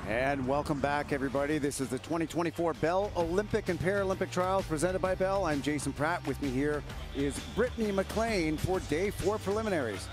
And welcome back, everybody. This is the 2024 Bell Olympic and Paralympic Trials presented by Bell. I'm Jason Pratt. With me here is Brittany McLean for Day 4 Preliminaries.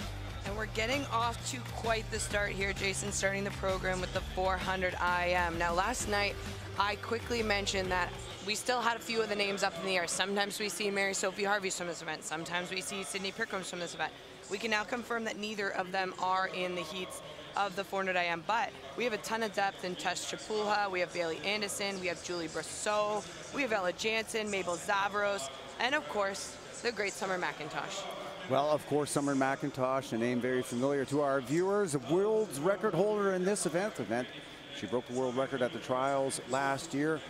And we're getting off to quite the start here, Jason, starting the program with the 400 IM. Now, last night, I quickly mentioned that we still had a few of the names up in the air. Sometimes we see Mary Sophie Harvey's from this event. Sometimes we see Sydney Pickram's from this event. We can now confirm that neither of them are in the heats of the 400 IM, but we have a ton of depth in Tess Chapulha, we have Bailey Anderson, we have Julie Brosseau, we have Ella Jansen, Mabel Zavros, and of course, the great Summer McIntosh. Well, of course, Summer McIntosh, a name very familiar to our viewers, a world's record holder in this event. She broke the world record at the trials last year.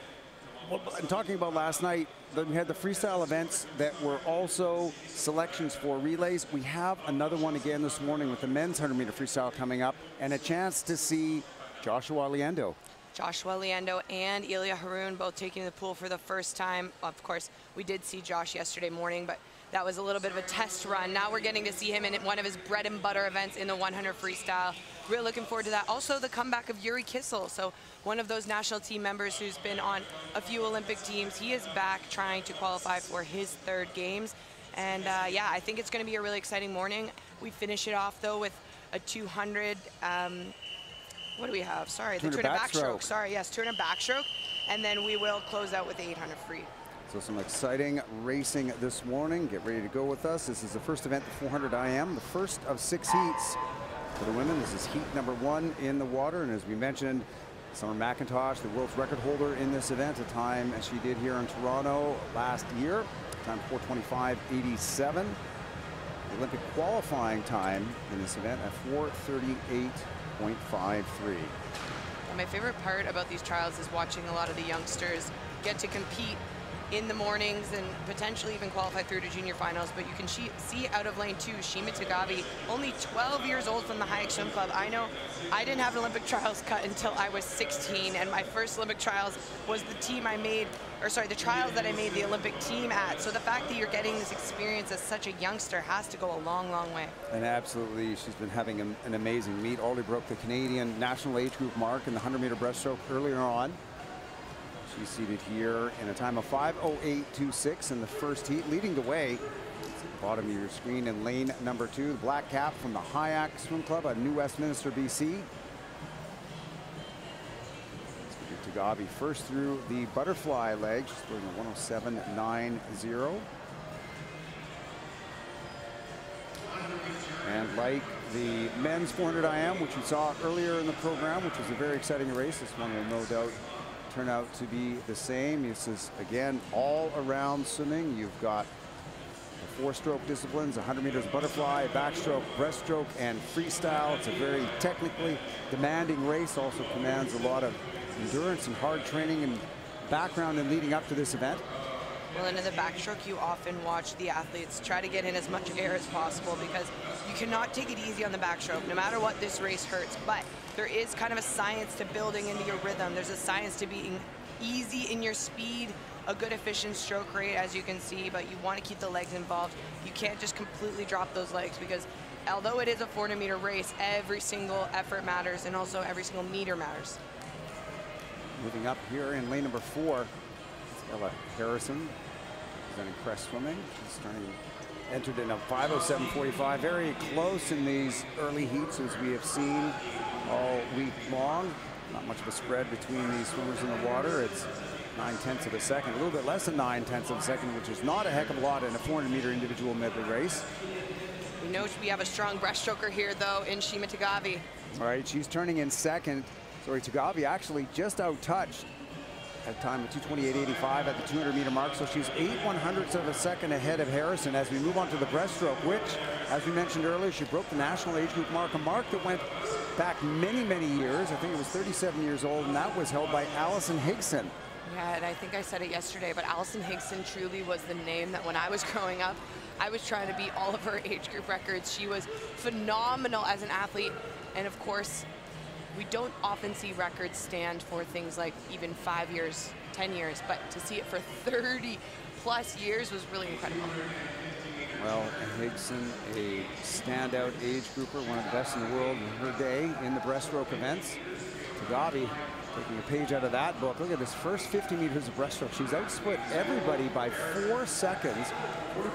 Well, I'm talking about last night, we had the freestyle events that were also selections for relays. We have another one again this morning with the men's 100-meter freestyle coming up and a chance to see Joshua Liendo. Joshua Liendo and Ilya Haroun both taking the pool for the first time. Of course, we did see Josh yesterday morning, but that was a little bit of a test run. Now we're getting to see him in one of his bread and butter events in the 100 freestyle. Really looking forward to that. Also the comeback of Yuri Kissel. So one of those national team members who's been on a few Olympic teams. He is back trying to qualify for his third games. And yeah, I think it's gonna be a really exciting morning. We finish it off though with a 200, what do we have? Sorry, the 200 backstroke. Sorry, yes, 200 backstroke. And then we will close out with the 800 free. So some exciting racing this morning. Get ready to go with us. This is the first event, the 400 IM, the first of 6 heats for the women. This is heat number 1 in the water. And as we mentioned, Summer McIntosh, the world's record holder in this event, a time as she did here in Toronto last year, time 4:25.87. The Olympic qualifying time in this event at 4:38.53. My favorite part about these trials is watching a lot of the youngsters get to compete in the mornings and potentially even qualify through to junior finals. But you can see out of lane 2, Shima Tagavi, only 12 years old from the Hayek Swim Club. I know I didn't have an Olympic trials cut until I was 16, and my first Olympic trials was the team I made, or sorry, the trials that I made the Olympic team at. So the fact that you're getting this experience as such a youngster has to go a long, long way. And absolutely, she's been having an amazing meet. Already broke the Canadian national age group mark in the 100-meter breaststroke earlier on. She's seated here in a time of 5:08.26 in the first heat, leading the way. It's at the bottom of your screen in lane number 2, the black cap from the Hayek Swim Club of New Westminster, BC. Tagavi first through the butterfly leg. She's going to 107.90. And like the men's 400 IM, which we saw earlier in the program, which was a very exciting race, this one will no doubt turn out to be the same. This is, again, all around swimming. You've got the 4-stroke disciplines, 100 meters butterfly, backstroke, breaststroke, and freestyle. It's a very technically demanding race, also commands a lot of endurance and hard training and background in leading up to this event. Well, into the backstroke, you often watch the athletes try to get in as much air as possible because you cannot take it easy on the backstroke, no matter what. This race hurts, but there is kind of a science to building into your rhythm. There's a science to being easy in your speed, a good efficient stroke rate, as you can see, but you want to keep the legs involved. You can't just completely drop those legs because although it is a 400-meter race, every single effort matters and also every single meter matters. Moving up here in lane number 4, it's Ella Harrison, presenting Crest Swimming. She's entered in a 5:07.45, very close in these early heats as we have seen all week long. Not much of a spread between these swimmers in the water. It's 9/10 of a second, a little bit less than 9/10 of a second, which is not a heck of a lot in a 400-meter individual medley race. We know we have a strong breaststroker here, though, in Shima Tagavi. All right, she's turning in second. Sorry, Tagavi actually just out-touched at a time of 2:28.85 at the 200-meter mark, so she's 8/100ths of a second ahead of Harrison as we move on to the breaststroke, which, as we mentioned earlier, she broke the national age group mark, a mark that went back many, many years. I think it was 37 years old, and that was held by Allison Higson. Yeah, and I think I said it yesterday, but Allison Higson truly was the name that when I was growing up, I was trying to beat all of her age group records. She was phenomenal as an athlete, and of course, we don't often see records stand for things like even 5 years, 10 years, but to see it for 30+ years was really incredible. Well, Higson, a standout age grouper, one of the best in the world in her day in the breaststroke events. Tagavi taking a page out of that book. Look at this first 50 meters of breaststroke. She's outsplit everybody by 4 seconds.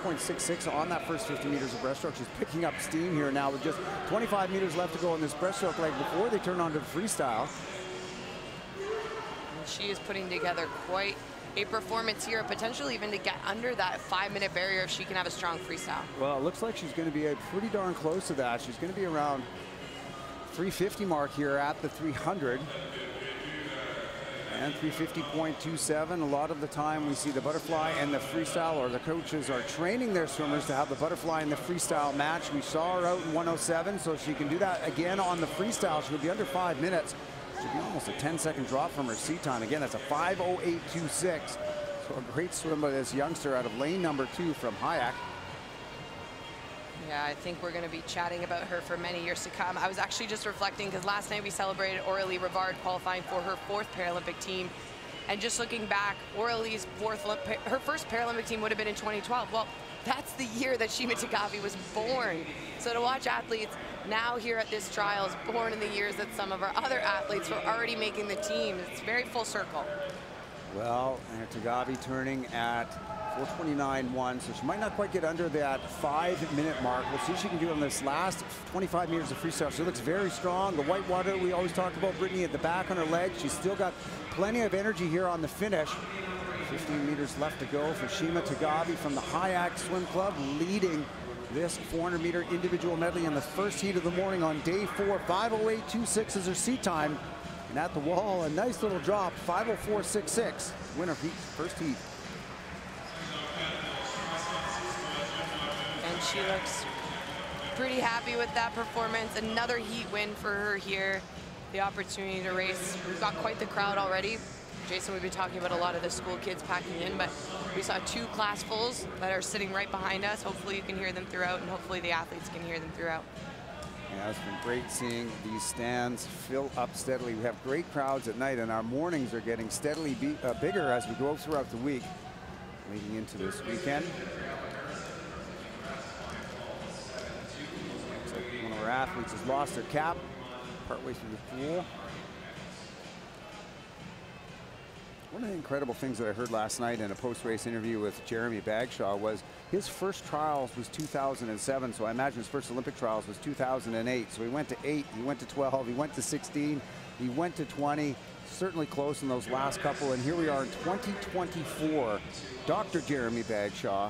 40.66 on that first 50 meters of breaststroke. She's picking up steam here now with just 25 meters left to go in this breaststroke leg before they turn on to the freestyle. And she is putting together quite a performance here, potentially even to get under that 5-minute barrier if she can have a strong freestyle. Well, it looks like she's going to be pretty darn close to that. She's going to be around 350 mark here at the 300. And 350.27. A lot of the time we see the butterfly and the freestyle, or the coaches are training their swimmers to have the butterfly and the freestyle match. We saw her out in 107, so she can do that again on the freestyle. She'll be under 5 minutes. Should be almost a 10-second drop from her seat time. Again, that's a 5:08.26. So a great swim by this youngster out of lane number 2 from Hayek. Yeah, I think we're going to be chatting about her for many years to come. I was actually just reflecting because last night we celebrated Aurélie Rivard qualifying for her 4th Paralympic team. And just looking back, Aurélie's her first Paralympic team would have been in 2012. Well, that's the year that Shima Tagavi was born. So to watch athletes now here at this trials born in the years that some of our other athletes were already making the team, it's very full circle. Well, Tagavi turning at 4:29.1, so she might not quite get under that 5-minute mark. We'll see what she can do on this last 25 meters of freestyle. She looks very strong. The white water we always talk about, Brittany, at the back on her legs. She's still got plenty of energy here on the finish. 15 meters left to go for Shima Tagavi from the Hayek Swim Club, leading this 400-meter individual medley in the first heat of the morning on day 4. 5:08.26 is her seat time. And at the wall, a nice little drop, 5:04.66. Winner heat, first heat. And she looks pretty happy with that performance. Another heat win for her here. The opportunity to race. We've got quite the crowd already. Jason, we've been talking about a lot of the school kids packing in, but we saw 2 classfuls that are sitting right behind us. Hopefully you can hear them throughout, and hopefully the athletes can hear them throughout. Yeah, it's been great seeing these stands fill up steadily. We have great crowds at night, and our mornings are getting steadily bigger as we go throughout the week, leading into this weekend. Looks like one of our athletes has lost their cap partway through the pool. One of the incredible things that I heard last night in a post-race interview with Jeremy Bagshaw was his first trials was 2007, so I imagine his first Olympic trials was 2008. So he went to 8, he went to 12, he went to 16, he went to 20, certainly close in those last couple, and here we are in 2024. Dr. Jeremy Bagshaw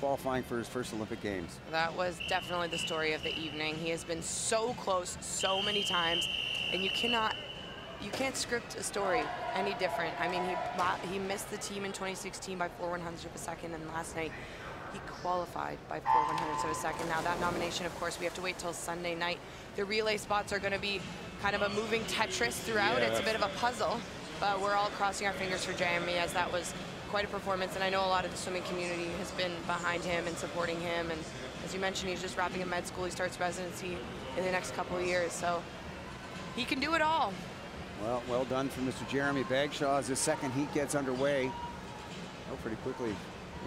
qualifying for his first Olympic Games. That was definitely the story of the evening. He has been so close so many times, and you can't script a story any different. I mean, he missed the team in 2016 by 4/100ths of a second, and last night he qualified by 4/100ths of a second. Now that nomination, of course, we have to wait till Sunday night. The relay spots are going to be kind of a moving Tetris throughout. It's a bit of a puzzle, but we're all crossing our fingers for Jeremy, as that was quite a performance, and I know a lot of the swimming community has been behind him and supporting him. And as you mentioned, he's just wrapping up med school. He starts residency in the next couple of years, so he can do it all. Well, well done for Mr. Jeremy Bagshaw as his second heat gets underway. Oh, pretty quickly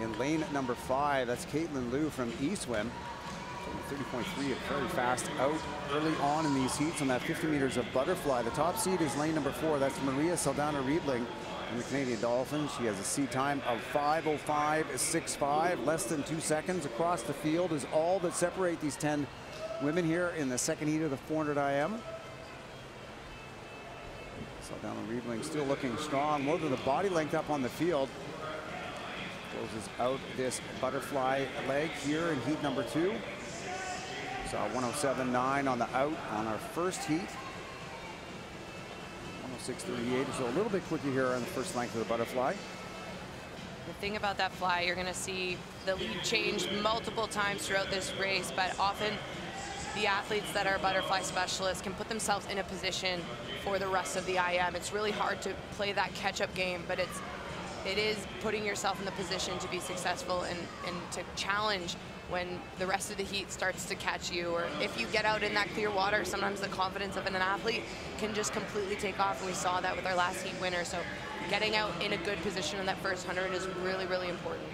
in lane number 5. That's Caitlin Liu from eSwim. 30.3, very fast out early on in these heats on that 50 meters of butterfly. The top seed is lane number 4. That's Maria Saldana-Riedling from the Canadian Dolphins. She has a seat time of 5:05.65, less than 2 seconds. Across the field is all that separate these 10 women here in the second heat of the 400 IM. Saldana-Riedling still looking strong, more than the body length up on the field. Closes out this butterfly leg here in heat number 2. Saw 107.9 on the out on our first heat. 106.38, so a little bit quicker here on the first length of the butterfly. The thing about that fly, you're going to see the lead change multiple times throughout this race, but often the athletes that are butterfly specialists can put themselves in a position for the rest of the IM. It's really hard to play that catch-up game, but it is putting yourself in the position to be successful and to challenge when the rest of the heat starts to catch you, or if you get out in that clear water, sometimes the confidence of an athlete can just completely take off, and we saw that with our last heat winner. So getting out in a good position in that first 100 is really, really important.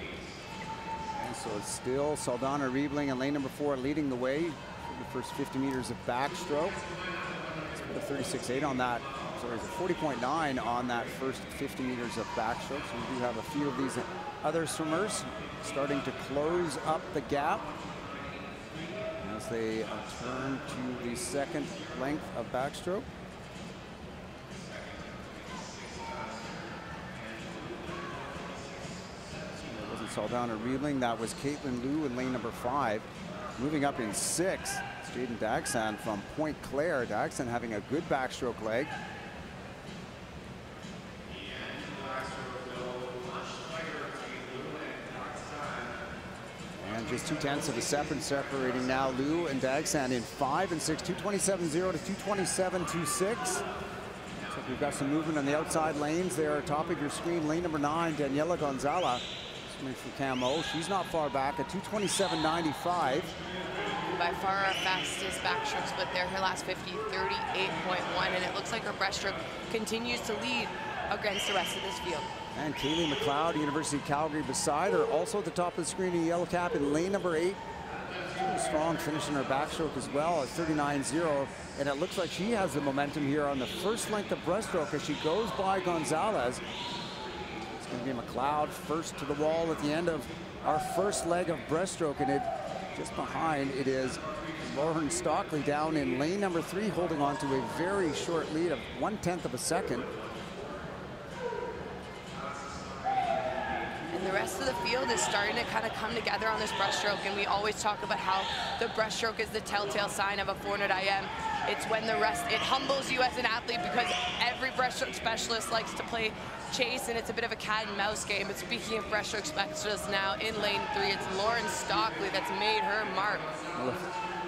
And so it's still Saldana-Riedling in lane number 4 leading the way for the first 50 meters of backstroke. Let's put a 36.8 on that sorry, it's a 40.9 on that first 50 meters of backstroke. So we do have a few of these other swimmers starting to close up the gap as they turn to the second length of backstroke. It wasn't Saldana Riedling. That was Caitlin Liu in lane number 5. Moving up in 6, it's Jaden Dagsan from Point Claire. Dagsan having a good backstroke leg. And just 0.2 of a second separating now Liu and Dagsan in 5 and 6, 2:27.0 to 2:27.26. So we've got some movement on the outside lanes there. Top of your screen, lane number 9, Daniela Gonzala. From Camo. She's not far back at 2:27.95. By far our fastest backstroke split there. Her last 50, 38.1, and it looks like her breaststroke continues to lead against the rest of this field. And Kaylee McLeod, University of Calgary, beside her, also at the top of the screen in yellow cap in lane number 8. Strong finish in her backstroke as well at 39.0, and it looks like she has the momentum here on the first length of breaststroke as she goes by Gonzalez. Going to be McLeod first to the wall at the end of our first leg of breaststroke, and it just behind it is Lauren Stockley down in lane number 3, holding on to a very short lead of 1/10 of a second. And the rest of the field is starting to kind of come together on this breaststroke, and we always talk about how the breaststroke is the telltale sign of a 400 IM. It's when the rest, it humbles you as an athlete because every breaststroke specialist likes to play chase, and it's a bit of a cat and mouse game. But speaking of breaststroke specialists now in lane 3, it's Lauren Stockley that's made her mark. Well,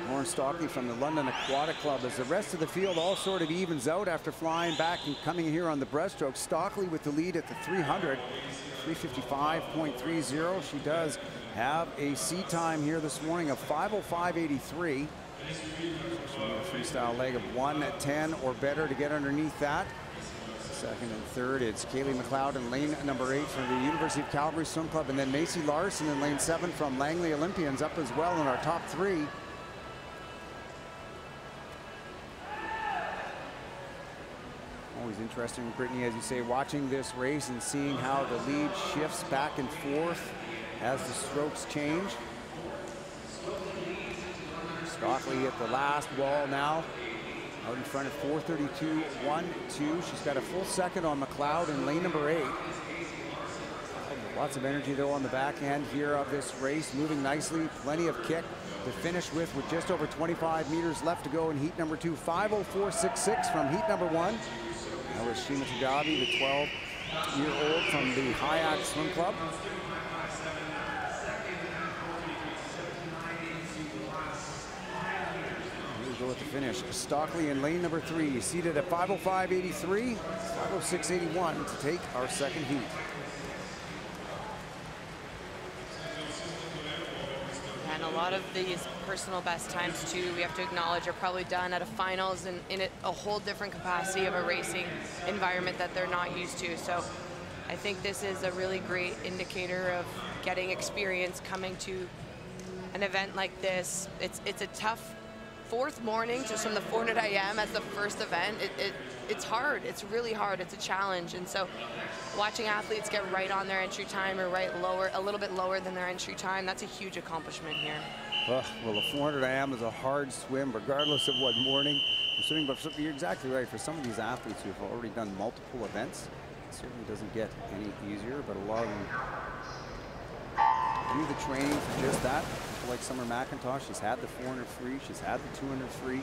Lauren Stockley from the London Aquatic Club, as the rest of the field all sort of evens out after flying back and coming here on the breaststroke. Stockley with the lead at the 300, 3:55.30. She does have a sea time here this morning of 5:05.83. She need a freestyle leg of 1:10 or better to get underneath that. Second and third, it's Kaylee McLeod in lane number 8 from the University of Calgary Swim Club, and then Macy Larson in lane 7 from Langley Olympians up as well in our top 3. Always interesting, Brittany, as you say, watching this race and seeing how the lead shifts back and forth as the strokes change. Stockley at the last wall now, out in front at 4:32.12. She's got a full second on McLeod in lane number 8. Lots of energy though on the back end here of this race, moving nicely, plenty of kick to finish with just over 25 meters left to go in heat number 2. 5:04.66 from heat number 1. That was Shima Tagabi, the 12-year-old from the Hyatt Swim Club. At the finish, Stockley in lane number 3, seated at 5:05.83, 5:06.81 to take our second heat. And a lot of these personal best times too, we have to acknowledge, are probably done at a finals and in a whole different capacity of a racing environment that they're not used to. So I think this is a really great indicator of getting experience coming to an event like this. It's a tough 4th morning just from the 400 IM as the first event. It's hard. It's really hard. It's a challenge. And so watching athletes get right on their entry time or right lower, a little bit lower than their entry time, that's a huge accomplishment here. Well, the 400 IM is a hard swim regardless of what morning you're swimming, but you're exactly right. For some of these athletes who have already done multiple events, it certainly doesn't get any easier, but a lot of them do the training for just that. People like Summer McIntosh, she's had the 400 free, she's had the 200 free.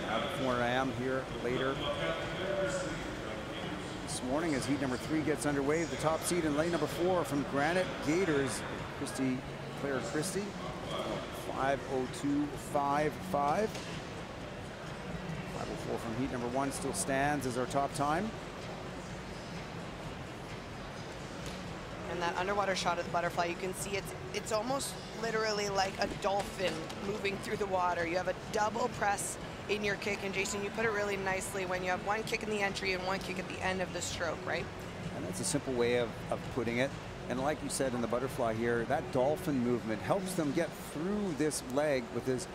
Have the 400 IM here later this morning as heat number 3 gets underway. The top seed in lane number 4 from Granite Gators, Claire Christie, 5:02.55. 5:04 from heat number 1 still stands as our top time. And that underwater shot of the butterfly, you can see it's almost literally like a dolphin moving through the water. You have a double press in your kick, and Jason, you put it really nicely when you have one kick in the entry and one kick at the end of the stroke, right? And that's a simple way of putting it. And like you said in the butterfly here, that dolphin movement helps them get through this leg with as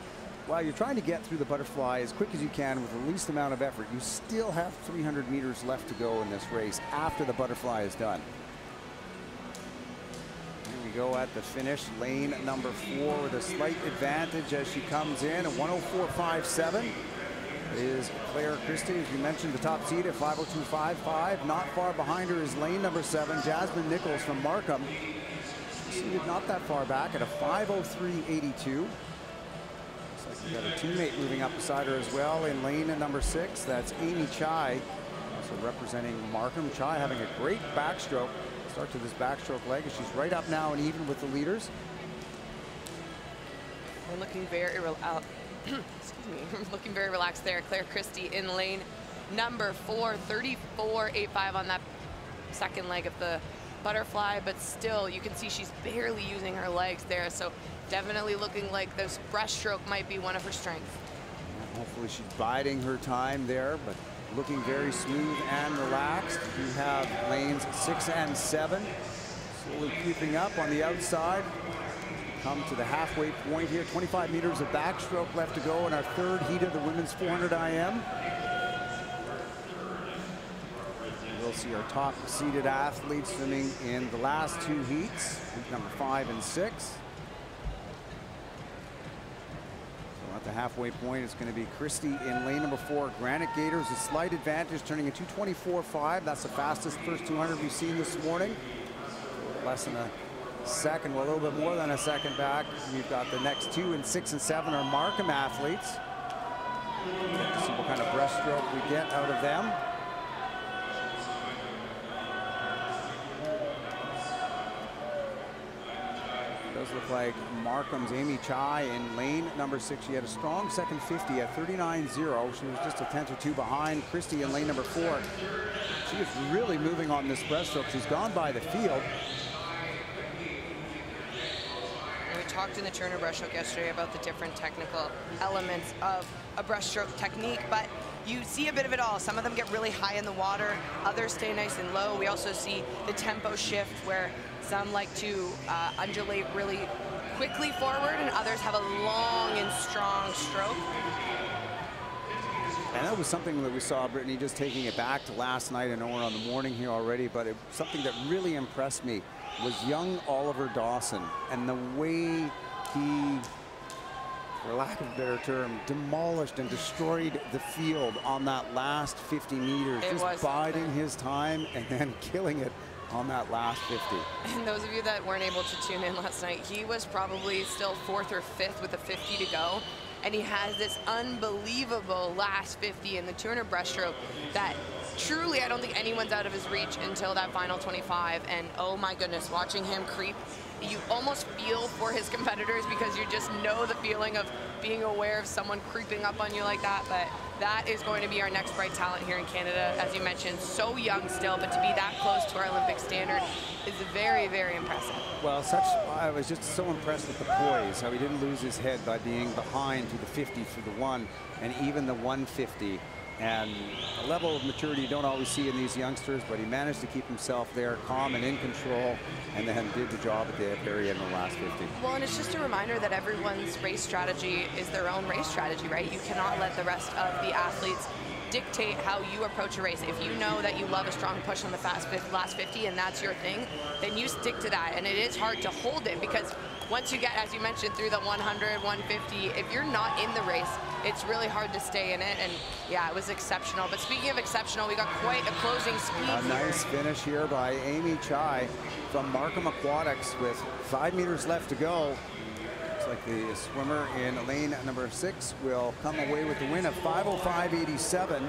while you're trying to get through the butterfly as quick as you can with the least amount of effort, you still have 300 meters left to go in this race after the butterfly is done. Here we go at the finish. Lane number 4 with a slight advantage as she comes in at 104.57. Is Claire Christie, as you mentioned, the top seed at 5:02.55. Not far behind her is lane number 7, Jasmine Nichols from Markham. She's seated not that far back at a 5:03.82. Looks like we got her teammate moving up beside her as well in lane number 6. That's Amy Chai, also representing Markham. Chai having a great backstroke. Start to this backstroke leg as she's right up now and even with the leaders. We're looking very excuse me, looking very relaxed there. Claire Christie in lane number 4, 34.85 on that second leg of the butterfly, but still you can see she's barely using her legs there, so definitely looking like this breaststroke might be one of her strengths. Hopefully she's biding her time there, but looking very smooth and relaxed. You have lanes 6 and 7 slowly creeping up on the outside. Come to the halfway point here. 25 meters of backstroke left to go in our third heat of the women's 400 IM. We'll see our top seeded athletes swimming in the last 2 heats, heat number 5 and 6. So at the halfway point, it's going to be Christie in lane number 4. Granite Gators, a slight advantage, turning a 2:24.5. That's the fastest first 200 we've seen this morning. Less than a second, well, a little bit more than a second back. We've got the next 2 and 6 and 7 are Markham athletes. Let's see what kind of breaststroke we get out of them. It does look like Markham's Amy Chai in lane number 6. She had a strong second 50 at 39.0. She was just a tenth or 2 behind Christie in lane number 4. She is really moving on this breaststroke. She's gone by the field. Talked in the Turner breaststroke yesterday about the different technical elements of a breaststroke technique, but you see a bit of it all. Some of them get really high in the water, others stay nice and low. We also see the tempo shift where some like to undulate really quickly forward and others have a long and strong stroke. And that was something that we saw Brittany just taking it back to last night. I know we're on the morning here already, but something that really impressed me was young Oliver Dawson and the way he, for lack of a better term, demolished and destroyed the field on that last 50 meters. Just biding his time and then killing it on that last 50. And those of you that weren't able to tune in last night, he was probably still 4th or 5th with a 50 to go. And he has this unbelievable last 50 in the Turner breaststroke that truly I don't think anyone's out of his reach until that final 25. And oh my goodness, watching him creep, you almost feel for his competitors because you just know the feeling of being aware of someone creeping up on you like that. But that is going to be our next bright talent here in Canada. As you mentioned, so young still, but to be that close to our Olympic standard is very, very impressive. Well, I was just so impressed with the poise, how he didn't lose his head by being behind to the 50 for the 1 and even the 150. And a level of maturity you don't always see in these youngsters, but he managed to keep himself there calm and in control, and then did the job at the very end of the last 50. Well, and it's just a reminder that everyone's race strategy is their own race strategy, right? You cannot let the rest of the athletes dictate how you approach a race. If you know that you love a strong push on the last 50 and that's your thing, then you stick to that. And it is hard to hold it because once you get, as you mentioned, through the 100, 150, if you're not in the race, it's really hard to stay in it. And yeah, it was exceptional. But speaking of exceptional, we got quite a closing speed. A nice finish here by Amy Chai from Markham Aquatics with 5 meters left to go. Looks like the swimmer in lane number 6 will come away with the win of 5:05.87.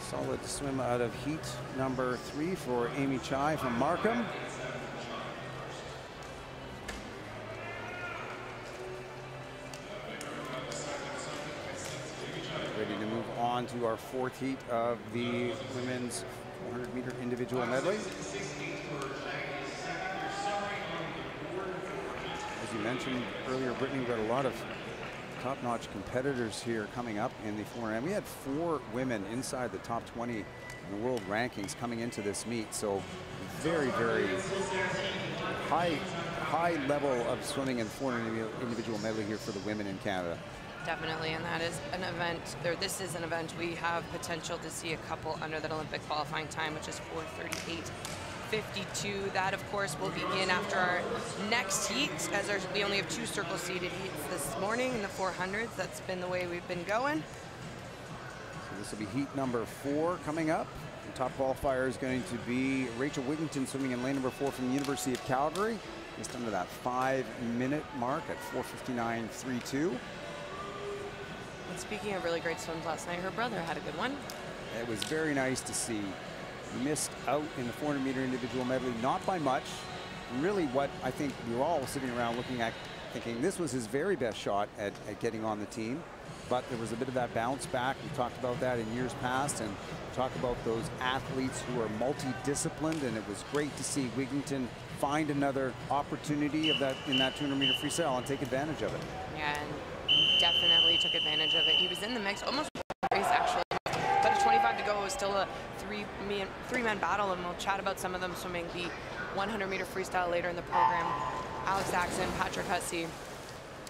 Solid swim out of heat number 3 for Amy Chai from Markham. Ready to move on to our 4th heat of the women's 400-meter individual medley. As you mentioned earlier, Brittany, we've got a lot of top-notch competitors here coming up in the 400. We had 4 women inside the top 20 in the world rankings coming into this meet, so very, very high high level of swimming in 400 individual medley here for the women in Canada. Definitely, and that is an event, or this is an event we have potential to see a couple under that Olympic qualifying time, which is 4:38.52. That, of course, will be in after our next heat, as we only have 2 circle seated heats this morning in the 400s. That's been the way we've been going. So this will be heat number 4 coming up. The top qualifier is going to be Rachel Wigington swimming in lane number 4 from the University of Calgary, just under that 5-minute mark at 4:59.32. And speaking of really great swims last night, her brother had a good one. It was very nice to see. Missed out in the 400-meter individual medley, not by much. Really what I think we were all sitting around looking at, thinking this was his very best shot at getting on the team. But there was a bit of that bounce back. We talked about that in years past, and talk about those athletes who are multidisciplined, and it was great to see Wigington find another opportunity of that in that 200-meter freestyle and take advantage of it. Yeah, and definitely took advantage of it. He was in the mix almost race actually, but at 25 to go, it was still a three-man battle, and we'll chat about some of them swimming the 100-meter freestyle later in the program. Alex Saxon, Patrick Hussey,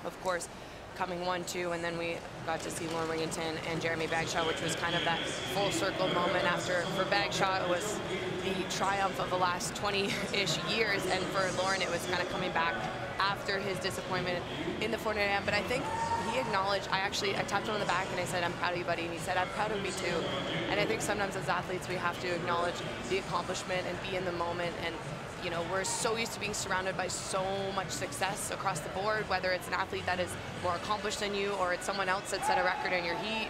of course, coming 1-2, and then we got to see Lauren Wigington and Jeremy Bagshaw, which was kind of that full circle moment after. For Bagshaw, it was the triumph of the last 20-ish years, and for Lauren, it was kind of coming back after his disappointment in the 400 AM. But I think he acknowledged, I tapped him on the back and I said, "I'm proud of you, buddy," and he said, "I'm proud of me too." And I think sometimes as athletes, we have to acknowledge the accomplishment and be in the moment. And you know, we're so used to being surrounded by so much success across the board, whether it's an athlete that is more accomplished than you or it's someone else that set a record in your heat.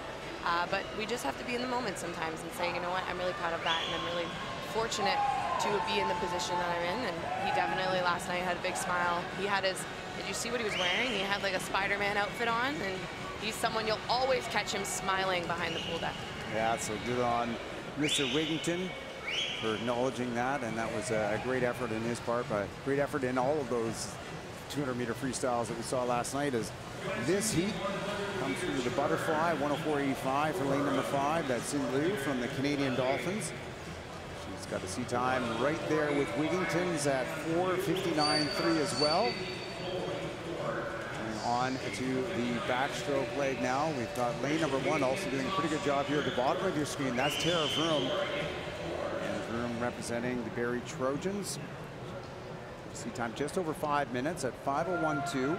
But we just have to be in the moment sometimes and say, you know what, I'm really proud of that, and I'm really fortunate to be in the position that I'm in. And he definitely last night had a big smile. He had his, did you see what he was wearing? He had like a Spider-Man outfit on, and he's someone you'll always catch him smiling behind the pool deck. Yeah, so good on Mr. Wigington for acknowledging that, and that was a great effort in his part, but great effort in all of those 200-meter freestyles that we saw last night. As this heat comes through the butterfly, 104.85 for lane number 5. That's Sin Liu from the Canadian Dolphins. She's got a seat time right there with Wigington's at 4:59.3 as well. And on to the backstroke leg now. We've got lane number 1 also doing a pretty good job here at the bottom of your screen. That's Tara Vroom. Representing the Barrie Trojans. Seat time just over 5 minutes at 5:01.2.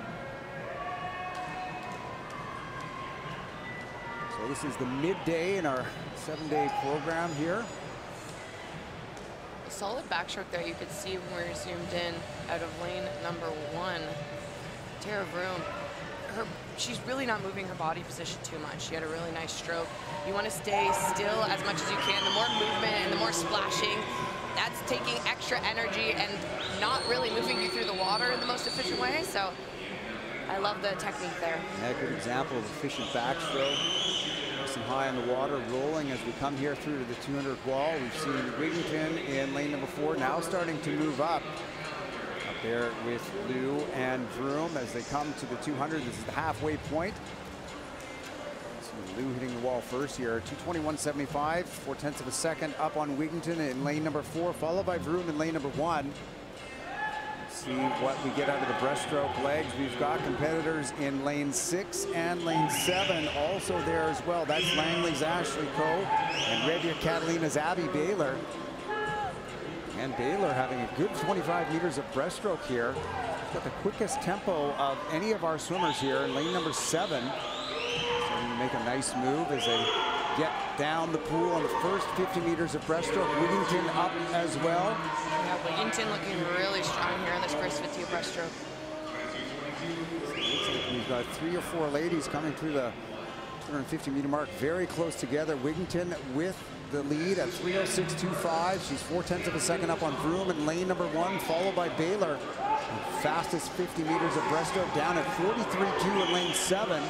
So this is the midday in our 7-day program here. A solid backstroke there. You could see when we're zoomed in out of lane number 1. Tara Vroom, she's really not moving her body position too much. She had a really nice stroke. You want to stay still as much as you can. The more movement and the more splashing, that's taking extra energy and not really moving you through the water in the most efficient way. So I love the technique there. Yeah, good example of efficient backstroke. Nice and high on the water, rolling as we come here through to the 200 wall. We've seen Wigington in lane number 4 now starting to move up. There with Liu and Vroom as they come to the 200. This is the halfway point. So Liu hitting the wall first here. 2:21.75, 0.4 of a second up on Wigington in lane number 4, followed by Vroom in lane number 1. Let's see what we get out of the breaststroke legs. We've got competitors in lane 6 and lane 7 also there as well. That's Langley's Ashley Coe and Revia Catalina's Abby Baylor. And Baylor having a good 25 meters of breaststroke here. She's got the quickest tempo of any of our swimmers here in lane number 7. Starting to make a nice move as they get down the pool on the first 50 meters of breaststroke. Wigington up as well. Yeah, Wigington looking really strong here on this first 50 of breaststroke. So it looks like we've got 3 or 4 ladies coming through the 250 meter mark very close together. Wigington with the lead at 3:06.25. She's 0.4 of a second up on Vroom in lane number 1, followed by Baylor. The fastest 50 meters of breaststroke down at 43.2 in lane 7.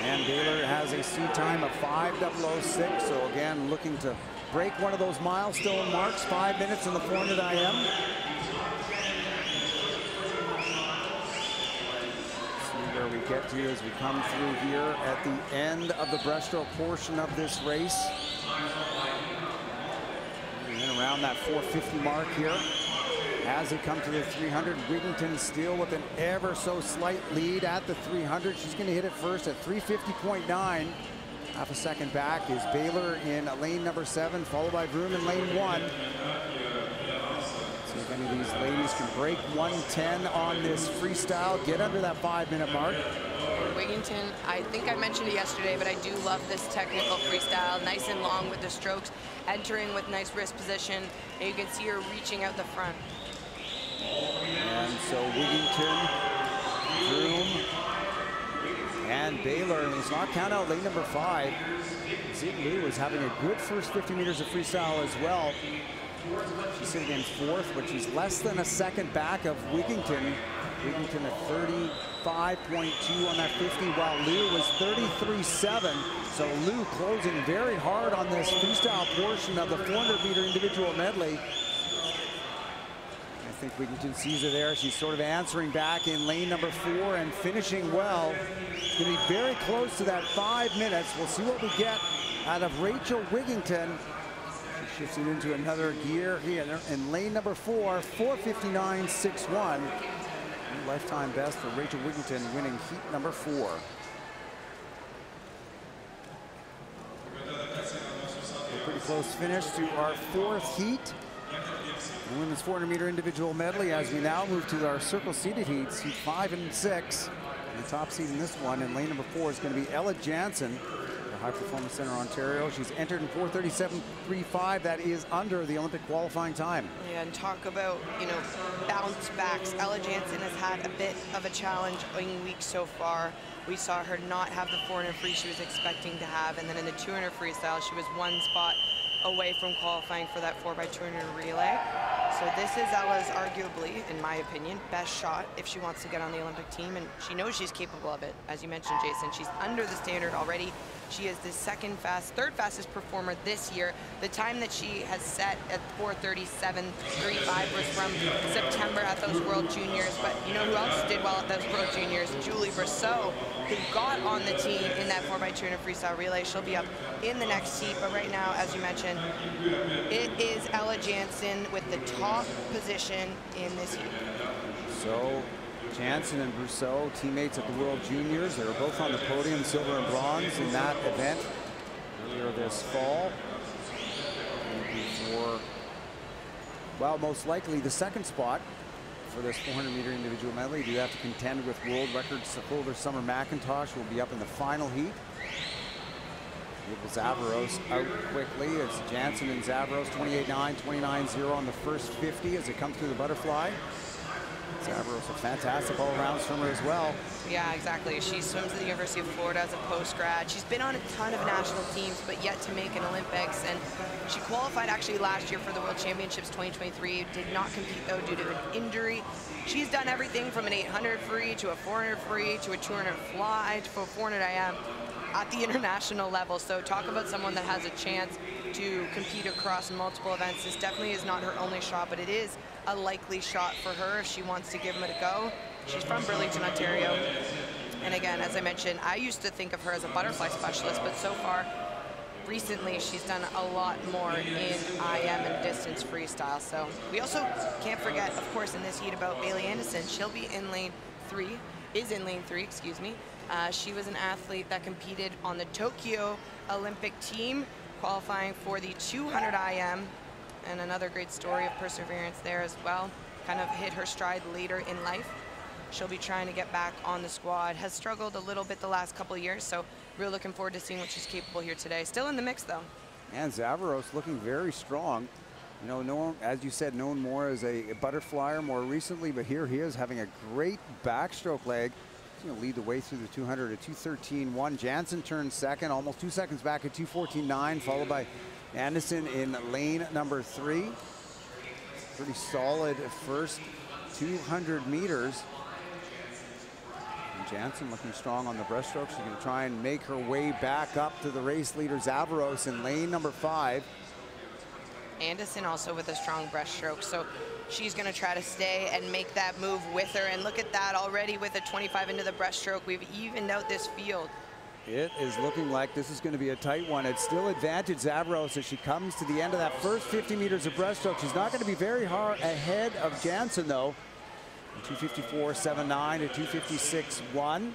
And Baylor has a seat time of 5:006. So again, looking to break one of those milestone marks. 5 minutes in the 400 IM. Where we get to as we come through here at the end of the breaststroke portion of this race. And around that 4:50 mark here. as they come to the 300. Wigington still with an ever so slight lead at the 300. She's going to hit it first at 350.9. Half a second back is Baylor in lane number 7, followed by Vroom in lane 1. See if any of these ladies can break 110 on this freestyle, get under that 5-minute mark. Wigington, I think I mentioned it yesterday, but I do love this technical freestyle, nice and long with the strokes, entering with nice wrist position, and you can see her reaching out the front. And so Wigington, Vroom, and Baylor, and let's not count out lane number 5. Zit Liu is having a good first 50 meters of freestyle as well. She's sitting in 4th, but she's less than a second back of Wigington. Wigington at 35.2 on that 50, while Liu was 33.7. So Liu closing very hard on this freestyle portion of the 400-meter individual medley. I think Wigington sees her there. She's sort of answering back in lane number 4 and finishing well. It's going to be very close to that 5 minutes. We'll see what we get out of Rachel Wigington. She shifts it into another gear here in lane number 4, 4:59.61. Lifetime best for Rachel Wigington, winning heat number 4. A pretty close finish to our 4th heat. The women's 400-meter individual medley as we now move to our circle seated heats, heat 5 and 6. And the top seed in this one in lane number 4 is going to be Ella Jansen, the High Performance Center, Ontario. She's entered in 4:37.35. That is under the Olympic qualifying time. Yeah, and talk about, bounce backs. Ella Jansen has had a bit of a challenging week so far. We saw her not have the 400 free she was expecting to have, and then in the 200 freestyle, she was 1 spot away from qualifying for that 4x200 relay. So this is Ella's arguably, in my opinion, best shot if she wants to get on the Olympic team, and she knows she's capable of it. As you mentioned, Jason, she's under the standard already. She is the third fastest performer this year. The time that she has set at 4:37.35 was from September at those World Juniors. But you know who else did well at those World Juniors? Julie Brousseau, who got on the team in that 4x200 freestyle relay. She'll be up in the next heat. But right now, as you mentioned, it is Ella Jansen with the top position in this heat. So Jansen and Brousseau, teammates at the World Juniors. They were both on the podium, silver and bronze, in that event earlier this fall. For, well, most likely the 2nd spot for this 400-meter individual medley. You do have to contend with world records holder Summer McIntosh, will be up in the final heat. Zavaros out quickly. It's Jansen and Zavaros, 28.9, 29.0 on the first 50 as they come through the butterfly. Zavaros, a fantastic all-around swimmer as well. Yeah, exactly. She swims at the University of Florida as a post-grad. She's been on a ton of national teams, but yet to make an Olympics. And she qualified actually last year for the World Championships 2023. Did not compete, though, due to an injury. She's done everything from an 800 free to a 400 free to a 200 fly to a 400 IM at the international level. So talk about someone that has a chance to compete across multiple events. This definitely is not her only shot, but it is a likely shot for her if she wants to give it a go. She's from Burlington, Ontario. And again, as I mentioned, I used to think of her as a butterfly specialist, but so far, recently, she's done a lot more in IM and distance freestyle. So we also can't forget, of course, in this heat about Bailey Anderson. She'll be in lane 3, excuse me. She was an athlete that competed on the Tokyo Olympic team, qualifying for the 200 IM, and another great story of perseverance there as well. Kind of hit her stride later in life. She'll be trying to get back on the squad. Has struggled a little bit the last couple of years, so we're looking forward to seeing what she's capable here today. Still in the mix, though. And Zavaros looking very strong. You know, known, as you said, known more as a butterflyer more recently, but here he is having a great backstroke leg. He's going to lead the way through the 200 at 2:13.1. Jansen turns 2nd, almost 2 seconds back at 2:14.9, followed by Anderson in lane number 3. Pretty solid first 200 meters. And Jansen looking strong on the breaststroke. She's going to try and make her way back up to the race leader Zavaros in lane number 5. Anderson also with a strong breaststroke, so she's going to try to stay and make that move with her. And look at that already with a 25 into the breaststroke. We've evened out this field. It is looking like this is going to be a tight one. It's still advantage Zavros as she comes to the end of that first 50 meters of breaststroke. She's not going to be very hard ahead of Jansen, though. 254.79 to 256.1.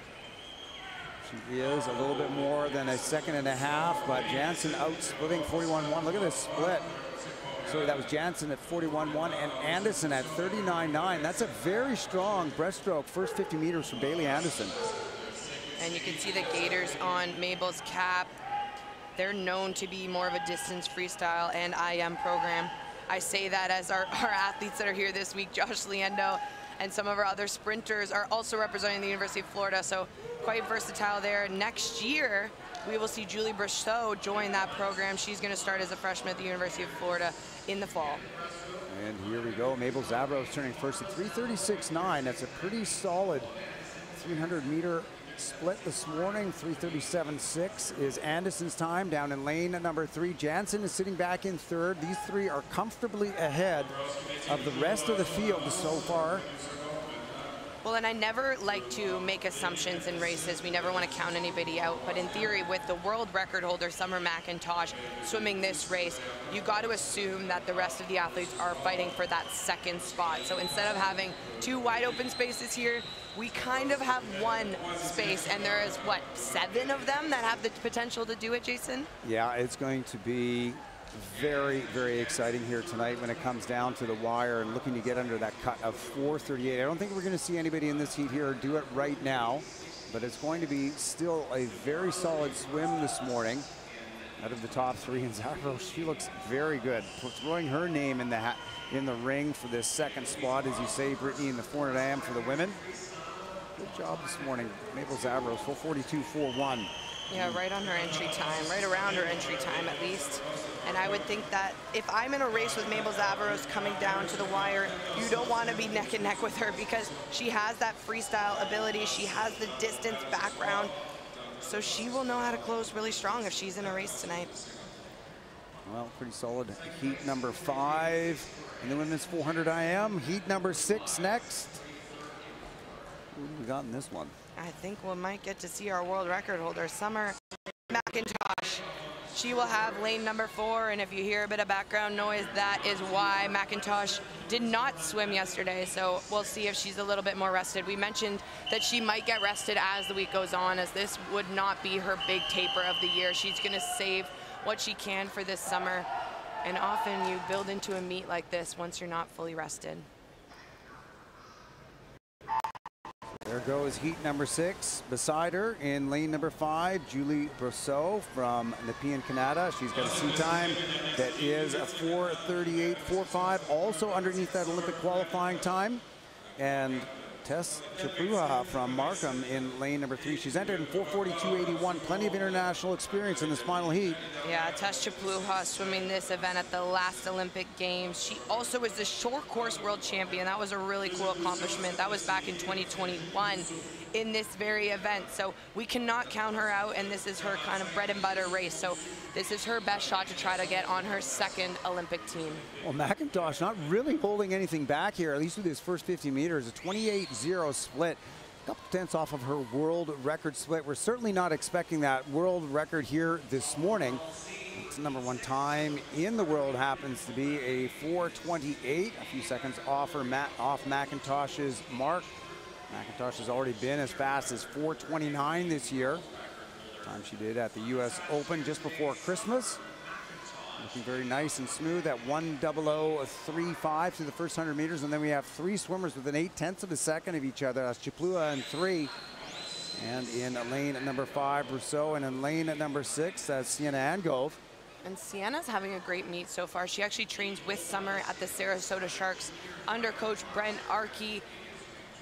She is a little bit more than a second and a half, but Jansen out-splitting 41.1. Look at this split. Sorry, that was Jansen at 41.1 and Anderson at 39.9. That's a very strong breaststroke first 50 meters for Bailey Anderson. And you can see the gaiters on Mabel's cap. They're known to be more of a distance freestyle and IM program. I say that as our athletes that are here this week, Josh Leando and some of our other sprinters are also representing the University of Florida, so quite versatile there. Next year, we will see Julie Brousseau join that program. She's going to start as a freshman at the University of Florida in the fall. And here we go. Mabel Zavros turning first at 336.9. That's a pretty solid 300-meter split this morning. 337.6 is Anderson's time down in lane number 3. Jansen is sitting back in third. These three are comfortably ahead of the rest of the field so far. Well, and I never like to make assumptions in races. We never want to count anybody out. But in theory, with the world record holder, Summer McIntosh, swimming this race, you got to assume that the rest of the athletes are fighting for that second spot. So instead of having 2 wide open spaces here, we kind of have 1 space. And there is, what, 7 of them that have the potential to do it, Jason? Yeah, it's going to be very, very exciting here tonight when it comes down to the wire and looking to get under that cut of 4:38. I don't think we're going to see anybody in this heat here do it right now, but it's going to be still a very solid swim this morning out of the top 3. And Zavros, she looks very good, throwing her name in the ring for this second spot, as you say, Brittany, in the 400 IM for the women. Good job this morning, Mabel Zavros, 4:42.41. Yeah, right on her entry time, right around her entry time at least. And I would think that if I'm in a race with Mabel Zavros coming down to the wire, you don't want to be neck and neck with her because she has that freestyle ability. She has the distance background. So she will know how to close really strong if she's in a race tonight. Well, pretty solid heat number 5 in the women's 400 IM. Heat number 6 next. Who do we got in this one? I think we might get to see our world record holder, Summer McIntosh. She will have lane number 4, and if you hear a bit of background noise, that is why McIntosh did not swim yesterday, so we'll see if she's a little bit more rested. We mentioned that she might get rested as the week goes on, as this would not be her big taper of the year. She's going to save what she can for this summer, and often you build into a meet like this once you're not fully rested. There goes heat number 6. Beside her in lane number 5, Julie Brousseau from Nepean, Canada. She's got a sea time that is a 4:38.45, also underneath that Olympic qualifying time. And Tess Chapluha from Markham in lane number 3. She's entered in 4:42.81. Plenty of international experience in this final heat. Yeah, Tess Chapluha swimming this event at the last Olympic Games. She also was the short course world champion. That was a really cool accomplishment. That was back in 2021 in this very event. So we cannot count her out, and this is her kind of bread and butter race. So this is her best shot to try to get on her second Olympic team. Well, McIntosh not really holding anything back here, at least with his first 50 meters. A 28.0 split, a couple tenths off of her world record split. We're certainly not expecting that world record here this morning. It's number 1 time in the world happens to be a 4:28, a few seconds off McIntosh's mark. McIntosh has already been as fast as 4:29 this year. Time she did at the US Open just before Christmas. Looking very nice and smooth at 1:00.35 through the first 100 meters. And then we have 3 swimmers within 0.8 of a second of each other. That's Chapluha in 3. And in lane number 5, Brousseau. And in lane number 6, that's Sienna Angove. And Sienna's having a great meet so far. She actually trains with Summer at the Sarasota Sharks under coach Brent Arkey.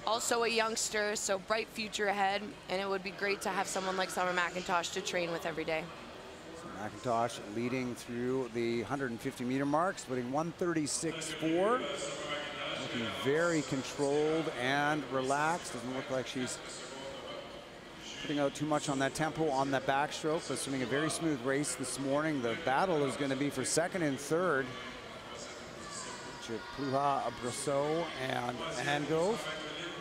Also a youngster, so bright future ahead, and it would be great to have someone like Summer McIntosh to train with every day. So McIntosh leading through the 150-meter mark, splitting 1:36.4. Looking very controlled and relaxed. Doesn't look like she's putting out too much on that tempo on that backstroke, but swimming a very smooth race this morning. The battle is going to be for second and third. Chapluha, Brousseau, and Angove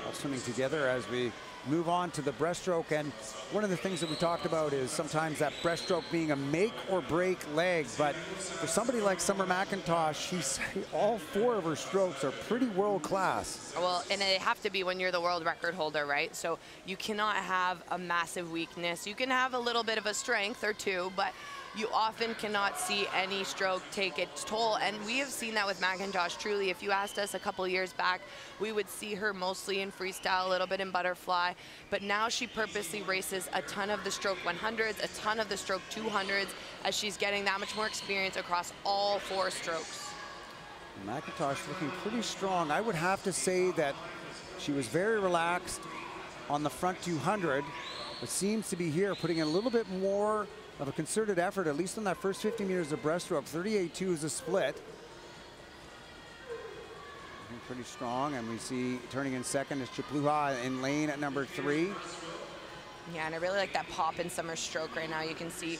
all swimming together as we move on to the breaststroke. And one of the things that we talked about is sometimes that breaststroke being a make or break leg. But for somebody like Summer McIntosh, all 4 of her strokes are pretty world class. Well, and they have to be when you're the world record holder, right? So you cannot have a massive weakness. You can have a little bit of a strength or two, but you often cannot see any stroke take its toll. And we have seen that with McIntosh, truly. If you asked us a couple years back, we would see her mostly in freestyle, a little bit in butterfly. But now she purposely races a ton of the stroke 100s, a ton of the stroke 200s, as she's getting that much more experience across all 4 strokes. McIntosh looking pretty strong. I would have to say that she was very relaxed on the front 200, but seems to be here putting in a little bit more of a concerted effort, at least on that first 50 meters of breaststroke. 38.2 is a split. Pretty strong, and we see turning in second is Chipluha in lane at number 3. Yeah, and I really like that pop in Summer's stroke right now. You can see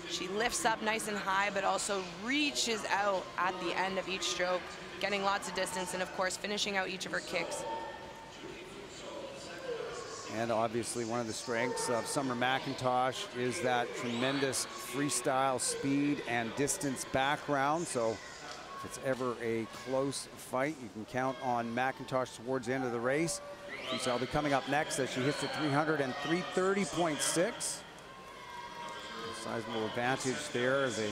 she lifts up nice and high, but also reaches out at the end of each stroke, getting lots of distance, and of course finishing out each of her kicks. And obviously one of the strengths of Summer McIntosh is that tremendous freestyle speed and distance background. So if it's ever a close fight, you can count on McIntosh towards the end of the race. She'll be coming up next as she hits the 300 and 330.6. Sizable advantage there as a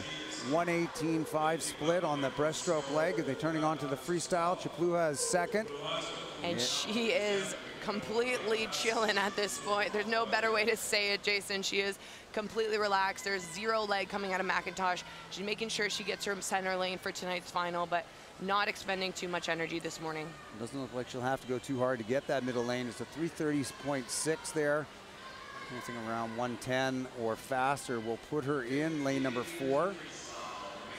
118.5 split on the breaststroke leg. As they're turning on to the freestyle, Chipluha is second. And she is completely chilling at this point. There's no better way to say it, Jason. She is completely relaxed. There's 0 leg coming out of McIntosh. She's making sure she gets her center lane for tonight's final, but not expending too much energy this morning. It doesn't look like she'll have to go too hard to get that middle lane. It's a 330.6 there. Anything around 110 or faster will put her in lane number 4.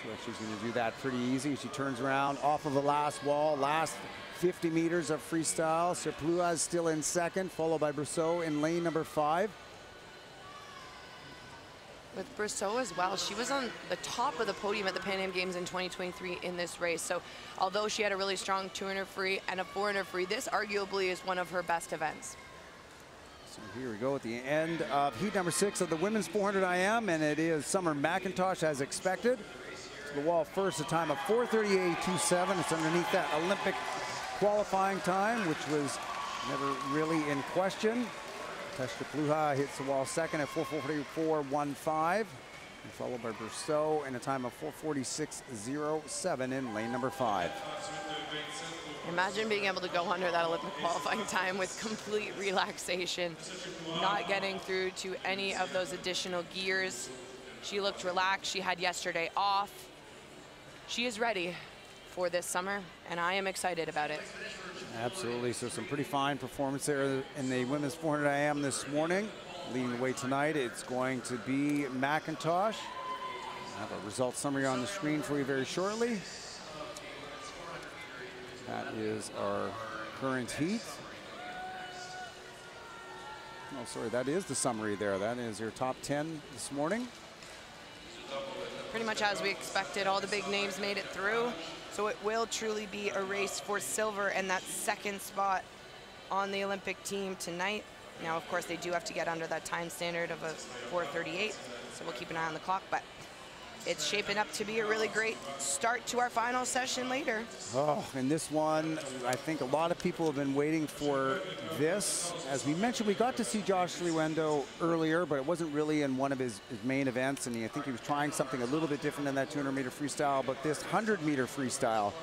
So she's going to do that pretty easy. She turns around off of the last wall, last 50 meters of freestyle. Chipluha is still in second, followed by Brousseau in lane number 5. With Brousseau as well, she was on the top of the podium at the Pan Am Games in 2023 in this race. So although she had a really strong 200 free and a 400 free, this arguably is one of her best events. So here we go at the end of heat number 6 of the women's 400 IM, and it is Summer McIntosh as expected. To the wall first, a time of 4:38.27. It's underneath that Olympic qualifying time, which was never really in question. Chipluha hits the wall second at 4:44.15, followed by Brousseau in a time of 4:46.07 in lane number 5. Imagine being able to go under that Olympic qualifying time with complete relaxation, not getting through to any of those additional gears. She looked relaxed. She had yesterday off. She is ready for this summer, and I am excited about it. Absolutely. So some pretty fine performance there in the women's 400 IM this morning. Leading the way tonight, it's going to be McIntosh. I'll have a result summary on the screen for you very shortly. That is our current heat. Oh, sorry, that is the summary there. That is your top 10 this morning. Pretty much as we expected, all the big names made it through. So it will truly be a race for silver and that second spot on the Olympic team tonight. Now, of course, they do have to get under that time standard of a 4:38, so we'll keep an eye on the clock, but it's shaping up to be a really great start to our final session later. Oh, and this one, I think a lot of people have been waiting for this. As we mentioned, we got to see Josh Liwendo earlier, but it wasn't really in one of his main events, and I think he was trying something a little bit different than that 200-meter freestyle, but this 100-meter freestyle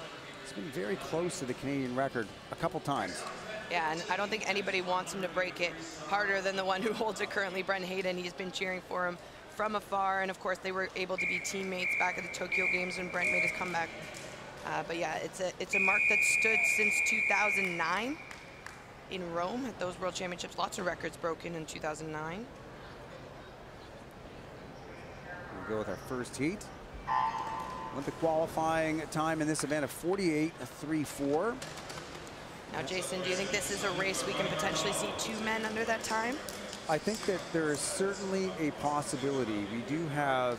has been very close to the Canadian record a couple times. Yeah, and I don't think anybody wants him to break it harder than the one who holds it currently, Brent Hayden. He's been cheering for him from afar, and of course they were able to be teammates back at the Tokyo Games when Brent made his comeback. But yeah, it's a mark that stood since 2009 in Rome at those World Championships. Lots of records broken in 2009. We'll go with our first heat. Olympic qualifying time in this event of 48.34. Now, Jason, do you think this is a race we can potentially see 2 men under that time? I think that there is certainly a possibility. We do have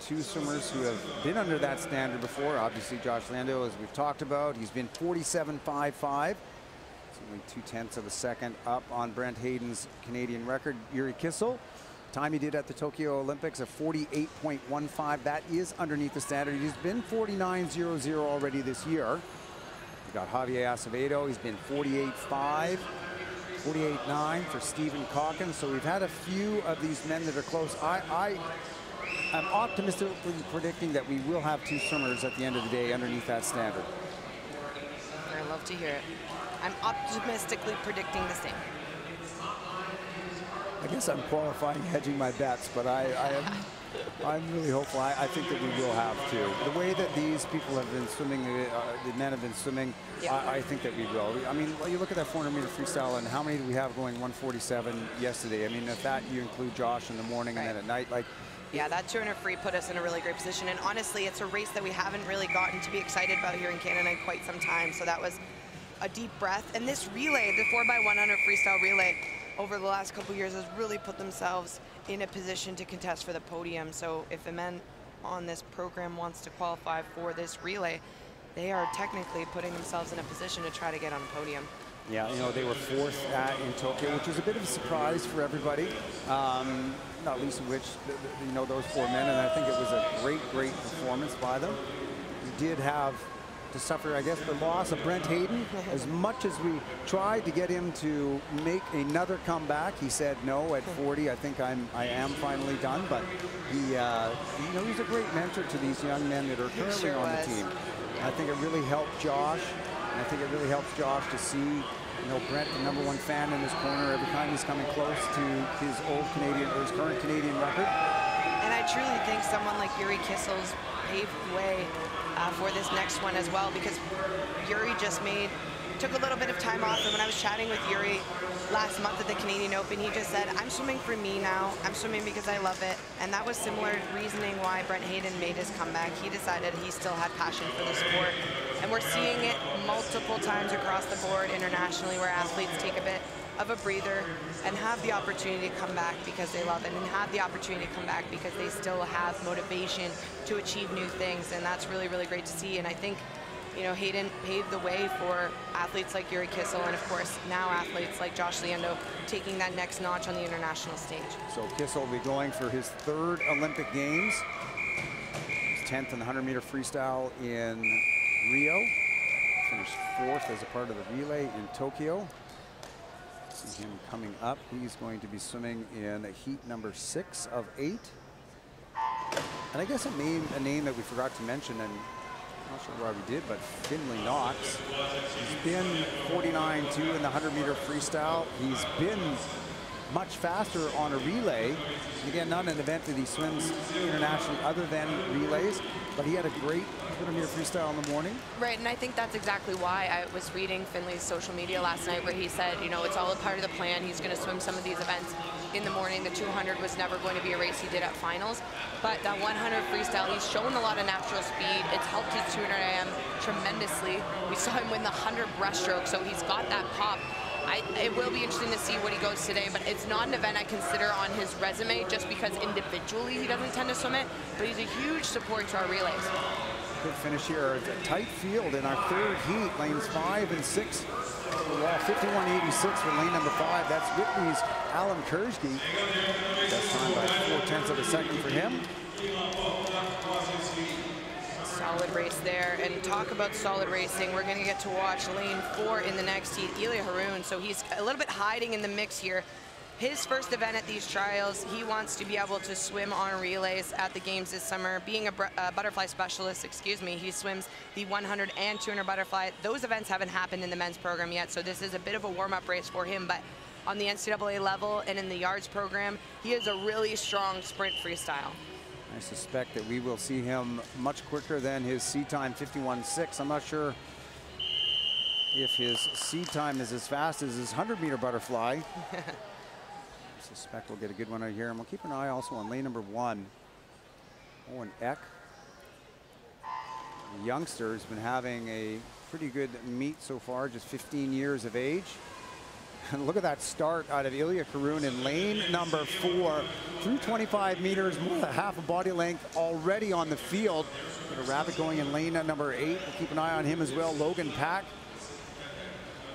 2 swimmers who have been under that standard before. Obviously, Josh Liwendo, as we've talked about, he's been 47.55. So only 0.2 of a second up on Brent Hayden's Canadian record. Yuri Kissel, time he did at the Tokyo Olympics of 48.15. That is underneath the standard. He's been 49.00 already this year. We got Javier Acevedo. He's been 48.5. 48.9 for Stephen Calkins. So we've had a few of these men that are close. I'm optimistically predicting that we will have 2 swimmers at the end of the day underneath that standard. I love to hear it. I'm optimistically predicting the same. I guess I'm qualifying hedging my bets, but I'm really hopeful. I think that we will have 2. The way that these people have been swimming, the men have been swimming, yeah. I think that we will. I mean, you look at that 400-meter freestyle, and how many do we have going 147 yesterday? I mean, if that you include Josh in the morning and then at night, like. Yeah, that 200 free put us in a really great position. And honestly, it's a race that we haven't really gotten to be excited about here in Canada in quite some time. So that was a deep breath. And this relay, the 4x100 freestyle relay, over the last couple years has really put themselves in a position to contest for the podium. So if a man on this program wants to qualify for this relay, they are technically putting themselves in a position to try to get on the podium. Yeah, you know, they were 4th in Tokyo, which is a bit of a surprise for everybody. Not least of which, you know, those 4 men, and I think it was a great performance by them. We did have to suffer, I guess, the loss of Brent Hayden. As much as we tried to get him to make another comeback, he said no at 40. I think I am finally done, but he, you know, he's a great mentor to these young men that are currently on the team. And I think it really helped Josh, and I think it really helps Josh to see, you know, Brent, the #1 fan in his corner every time he's coming close to his old Canadian or his current Canadian record. And I truly think someone like Yuri Kissel's paved the way for this next one as well, because Yuri just took a little bit of time off, and when I was chatting with Yuri last month at the Canadian Open, he just said, I'm swimming for me now. I'm swimming because I love it. And that was similar reasoning why Brent Hayden made his comeback. He decided he still had passion for the sport. And we're seeing it multiple times across the board internationally, where athletes take a bit of a breather and have the opportunity to come back because they love it, and have the opportunity to come back because they still have motivation to achieve new things. And that's really, really great to see. And I think, you know, Hayden paved the way for athletes like Yuri Kissel, and of course now athletes like Josh Leando taking that next notch on the international stage. So Kissel will be going for his 3rd Olympic Games. He's 10th in the 100-meter freestyle in Rio. Finished 4th as a part of the relay in Tokyo. See him coming up. He's going to be swimming in heat number 6 of 8. And I guess a name that we forgot to mention, and I'm not sure why we did, but Finley Knox. He's been 49.2 in the 100-meter freestyle. He's been much faster on a relay. Again, not an event that he swims internationally other than relays, but he had a great 100-meter freestyle in the morning. Right, and I think that's exactly why I was reading Finley's social media last night, where he said, you know, it's all a part of the plan. He's going to swim some of these events in the morning. The 200 was never going to be a race he did at finals, but that 100 freestyle, he's shown a lot of natural speed. It's helped his 200 IM tremendously. We saw him win the 100 breaststroke, so he's got that pop. It will be interesting to see what he goes today, but it's not an event I consider on his resume just because individually he doesn't tend to swim it, but he's a huge support to our relays. Good finish here. It's a tight field in our 3rd heat, lanes 5 and 6. Well, 51.86 for lane number 5. That's Whitney's Alan Kurzge. Best time by 0.4 of a second for him. Solid race there, and talk about solid racing. We're going to get to watch lane 4 in the next heat, Ilya Haroun. So he's a little bit hiding in the mix here. His first event at these trials, he wants to be able to swim on relays at the games this summer. Being a butterfly specialist, he swims the 100 and 200 butterfly. Those events haven't happened in the men's program yet, so this is a bit of a warm-up race for him. But on the NCAA level and in the yards program, he has a really strong sprint freestyle. I suspect that we will see him much quicker than his sea time 51.6. I'm not sure if his sea time is as fast as his 100-meter butterfly. I suspect we'll get a good one right here. And we'll keep an eye also on lane number 1. Owen Eck. The youngster has been having a pretty good meet so far, just 15 years of age. And look at that start out of Ilya Haroun in lane number 4 through 25 meters, more than half a body length already on the field. Got a rabbit going in lane number 8. We'll keep an eye on him as well. Logan Pack.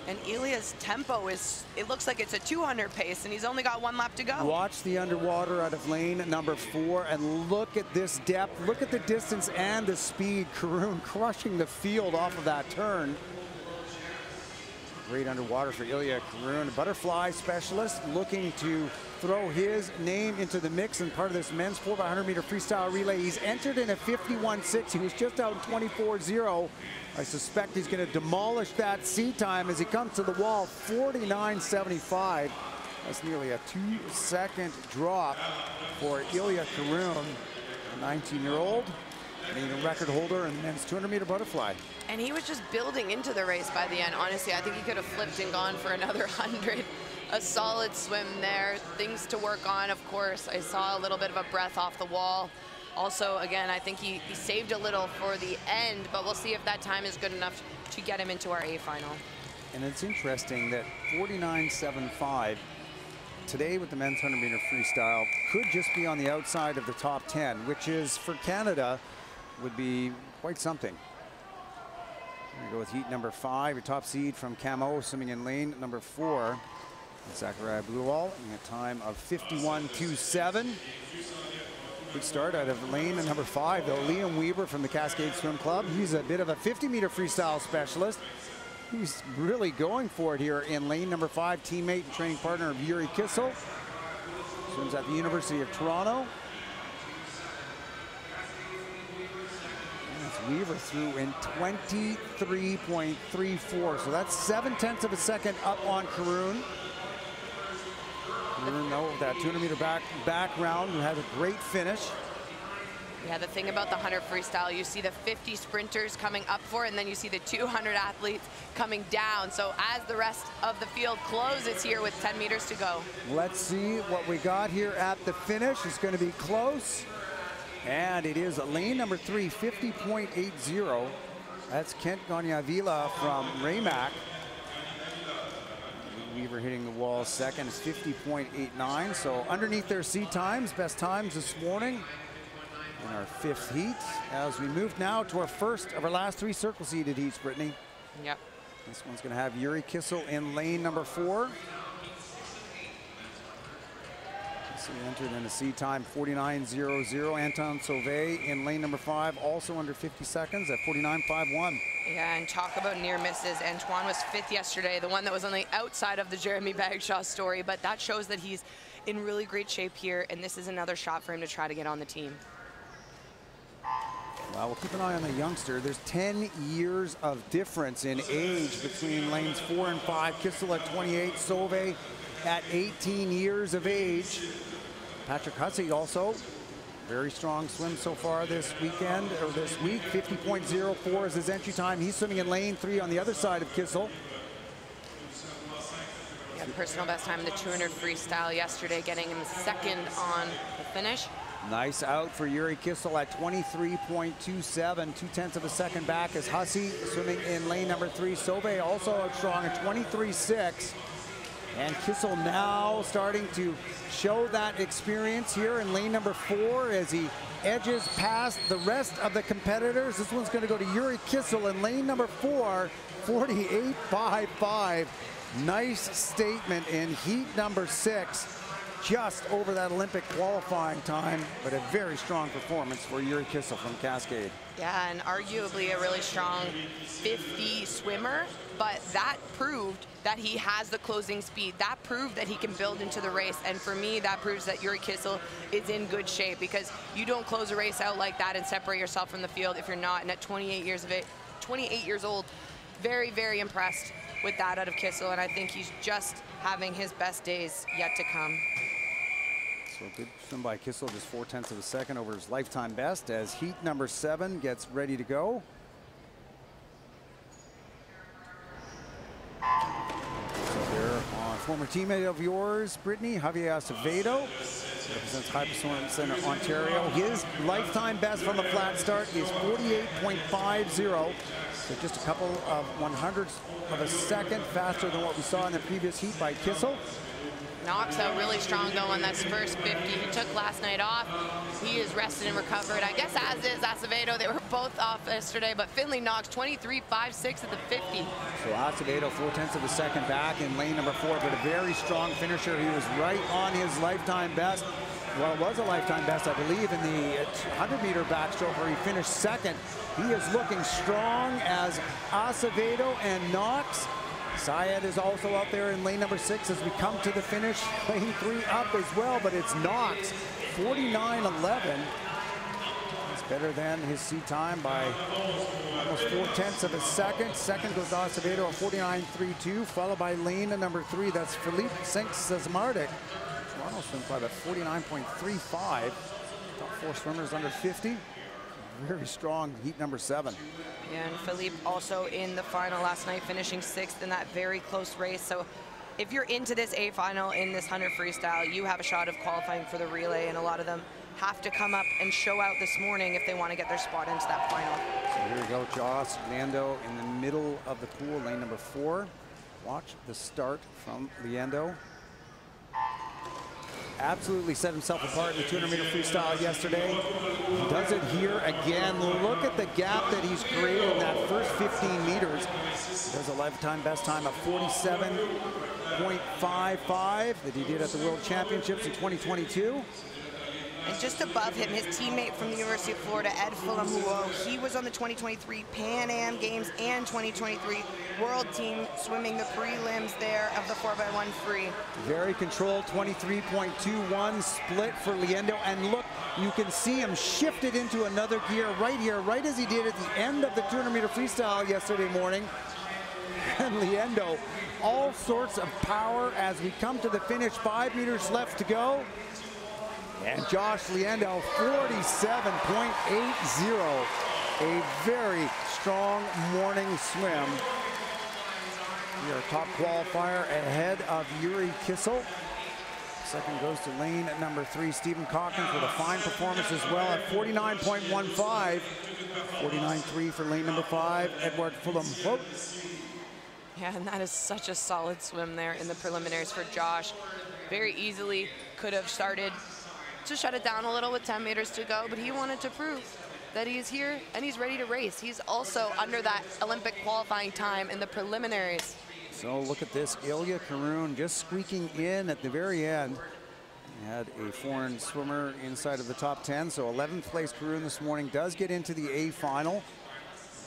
And Ilya's tempo is, it looks like it's a 200 pace, and he's only got 1 lap to go. Watch the underwater out of lane number 4, and look at this depth. Look at the distance and the speed. Karun crushing the field off of that turn. Great underwater for Ilya Karun, butterfly specialist, looking to throw his name into the mix and part of this men's 4x100 meter freestyle relay. He's entered in a 51.6. He was just out in 24.0. I suspect he's going to demolish that C time as he comes to the wall. 49.75. That's nearly a 2-second drop for Ilya Karun, a 19-year-old. Being a record holder in the men's 200 meter butterfly. And he was just building into the race by the end. Honestly, I think he could have flipped and gone for another 100. A solid swim there. Things to work on, of course. I saw a little bit of a breath off the wall. Also, again, I think he saved a little for the end, but we'll see if that time is good enough to get him into our A final. And it's interesting that 49.75 today with the men's 100 meter freestyle could just be on the outside of the top 10, which is for Canada would be quite something. We go with heat number 5, your top seed from Camo, swimming in lane number 4. Zachariah Bluwall in a time of 51.27. Good start out of lane number 5, though. Liam Weaver from the Cascade Swim Club. He's a bit of a 50 meter freestyle specialist. He's really going for it here in lane number 5, teammate and training partner of Yuri Kissel. Swims at the University of Toronto. Weaver threw in 23.34, so that's 0.7 of a second up on Karun. Karun, though, with that 200 meter background, who had a great finish. Yeah, the thing about the 100 freestyle, you see the 50 sprinters coming up for it, and then you see the 200 athletes coming down. So as the rest of the field closes here with 10 meters to go. Let's see what we got here at the finish. It's going to be close. And it is lane number 3, 50.80. That's Kent Gonyavila from Raymac. Weaver hitting the wall second is 50.89. So underneath their C times, best times this morning in our 5th heat. As we move now to our first of our last 3 circle seeded heats, Brittany. Yep. This one's going to have Yuri Kissel in lane number 4. So he entered in a C time 49.00. Anton Sauvé in lane number 5, also under 50 seconds at 49.51. Yeah, and talk about near misses. Antoine was 5th yesterday, the one that was on the outside of the Jeremy Bagshaw story, but that shows that he's in really great shape here, and this is another shot for him to try to get on the team. Well, we'll keep an eye on the youngster. There's 10 years of difference in age between lanes 4 and 5. Kissel at 28, Sauvé at 18 years of age. Patrick Hussey also, very strong swim so far this weekend, or this week. 50.04 is his entry time. He's swimming in lane 3 on the other side of Kissel. Yeah, personal best time in the 200 freestyle yesterday, getting him second on the finish. Nice out for Yuri Kissel at 23.27, 0.2 of a second back as Hussey swimming in lane number 3. Sauvé also out strong at 23.6. And Kissel now starting to show that experience here in lane number 4 as he edges past the rest of the competitors. This one's going to go to Yuri Kissel in lane number 4, 48.55. Nice statement in heat number 6. Just over that Olympic qualifying time, but a very strong performance for Yuri Kissel from Cascade. Yeah, and arguably a really strong 50 swimmer, but that proved that he has the closing speed. That proved that he can build into the race, and for me, that proves that Yuri Kissel is in good shape, because you don't close a race out like that and separate yourself from the field if you're not. And at 28 years old, very, very impressed with that out of Kissel, and I think he's just having his best days yet to come. So good swim by Kissel, just 0.4 of a second over his lifetime best as heat number 7 gets ready to go. So there on former teammate of yours, Brittany, Javier Acevedo, represents High Performance Center, Ontario. His lifetime best from a flat start is 48.50. So just a couple of 100ths of a second faster than what we saw in the previous heat by Kissel. Knox out really strong though on that first 50. He took last night off. He is rested and recovered. I guess as is Acevedo. They were both off yesterday, but Finley Knox 23.56 at the 50. So Acevedo 0.4 of a second back in lane number 4, but a very strong finisher. He was right on his lifetime best. Well, it was a lifetime best, I believe, in the 100-meter backstroke where he finished second. He is looking strong as Acevedo and Knox. Syed is also out there in lane number 6 as we come to the finish. Lane 3 up as well, but it's Knox, 49.11. It's better than his seat time by almost 0.4 of a second. Second goes Acevedo at 49.32, followed by lane number 3. That's Philippe Sesmardic. Toronto swim by about 49.35. Top 4 swimmers under 50. Very strong heat number 7. Yeah, and Philippe also in the final last night, finishing 6th in that very close race. So if you're into this A final in this 100 freestyle, you have a shot of qualifying for the relay, and a lot of them have to come up and show out this morning if they want to get their spot into that final. So here we go, Josh Leando in the middle of the pool, lane number 4. Watch the start from Leando. Absolutely set himself apart in the 200-meter freestyle yesterday. He does it here again. Look at the gap that he's created in that first 15 meters. He does a lifetime best time of 47.55 that he did at the World Championships in 2022. And just above him, his teammate from the University of Florida, Ed Fulamuo, he was on the 2023 Pan Am Games and 2023 World Team, swimming the prelims there of the 4x1 free. Very controlled, 23.21 split for Leando. And look, you can see him shifted into another gear right here, right as he did at the end of the 200-meter freestyle yesterday morning. And Leando, all sorts of power as we come to the finish. 5 meters left to go. And Josh Leando, 47.80. A very strong morning swim. Our top qualifier ahead of Yuri Kissel. Second goes to lane number 3, Stephen Cochran, for the fine performance as well at 49.15. 49.3 for lane number 5, Edward Fulham. Whoop. Yeah, and that is such a solid swim there in the preliminaries for Josh. Very easily could have started to shut it down a little with 10 meters to go, but he wanted to prove that he's here and he's ready to race. He's also under that Olympic qualifying time in the preliminaries. So look at this, Ilya Karun just squeaking in at the very end. He had a foreign swimmer inside of the top 10, so 11th place Karun this morning does get into the A final.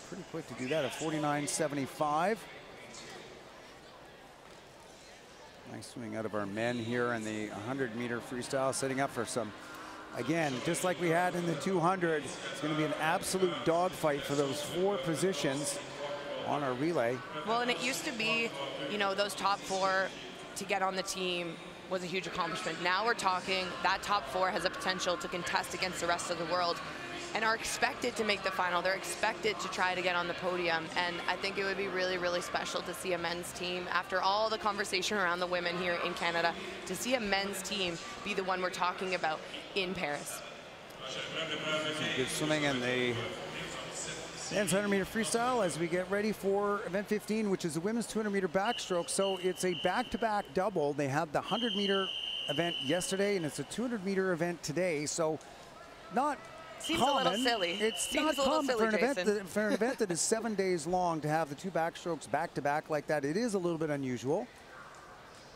Pretty quick to do that at 49.75. Nice swing out of our men here in the 100-meter freestyle, setting up for some, again, just like we had in the 200, it's going to be an absolute dogfight for those 4 positions on our relay. Well, and it used to be, you know, those top 4 to get on the team was a huge accomplishment. Now we're talking that top 4 has a potential to contest against the rest of the world and are expected to make the final. They're expected to try to get on the podium. And I think it would be really, really special to see a men's team, after all the conversation around the women here in Canada, to see a men's team be the one we're talking about in Paris. Good swimming in the men's 100-meter freestyle as we get ready for event 15, which is the women's 200-meter backstroke. So it's a back-to-back double. They had the 100-meter event yesterday, and it's a 200-meter event today. So not Seems common. a little silly. It's Seems not common silly, for an event that is 7 days long to have the 2 backstrokes back-to-back like that. It is a little bit unusual.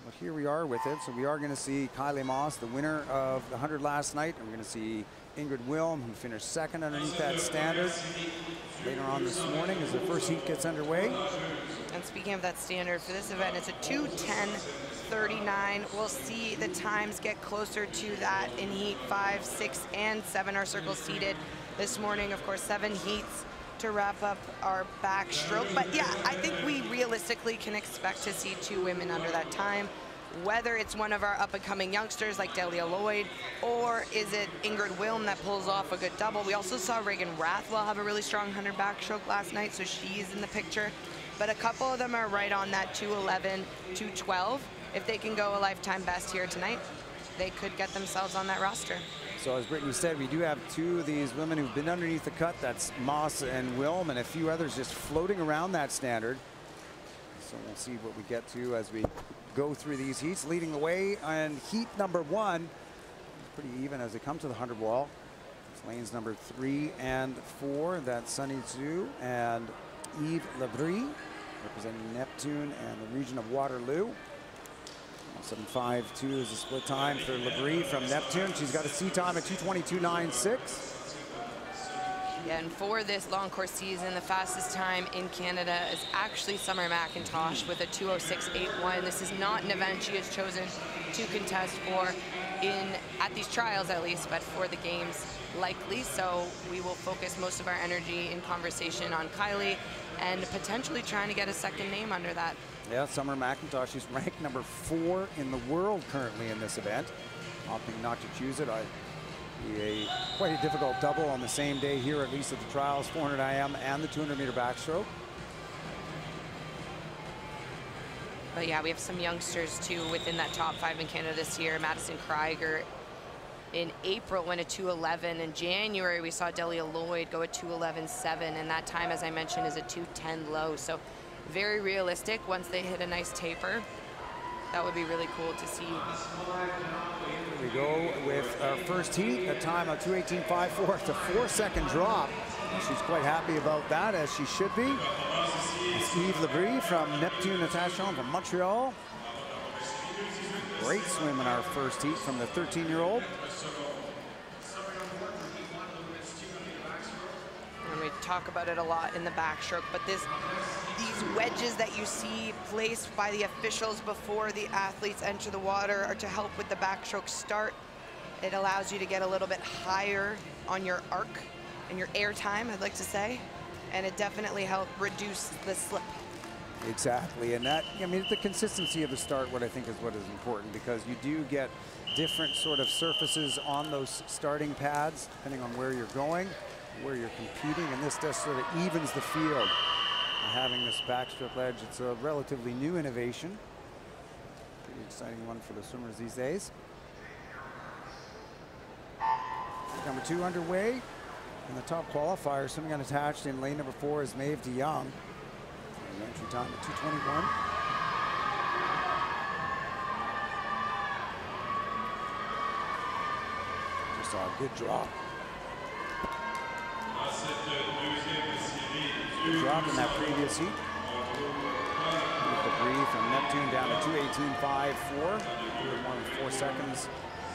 But here we are with it. So we are going to see Kylie Moss, the winner of the 100 last night. And we're going to see Ingrid Wilm, who finished second underneath that standard later on this morning as the first heat gets underway. And speaking of that standard, for this event, it's a 2:10.39. We'll see the times get closer to that in heat 5, 6, and 7. Our circles seated this morning. Of course, 7 heats to wrap up our backstroke. But yeah, I think we realistically can expect to see 2 women under that time. Whether it's one of our up-and-coming youngsters like Delia Lloyd, or is it Ingrid Wilm that pulls off a good double. We also saw Reagan Rathwell have a really strong 100 backstroke last night, so she's in the picture. But a couple of them are right on that 2:11, 2:12. If they can go a lifetime best here tonight, they could get themselves on that roster. So as Brittany said, we do have 2 of these women who've been underneath the cut. That's Moss and Wilm, and a few others just floating around that standard. So we'll see what we get to as we go through these heats. Leading the way and heat number 1. It's pretty even as they come to the 100 wall. It's lanes number 3 and 4. That's Sunny Zhu and Yves Lebris, representing Neptune and the region of Waterloo. 7:52 is the split time for Lebris from Neptune. She's got a C time at 2:22.96. Yeah, and for this long course season, the fastest time in Canada is actually Summer McIntosh with a 2:06.81. This is not an event she has chosen to contest for at these trials at least, but for the games likely. So we will focus most of our energy in conversation on Kylie and potentially trying to get a second name under that. Yeah, Summer McIntosh, she's ranked number 4 in the world currently in this event. Opting not to choose it. Quite a difficult double on the same day here, at least at the trials, 400 IM and the 200-meter backstroke. But yeah, we have some youngsters too within that top 5 in Canada this year. Madison Krieger in April went a 2:11. In January, we saw Delia Lloyd go a 2:11.7, and that time, as I mentioned, is a 2:10 low. So very realistic once they hit a nice taper. That would be really cool to see. Here we go with our first heat, a time of 2:18.54. It's a 4-second drop. She's quite happy about that, as she should be. It's Yves Lebris from Neptune Natation from Montreal. Great swim in our first heat from the 13-year-old. And we talk about it a lot in the backstroke, but these wedges that you see placed by the officials before the athletes enter the water are to help with the backstroke start. It allows you to get a little bit higher on your arc and your air time, I'd like to say, and it definitely helps reduce the slip. Exactly, and that, I mean, the consistency of the start, what I think is what is important, because you do get different sort of surfaces on those starting pads, depending on where you're going, where you're competing, and this just sort of evens the field. Having this backstroke ledge, it's a relatively new innovation. Pretty exciting one for the swimmers these days. Number 2 underway. And the top qualifier swimming unattached in lane number 4 is Maeve de Jong. The entry time at 2:21. Just saw a good drop. Good drop in that previous heat. With Lebris from Neptune down to 2:18.54. More than 4 seconds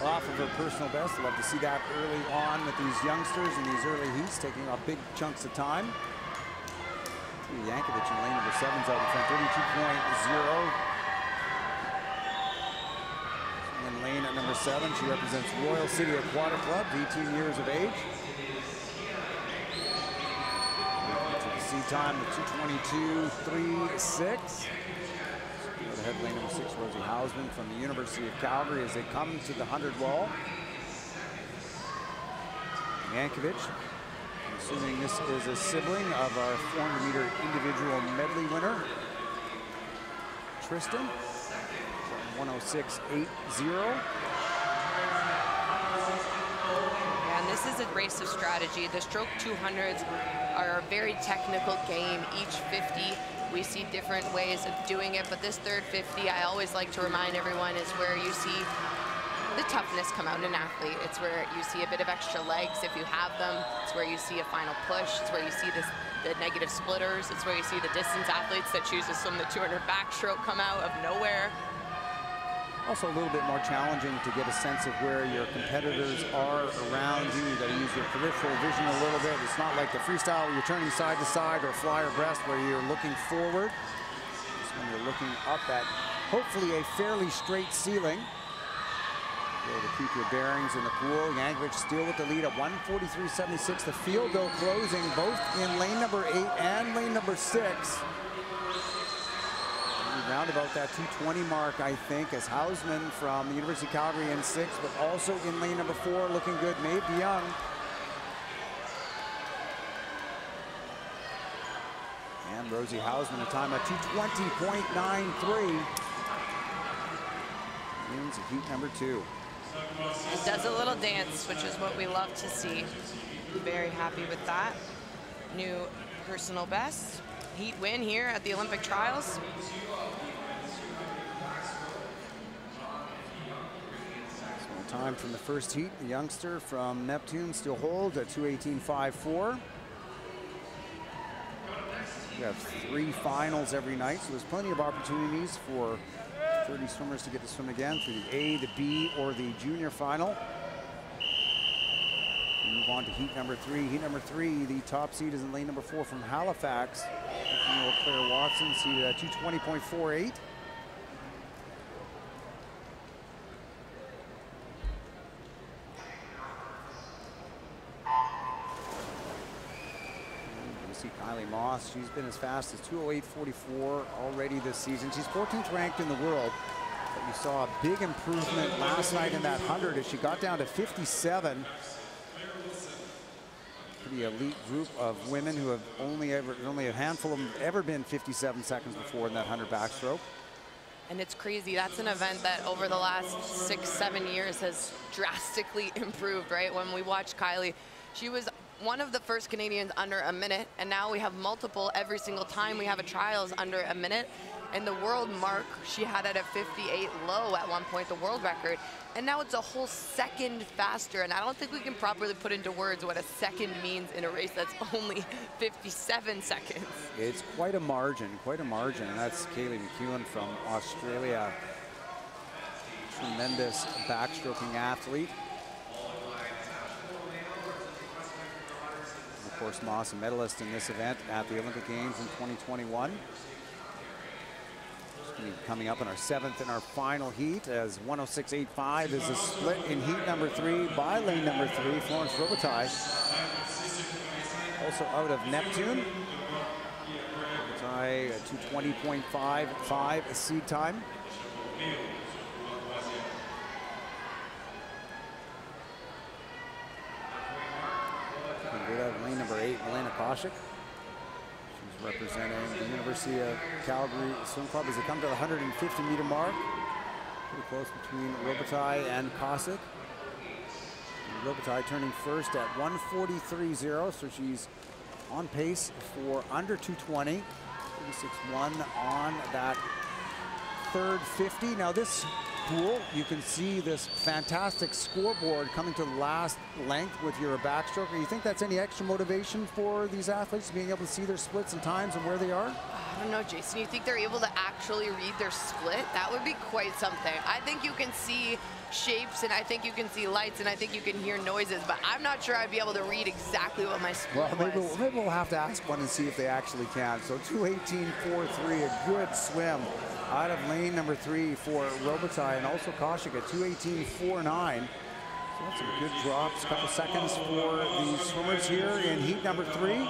off of her personal best. Love to see that early on with these youngsters in these early heats, taking off big chunks of time. Yankovic in lane number 7's out in front, 32.0. In lane at number 7, she represents Royal City Aquatic Club, 18 years of age. C time of 2:22.36. Ahead lane number 6, Rosie Hausman from the University of Calgary as they come to the 100 wall. Yankovic, I'm assuming this is a sibling of our 400-meter individual medley winner, Tristan, 1:06.80. And this is a race of strategy. The stroke 200s are a very technical game. Each 50, we see different ways of doing it, but this third 50, I always like to remind everyone, is where you see the toughness come out in an athlete. It's where you see a bit of extra legs if you have them. It's where you see a final push. It's where you see the negative splitters. It's where you see the distance athletes that choose to swim the 200 backstroke come out of nowhere. Also a little bit more challenging to get a sense of where your competitors are around you. You got to use your peripheral vision a little bit. It's not like the freestyle where you're turning side to side or fly or breast where you're looking forward. Just when you're looking up at hopefully a fairly straight ceiling. Be able to keep your bearings in the pool. Yankovic still with the lead at 1:43.76. The field though closing both in lane number 8 and lane number 6. Round about that 2:20 mark, I think, as Hausman from the University of Calgary in 6, but also in lane number 4, looking good, Maeve de Jong. And Rosie Hausman, a time of 2:20.93. Wins heat number 2. It does a little dance, which is what we love to see. Very happy with that. New personal best. Heat win here at the Olympic trials. time from the first heat. The youngster from Neptune still holds at 2:18.54. We have 3 finals every night, so there's plenty of opportunities for 30 swimmers to get to swim again through the A, the B, or the junior final. We move on to heat number 3. Heat number 3, the top seed is in lane number 4 from Halifax. Claire Watson, seated at 2:20.48. See Kylie Moss, she's been as fast as 2:08.44 already this season. She's 14th ranked in the world, but you saw a big improvement last night in that 100 as she got down to 57. Pretty elite group of women who have only a handful of them ever been 57 seconds before in that 100 backstroke. And it's crazy. That's an event that over the last 6-7 years has drastically improved, right? When we watched Kylie, she was one of the first Canadians under a minute, and now we have multiple every single time we have a trials under a minute. And the world mark, she had it at 58 low at one point, the world record. And now it's a whole second faster. And I don't think we can properly put into words what a second means in a race that's only 57 seconds. It's quite a margin, quite a margin. And that's Kaylee McEwen from Australia. Tremendous backstroking athlete. And of course, Moss, a medalist in this event at the Olympic Games in 2021. Coming up in our 7th and our final heat, as 106.85 is a split in heat number 3 by lane number 3, Florence Robitaille. Also out of Neptune. Robitaille at 2:20.55 seed time. Good out of lane number 8, Milena Koshik. Representing the University of Calgary Swim Club as they come to the 150-meter mark. Pretty close between Robitaille and Kosick. Robitaille turning first at 1:43.0, so she's on pace for under 2:20. 36.1 on that third 50. Now this pool, you can see this fantastic scoreboard coming to the last length with your backstroke. Do you think that's any extra motivation for these athletes, being able to see their splits and times and where they are? I don't know, Jason. You think they're able to actually read their split? That would be quite something. I think you can see shapes, and I think you can see lights, and I think you can hear noises, but I'm not sure I'd be able to read exactly what my split was. Maybe we'll have to ask one and see if they actually can. So 2:18.43, a good swim out of lane number 3 for Robitaille, and also Koshik at 2:18.49. So that's some good drops, a couple seconds for the swimmers here in heat number 3.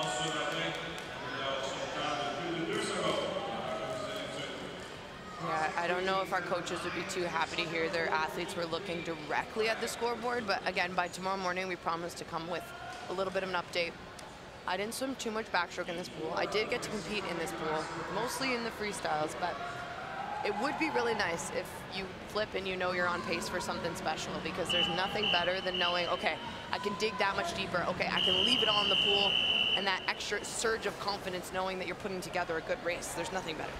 Yeah, I don't know if our coaches would be too happy to hear their athletes were looking directly at the scoreboard, but again, by tomorrow morning, we promise to come with a little bit of an update. I didn't swim too much backstroke in this pool. I did get to compete in this pool, mostly in the freestyles, but it would be really nice if you flip and you know you're on pace for something special, because there's nothing better than knowing, okay, I can dig that much deeper. Okay, I can leave it all in the pool, and that extra surge of confidence knowing that you're putting together a good race. There's nothing better.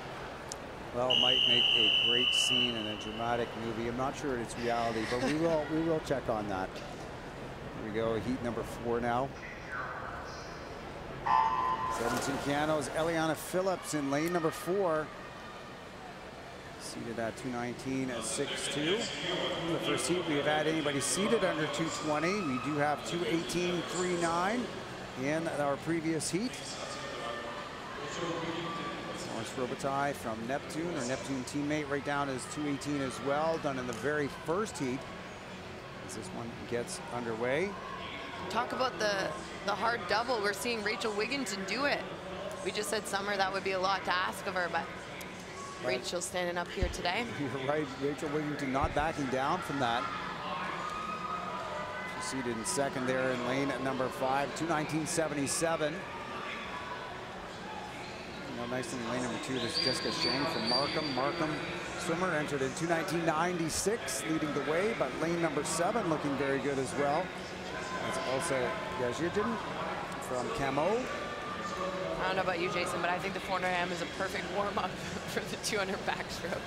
Well, it might make a great scene in a dramatic movie. I'm not sure it's reality, but we will check on that. Here we go, heat number 4 now. 17 Cano's Eliana Phillips in lane number 4. Seated at 2:19.62. The first heat we have had anybody seated under 2:20. We do have 2:18.39 in our previous heat. Florence Robitaille from Neptune, or Neptune teammate, right down as 2:18 as well, done in the very first heat as this one gets underway. Talk about the hard double. We're seeing Rachel Wigginton do it. We just said Summer, that would be a lot to ask of her, but Rachel's standing up here today. You're right, Rachel Wigginton not backing down from that. She's seated in second there in lane at number 5, 2:19.77. Nice thing in lane number 2, this is Jessica Shang from Markham. Markham swimmer entered in 2:19.96, leading the way, but lane number 7 looking very good as well. It's also Yajidin from Camo. I don't know about you, Jason, but I think the 400 AM is a perfect warm-up for the 200 backstroke.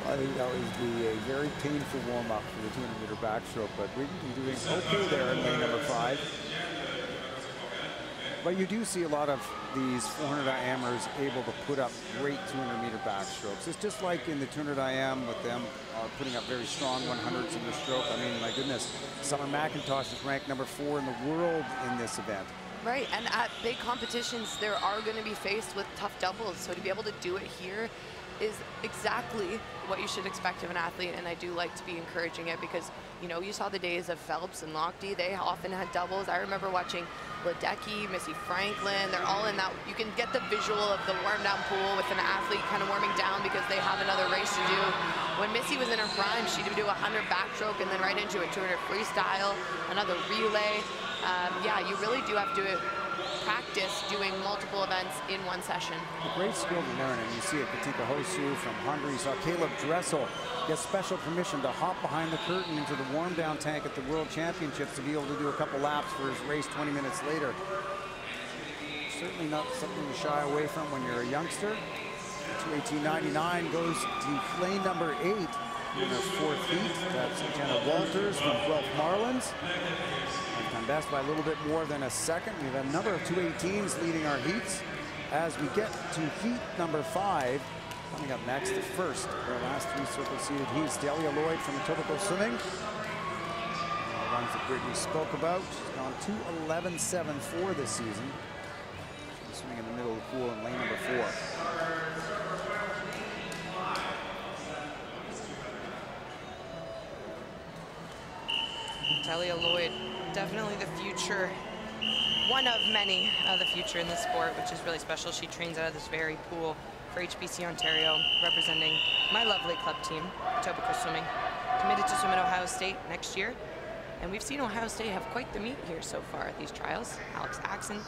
I think that would be a very painful warm-up for the 200-meter backstroke, but Wigginton doing okay there in lane number 5. But you do see a lot of these 400 IMers able to put up great 200-meter backstrokes. It's just like in the 200 IM with them putting up very strong 100s in the stroke. I mean, my goodness, Summer McIntosh is ranked number 4 in the world in this event. Right, and at big competitions, there are going to be faced with tough doubles. So to be able to do it here is exactly what you should expect of an athlete, and I do like to be encouraging it because, you know, you saw the days of Phelps and Lochte. They often had doubles. I remember watching Ledecky, Missy Franklin. They're all in that. You can get the visual of the warm-down pool with an athlete kind of warming down because they have another race to do. When Missy was in her prime, she would do a 100 backstroke and then right into a 200 freestyle, another relay. Yeah, you really do have to practice doing multiple events in one session. A great skill to learn, and you see it. Katinka Hosu from Hungary. You saw Caleb Dressel get special permission to hop behind the curtain into the warm-down tank at the World Championships to be able to do a couple laps for his race 20 minutes later. Certainly not something to shy away from when you're a youngster. 2:18.99 goes to lane number 8 in her 4th heat. That's Jenna Walters from Guelph Marlins. Lifetime best by a little bit more than a second. We have a number of 2:18s leading our heats. As we get to heat number 5, coming up next, the first of our last 3 circle-seated heats, Delia Lloyd from Etobicoke Swimming. The runs that Brittany spoke about. She's gone 2:11.74 this season. She's swimming in the middle of the pool in lane number 4. Delia Lloyd, definitely the future, one of many of the future in the sport, which is really special. She trains out of this very pool for HBC Ontario, representing my lovely club team, Etobicoke Swimming. Committed to swim at Ohio State next year. And we've seen Ohio State have quite the meet here so far at these trials. Alex Axon,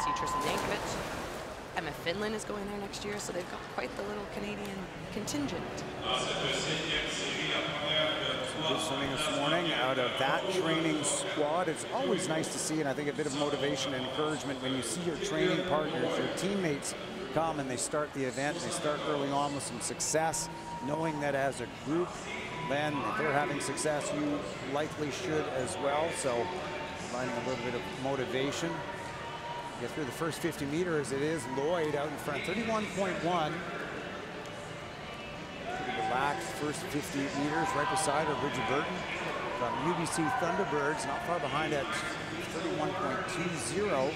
see Tristan Yankovic. Emma Finland is going there next year, so they've got quite the little Canadian contingent. Good swimming this morning out of that training squad. It's always nice to see, and I think a bit of motivation and encouragement when you see your training partners, your teammates come and they start the event, they start early on with some success, knowing that as a group, then if they're having success, you likely should as well. So providing a little bit of motivation. Get through the first 50 meters, it is Lloyd out in front, 31.1. Relaxed first 50 meters, right beside her, Bridget Burton from UBC Thunderbirds, not far behind at 31.20.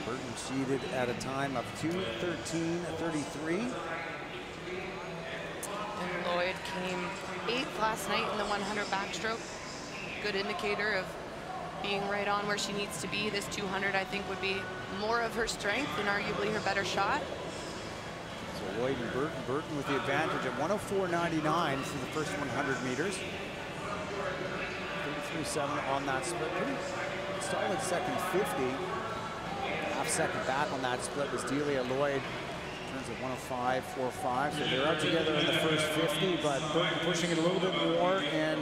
Burton seeded at a time of 2:13.33. And Lloyd came 8th last night in the 100 backstroke. Good indicator of being right on where she needs to be. This 200, I think, would be more of her strength and arguably her better shot. So Lloyd and Burton. Burton with the advantage at 104.99 for the first 100 meters. 33.7 on that split. Pretty solid second 50. Half second back on that split was Delia Lloyd. Turns at 105.45. So they're out together in the first 50, but Burton pushing it a little bit more, and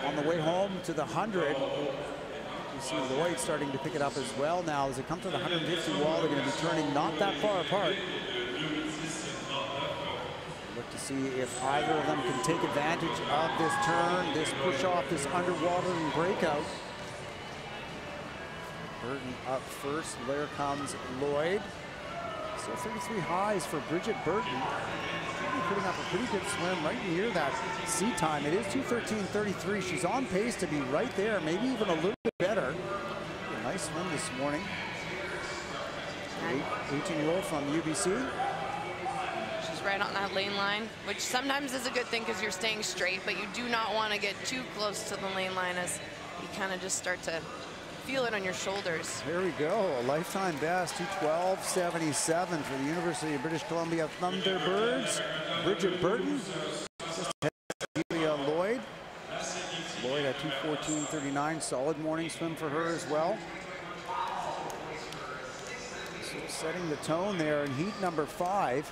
on the way home to the 100, you see Lloyd starting to pick it up as well now. As they come to the 150 wall, they're going to be turning not that far apart. Look to see if either of them can take advantage of this turn, this push off, this underwater and breakout. Burton up first. There comes Lloyd. So 33 highs for Bridget Burton. Putting up a pretty good swim right near that sea time. It is 2:13.33. She's on pace to be right there, maybe even a little bit better. A nice swim this morning. 18-year-old from UBC. She's right on that lane line, which sometimes is a good thing because you're staying straight, but you do not want to get too close to the lane line as you kind of just start to feel it on your shoulders. There we go, a lifetime best, 2:12.77 for the University of British Columbia Thunderbirds. Bridget Burton, just ahead of Delia Lloyd. Lloyd at 2:14.39, solid morning swim for her as well. So setting the tone there in heat number 5.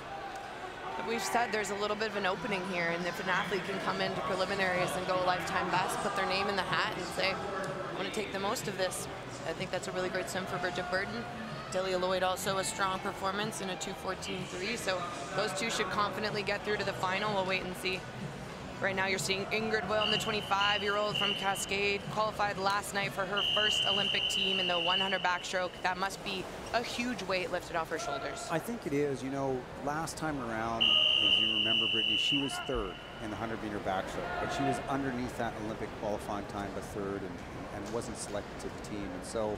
But we've said there's a little bit of an opening here, and if an athlete can come into preliminaries and go lifetime best, put their name in the hat and say, I want to take the most of this. I think that's a really great swim for Bridget Burton. Delia Lloyd also a strong performance in a 2:14.3, so those two should confidently get through to the final. We'll wait and see. Right now you're seeing Ingrid Wilm, the 25-year-old from Cascade, qualified last night for her first Olympic team in the 100 backstroke. That must be a huge weight lifted off her shoulders. I think it is. You know, last time around, as you remember, Brittany, she was third in the 100-meter backstroke, but she was underneath that Olympic qualifying time, but third, and wasn't selected to the team. And so,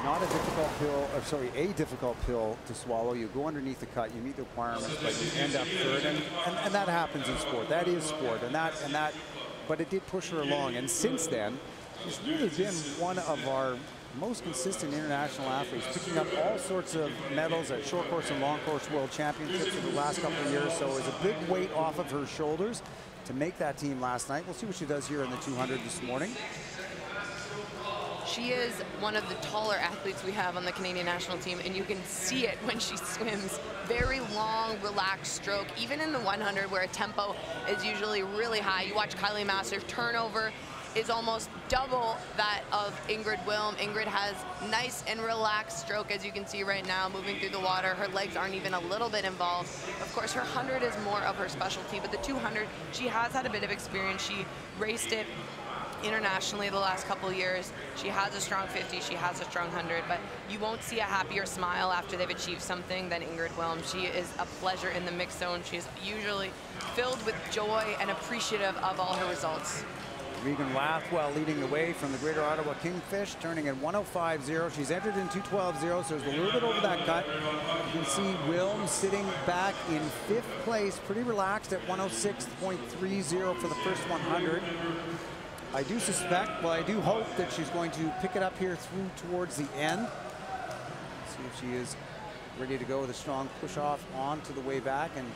not a difficult pill, or sorry, a difficult pill to swallow. You go underneath the cut, you meet the requirements, but you end up third, and that happens in sport. That is sport, and that. But it did push her along, and since then, she's really been one of our most consistent international athletes, picking up all sorts of medals at short course and long course world championships over the last couple of years. So it was a big weight off of her shoulders to make that team last night. We'll see what she does here in the 200 this morning. She is one of the taller athletes we have on the Canadian national team, and you can see it when she swims. Very long, relaxed stroke, even in the 100 where a tempo is usually really high. You watch Kylie Mass's turnover is almost double that of Ingrid Wilm. Ingrid has nice and relaxed stroke, as you can see right now, moving through the water. Her legs aren't even a little bit involved. Of course, her 100 is more of her specialty, but the 200, she has had a bit of experience. She raced it internationally the last couple of years. She has a strong 50, she has a strong 100, but you won't see a happier smile after they've achieved something than Ingrid Wilm. She is a pleasure in the mixed zone. She's usually filled with joy and appreciative of all her results. Regan Rathwell leading the way from the Greater Ottawa Kingfish, turning at 105.0. She's entered in 212.0, so there's a little bit over that cut. You can see Wilm sitting back in 5th place, pretty relaxed at 106.30 for the first 100. I do suspect, well, I do hope that she's going to pick it up here through towards the end. See if she is ready to go with a strong push off on to the way back and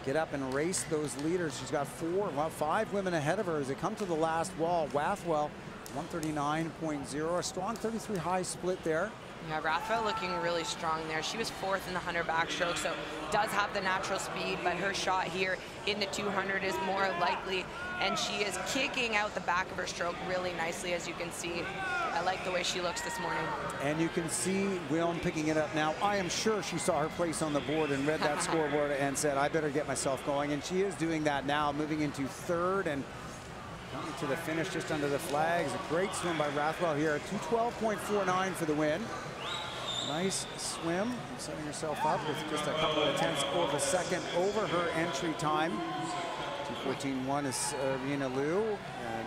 get up and race those leaders. She's got 5 women ahead of her as they come to the last wall. Rathwell, 139.0, a strong 33 high split there. Yeah, Rathwell looking really strong there. She was 4th in the 100 backstroke, so does have the natural speed, but her shot here in the 200 is more likely, and she is kicking out the back of her stroke really nicely, as you can see. I like the way she looks this morning. And you can see Wilm picking it up now. I am sure she saw her place on the board and read that scoreboard and said, I better get myself going, and she is doing that now, moving into 3rd and coming to the finish just under the flags. A great swim by Rathwell here at 212.49 for the win. Nice swim, setting herself up with just a couple of tenths of a second over her entry time. 2:14.1 is Rena Liu, and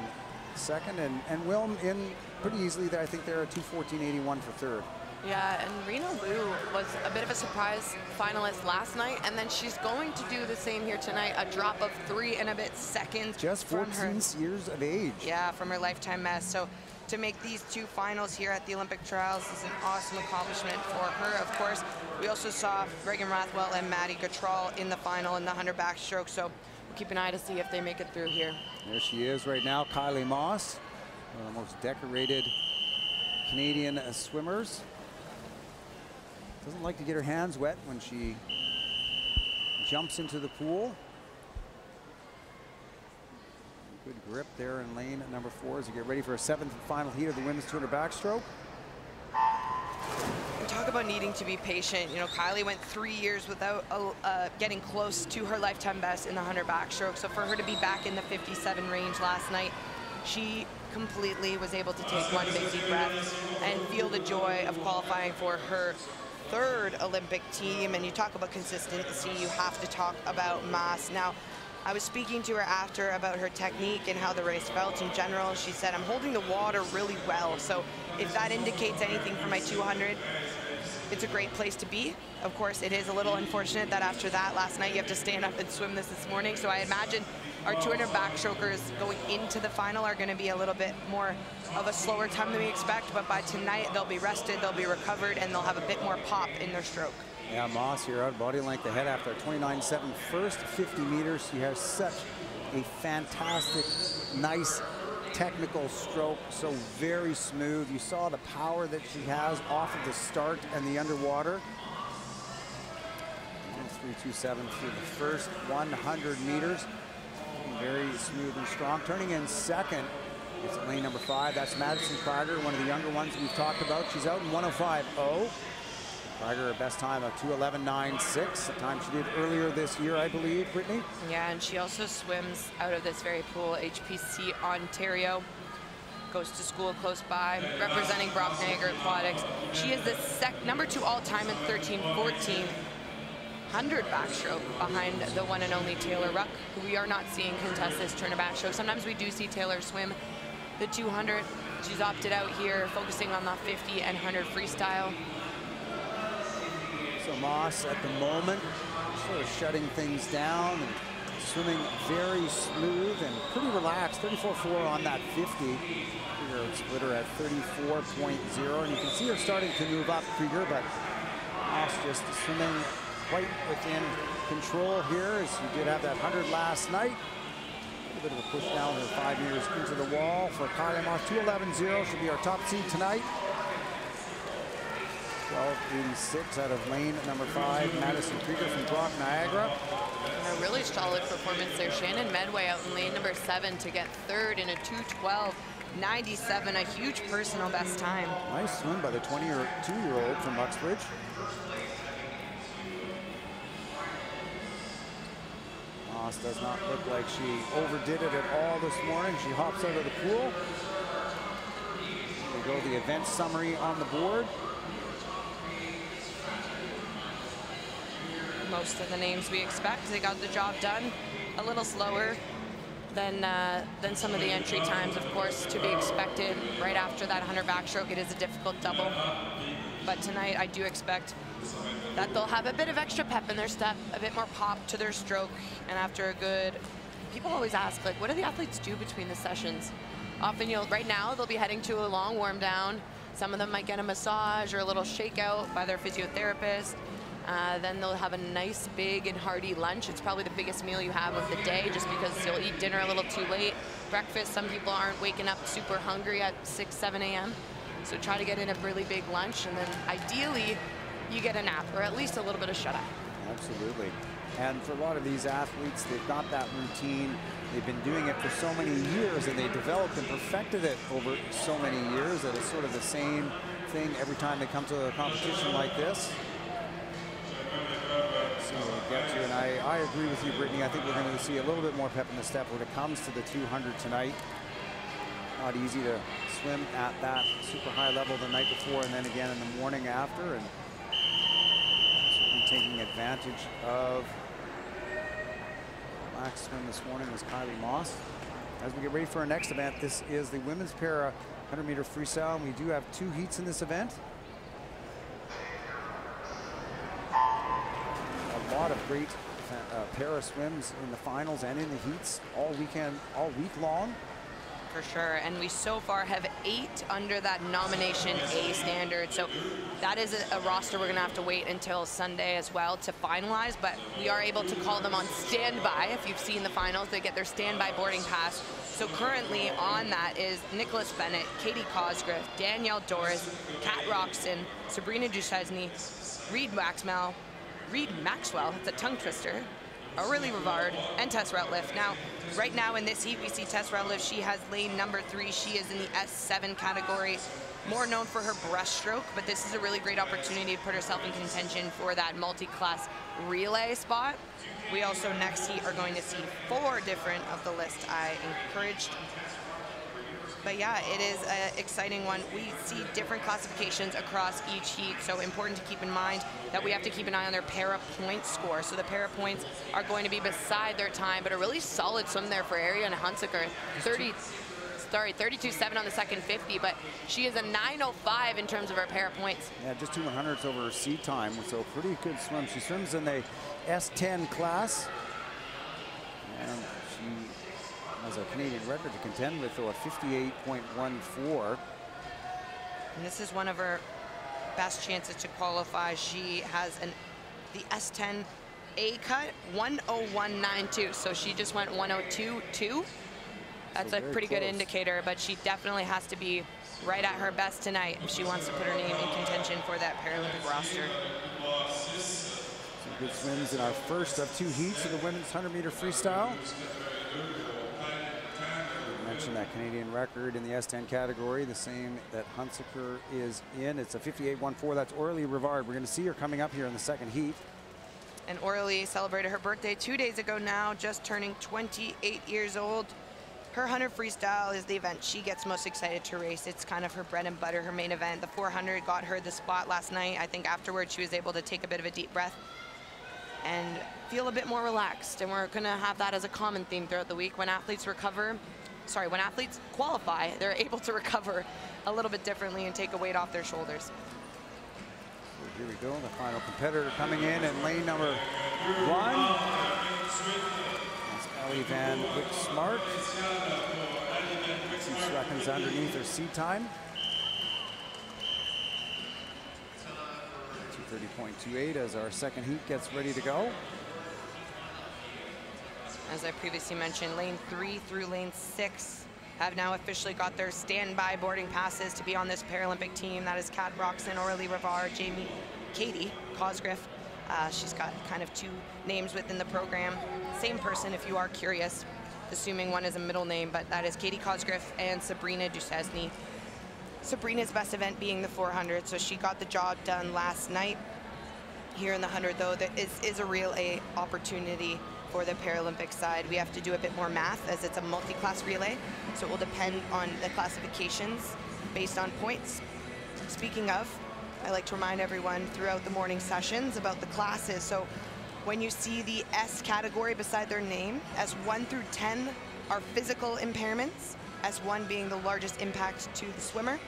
second, and Wilm in pretty easily there. I think they're at 2:14.81 for 3rd. Yeah, and Rena Liu was a bit of a surprise finalist last night, and then she's going to do the same here tonight, a drop of 3 and a bit seconds. Just 14 years of age. Yeah, from her lifetime best. So to make these 2 finals here at the Olympic trials is an awesome accomplishment for her. Of course, we also saw Regan Rathwell and Maddie Gautral in the final in the 100 backstroke, so we'll keep an eye to see if they make it through here. There she is right now, Kylie Moss, one of the most decorated Canadian swimmers. Doesn't like to get her hands wet when she jumps into the pool. Good grip there in lane number 4 as you get ready for a 7th and final heat of the women's 200 backstroke. We talk about needing to be patient. You know, Kylie went 3 years without getting close to her lifetime best in the 100 backstroke. So for her to be back in the 57 range last night, she completely was able to take one big deep breath and feel the joy of qualifying for her 3rd Olympic team. And you talk about consistency, you have to talk about mass. Now, I was speaking to her after about her technique and how the race felt in general. She said, I'm holding the water really well. So if that indicates anything for my 200, it's a great place to be. Of course, it is a little unfortunate that after that last night, you have to stand up and swim this morning. So I imagine our 200 backstrokers going into the final are going to be a little bit more of a slower time than we expect. But by tonight, they'll be rested, they'll be recovered, and they'll have a bit more pop in their stroke. Yeah, Moss here out body length ahead after 29.7 first 50 meters. She has such a fantastic, nice technical stroke, so very smooth. You saw the power that she has off of the start and the underwater. 3.27 through the first 100 meters. Very smooth and strong. Turning in 2nd It's at lane number 5. That's Madison Prager, one of the younger ones we've talked about. She's out in 105.0. Prager, her best time of 2:11.96, a time she did earlier this year, I believe, Brittany. Yeah, and she also swims out of this very pool, HPC Ontario. Goes to school close by, representing Brock Niagara Aquatics. She is the number 2 all-time in 13-14. 100 backstroke behind the one and only Taylor Ruck, who we are not seeing contest this turn of backstroke. Sometimes we do see Taylor swim the 200. She's opted out here, focusing on the 50 and 100 freestyle. So Moss at the moment sort of shutting things down and swimming very smooth and pretty relaxed. 34.4 on that 50. Krieger splitter at 34.0, and you can see her starting to move up, Krieger, but Moss just swimming quite within control here, as she did have that 100 last night. A little bit of a push down to 5 meters into the wall for Kylie Moss. 2:11.0 should be our top seed tonight. 12:86 out of lane number 5, Madison Krieger from Brock Niagara. And a really solid performance there. Shannon Medway out in lane number 7 to get 3rd in a 2:12.97, a huge personal best time. Nice swim by the 22-year-old from Uxbridge. Moss does not look like she overdid it at all this morning. She hops out of the pool. Here we go, the event summary on the board. Most of the names we expect, they got the job done. A little slower than some of the entry times, of course, to be expected. Right after that 100 backstroke, it is a difficult double. But tonight, I do expect that they'll have a bit of extra pep in their step, a bit more pop to their stroke. And after a good, people always ask, like, what do the athletes do between the sessions? Often, right now, they'll be heading to a long warm down. Some of them might get a massage or a little shakeout by their physiotherapist. Then they'll have a nice, big and hearty lunch. It's probably the biggest meal you have of the day, just because you'll eat dinner a little too late. Breakfast, some people aren't waking up super hungry at 6, 7 a.m. So try to get in a really big lunch, and then ideally you get a nap or at least a little bit of shut-eye. Absolutely. And for a lot of these athletes, they've got that routine. They've been doing it for so many years, and they developed and perfected it over so many years that it's sort of the same thing every time they come to a competition like this. So we'll get to, and I agree with you, Brittany. I think we're going to see a little bit more pep in the step when it comes to the 200 tonight. Not easy to swim at that super high level the night before and then again in the morning after, and certainly taking advantage of relaxed swim this morning was Kylie Moss. As we get ready for our next event, this is the women's para 100-meter freestyle, and we do have 2 heats in this event. A lot of great para swims in the finals and in the heats all week long. For sure, and we so far have 8 under that nomination A standard. So that is a roster we're gonna have to wait until Sunday as well to finalize, but we are able to call them on standby. If you've seen the finals, they get their standby boarding pass. So currently on that is Nicholas Bennett, Katie Cosgrove, Danielle Doris, Kat Roxton, Sabrina Duchesne, Reed Maxwell, it's a tongue twister, Aurelie Rivard, and Tess Ratliff. Now, right now in this heat, we see Tess Ratliff. She has lane number 3. She is in the S7 category, more known for her breaststroke, but this is a really great opportunity to put herself in contention for that multi-class relay spot. We also next heat are going to see 4 different of the list I encouraged. But yeah, it is an exciting one. We see different classifications across each heat, so important to keep in mind that we have to keep an eye on their para point score. So the para points are going to be beside their time, but a really solid swim there for Ariane Hunsaker. 32.7 on the second 50, but she is a 9.05 in terms of her para points. Yeah, just 2 100ths over her seat time, so pretty good swim. She swims in the S10 class, and she has a Canadian record to contend with, though, a 58.14. And this is one of her best chances to qualify. She has the S10 A cut, 101.92. So she just went 102.2. That's a pretty good indicator, but she definitely has to be right at her best tonight if she wants to put her name in contention for that Paralympic roster. Some good swims in our first of 2 heats of the women's 100-meter freestyle. mentioned, that Canadian record in the S10 category, the same that Hunsaker is in. It's a 58.14. That's Aurélie Rivard. We're going to see her coming up here in the second heat. And Aurélie celebrated her birthday 2 days ago now, just turning 28 years old. Her 100 freestyle is the event she gets most excited to race. It's kind of her bread and butter, her main event. The 400 got her the spot last night. I think afterwards she was able to take a bit of a deep breath and feel a bit more relaxed. And we're going to have that as a common theme throughout the week. When athletes when athletes qualify, they're able to recover a little bit differently and take a weight off their shoulders. So here we go, the final competitor coming in lane number 1. That's Ellie Van Wyk-Smart. 6 seconds underneath her seat time. 2:30.28 as our second heat gets ready to go. As I previously mentioned, lane 3 through lane 6 have now officially got their standby boarding passes to be on this Paralympic team. That is Kat Broxton, Aurélie Rivard, Katie Cosgriff. She's got kind of 2 names within the program. Same person if you are curious, assuming one is a middle name, but that is Katie Cosgriff and Sabrina Duchesne. Sabrina's best event being the 400, so she got the job done last night. Here in the 100, though, there is a real opportunity for the Paralympic side. We have to do a bit more math as it's a multi-class relay, so it will depend on the classifications based on points. Speaking of, I like to remind everyone throughout the morning sessions about the classes. So when you see the S category beside their name, S1 through 10 are physical impairments, S1 being the largest impact to the swimmer.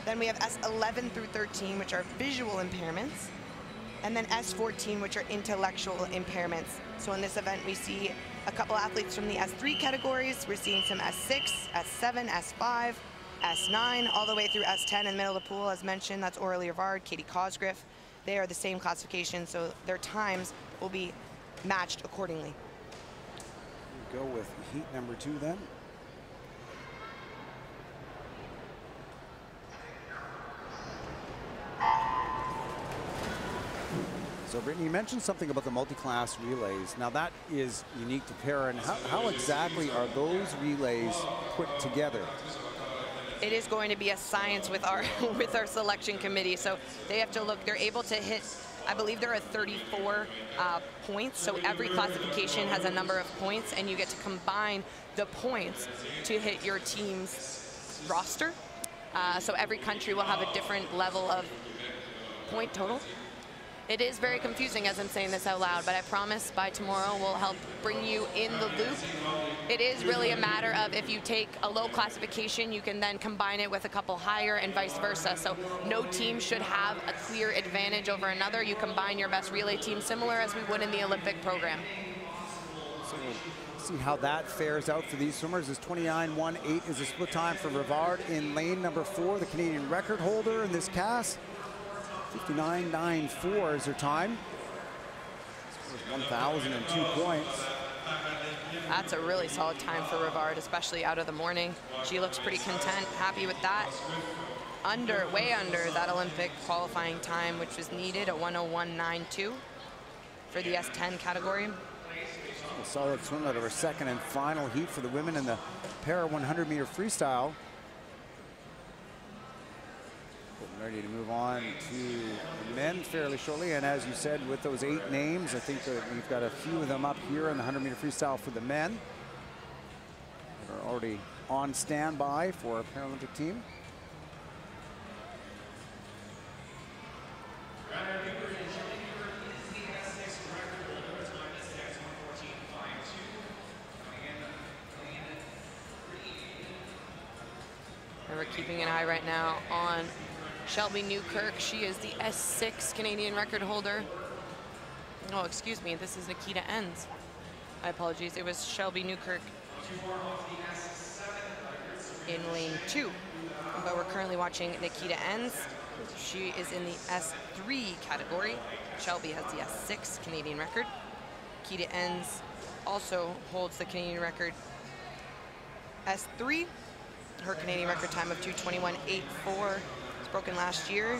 Then we have S11 through 13, which are visual impairments. And then S14, which are intellectual impairments. So in this event, we see a couple athletes from the S3 categories. We're seeing some S6, S7, S5, S9, all the way through S10 in the middle of the pool. As mentioned, that's Aurélie Rivard, Katie Cosgriff. They are the same classification, so their times will be matched accordingly. We'll go with heat number 2 then. So Brittany, you mentioned something about the multi-class relays. Now that is unique to para, and how exactly are those relays put together? It is going to be a science with our selection committee. So they have to look, they're able to hit, I believe there are 34 points. So every classification has a number of points, and you get to combine the points to hit your team's roster. So every country will have a different level of point total. It is very confusing as I'm saying this out loud, but I promise by tomorrow we'll help bring you in the loop. It is really a matter of if you take a low classification, you can then combine it with a couple higher and vice versa. So no team should have a clear advantage over another. You combine your best relay team similar as we would in the Olympic program. So we'll see how that fares out for these swimmers. This 29.18 is a split time for Rivard in lane number 4, the Canadian record holder in this cast. 59.94 is her time. 1,002 points. That's a really solid time for Rivard, especially out of the morning. She looks pretty content, happy with that. Way under that Olympic qualifying time, which was needed, a 101.92 for the S10 category. A solid swim out of her second and final heat for the women in the para 100-meter freestyle. Ready to move on to the men fairly shortly, and as you said, with those 8 names, I think that we've got a few of them up here in the 100-meter freestyle for the men that are already on standby for our Paralympic team. And we're keeping an eye right now on Shelby Newkirk. She is the S6 Canadian record holder. Oh, excuse me, this is Nikita Enns. My apologies, it was Shelby Newkirk in lane 2. But we're currently watching Nikita Enns. She is in the S3 category. Shelby has the S6 Canadian record. Nikita Enns also holds the Canadian record S3. Her Canadian record time of 2:21.84. Broken last year.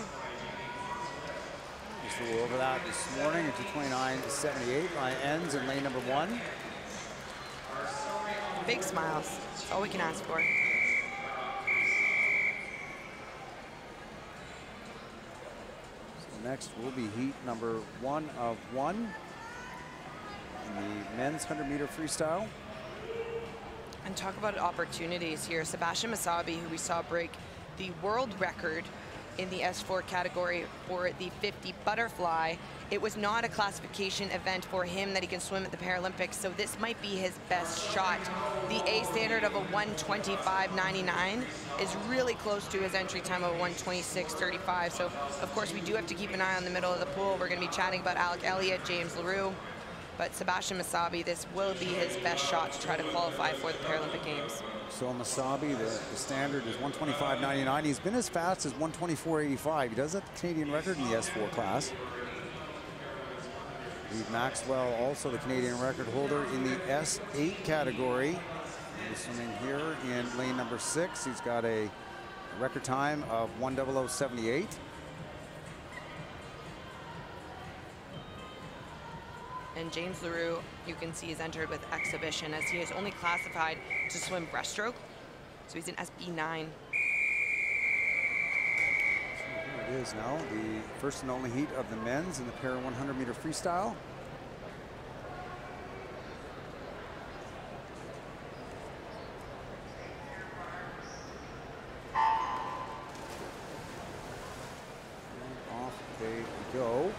Just a little over that this morning at 2:29.78. Line ends in lane number 1. Big smiles. That's all we can ask for. So next will be heat number 1 of 1 in the men's 100-meter freestyle. And talk about opportunities here. Sebastian Masabi, who we saw break the world record in the S4 category for the 50 butterfly. It was not a classification event for him that he can swim at the Paralympics, so this might be his best shot. The A standard of a 1:25.99 is really close to his entry time of a 1:26.35. So, of course, we do have to keep an eye on the middle of the pool. We're going to be chatting about Alec Elliott, James LaRue, but Sebastian Masabi, this will be his best shot to try to qualify for the Paralympic Games. So Masabi, the standard is 1:25.99. He's been as fast as 1:24.85. He does have the Canadian record in the S4 class. Reed Maxwell, also the Canadian record holder in the S8 category. He's swimming here in lane number 6. He's got a record time of 1:00.78. And James LaRue, you can see, is entered with exhibition as he is only classified to swim breaststroke. So he's in SB9. So here it is now, the first and only heat of the men's in the para 100-meter freestyle. And off they go.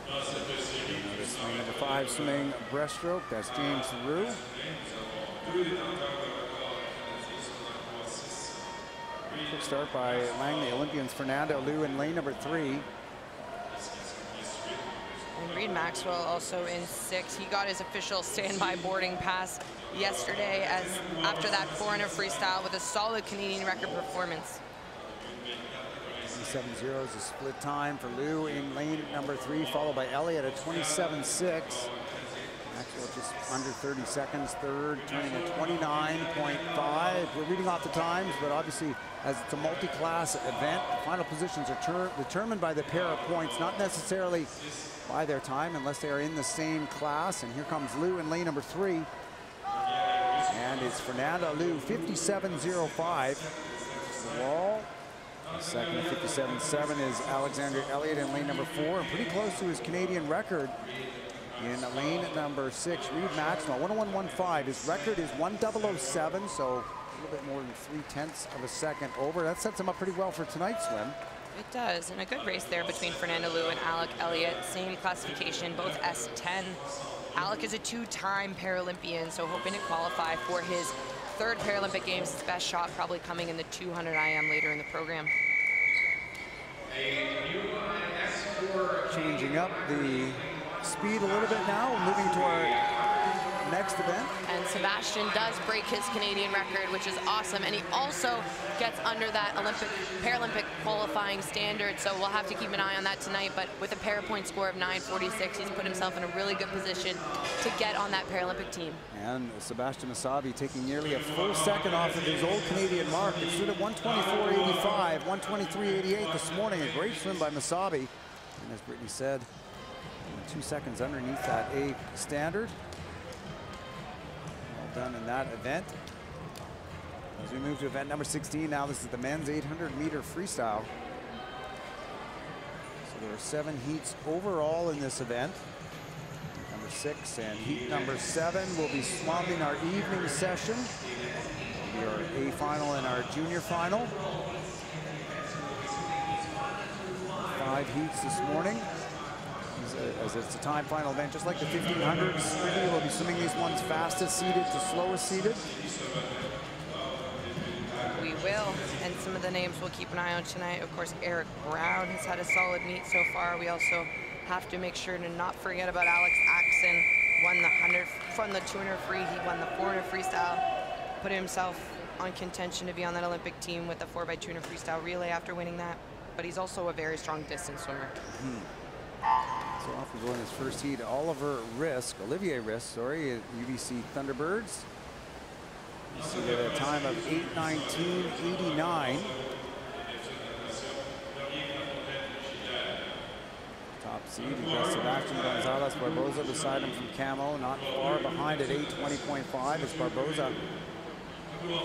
Notice lane number 5 swimming breaststroke. That's James LaRue. Quick start by Langley Olympians Fernando Liu in lane number 3. And Reed Maxwell also in 6. He got his official standby boarding pass yesterday as after that 400 freestyle with a solid Canadian record performance. 27.0 is a split time for Liu in lane number 3, followed by Elliott at 27.6. Maxwell just under 30 seconds, third, turning at 29.5. We're reading off the times, but obviously, as it's a multi-class event, the final positions are determined by the pair of points, not necessarily by their time, unless they are in the same class. And here comes Liu in lane number 3. And it's Fernando Liu, 57.05. The wall. Second at 57.7 is Alexander Elliott in lane number 4, and pretty close to his Canadian record in lane number 6. Reed Maxwell, 1:01.15. His record is 1:00.07, so a little bit more than 0.3 of a second over. That sets him up pretty well for tonight's swim. It does, and a good race there between Fernando Liu and Alec Elliott. Same classification, both S10. Alec is a 2-time Paralympian, so hoping to qualify for his 3rd Paralympic Games. His best shot probably coming in the 200 IM later in the program. Changing up the speed a little bit now, moving to our next event. And Sebastian does break his Canadian record, which is awesome. And he also gets under that Paralympic qualifying standard. So we'll have to keep an eye on that tonight. But with a para-point score of 9.46, he's put himself in a really good position to get on that Paralympic team. And Sebastian Masabi taking nearly a full second off of his old Canadian mark. It stood at 1:24.85, 1:23.88 this morning. A great swim by Masabi. And as Brittany said, 2 seconds underneath that A standard. Well done in that event. As we move to event number 16 now, this is the men's 800-meter freestyle. So there are 7 heats overall in this event. Number 6 and heat number 7 will be swum in our evening session. It'll be our A final and our junior final. 5 heats this morning. As it's a time final event, just like the 1500s. We'll be swimming these ones fastest seated to slowest seated. We will, and some of the names we'll keep an eye on tonight. Of course, Eric Brown has had a solid meet so far. We also have to make sure to not forget about Alex Axon. Won the 100 from the 200 free. He won the 400 freestyle. Put himself on contention to be on that Olympic team with the 4x200 freestyle relay after winning that. But he's also a very strong distance swimmer. So off we go in his first heat. Olivier Risk, sorry, UBC Thunderbirds. You see the time of 8:19.89. Top seed, you've got Sebastian Gonzalez Barboza beside him from Camo, not far behind at 8:20.5 is Barboza. Pretty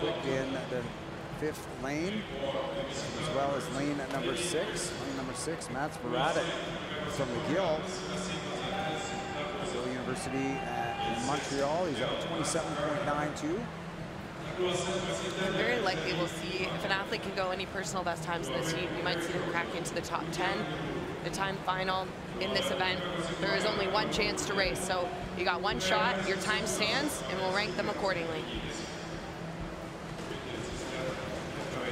quick in the 5th lane, as well as lane at number 6. Lane number 6, Mats Baratic from McGill. McGill University in Montreal, he's at 27.92. Very likely we'll see if an athlete can go any personal best times in this heat, we might see them crack into the top 10. The time final in this event, there is only one chance to race, so you got one shot, your time stands, and we'll rank them accordingly.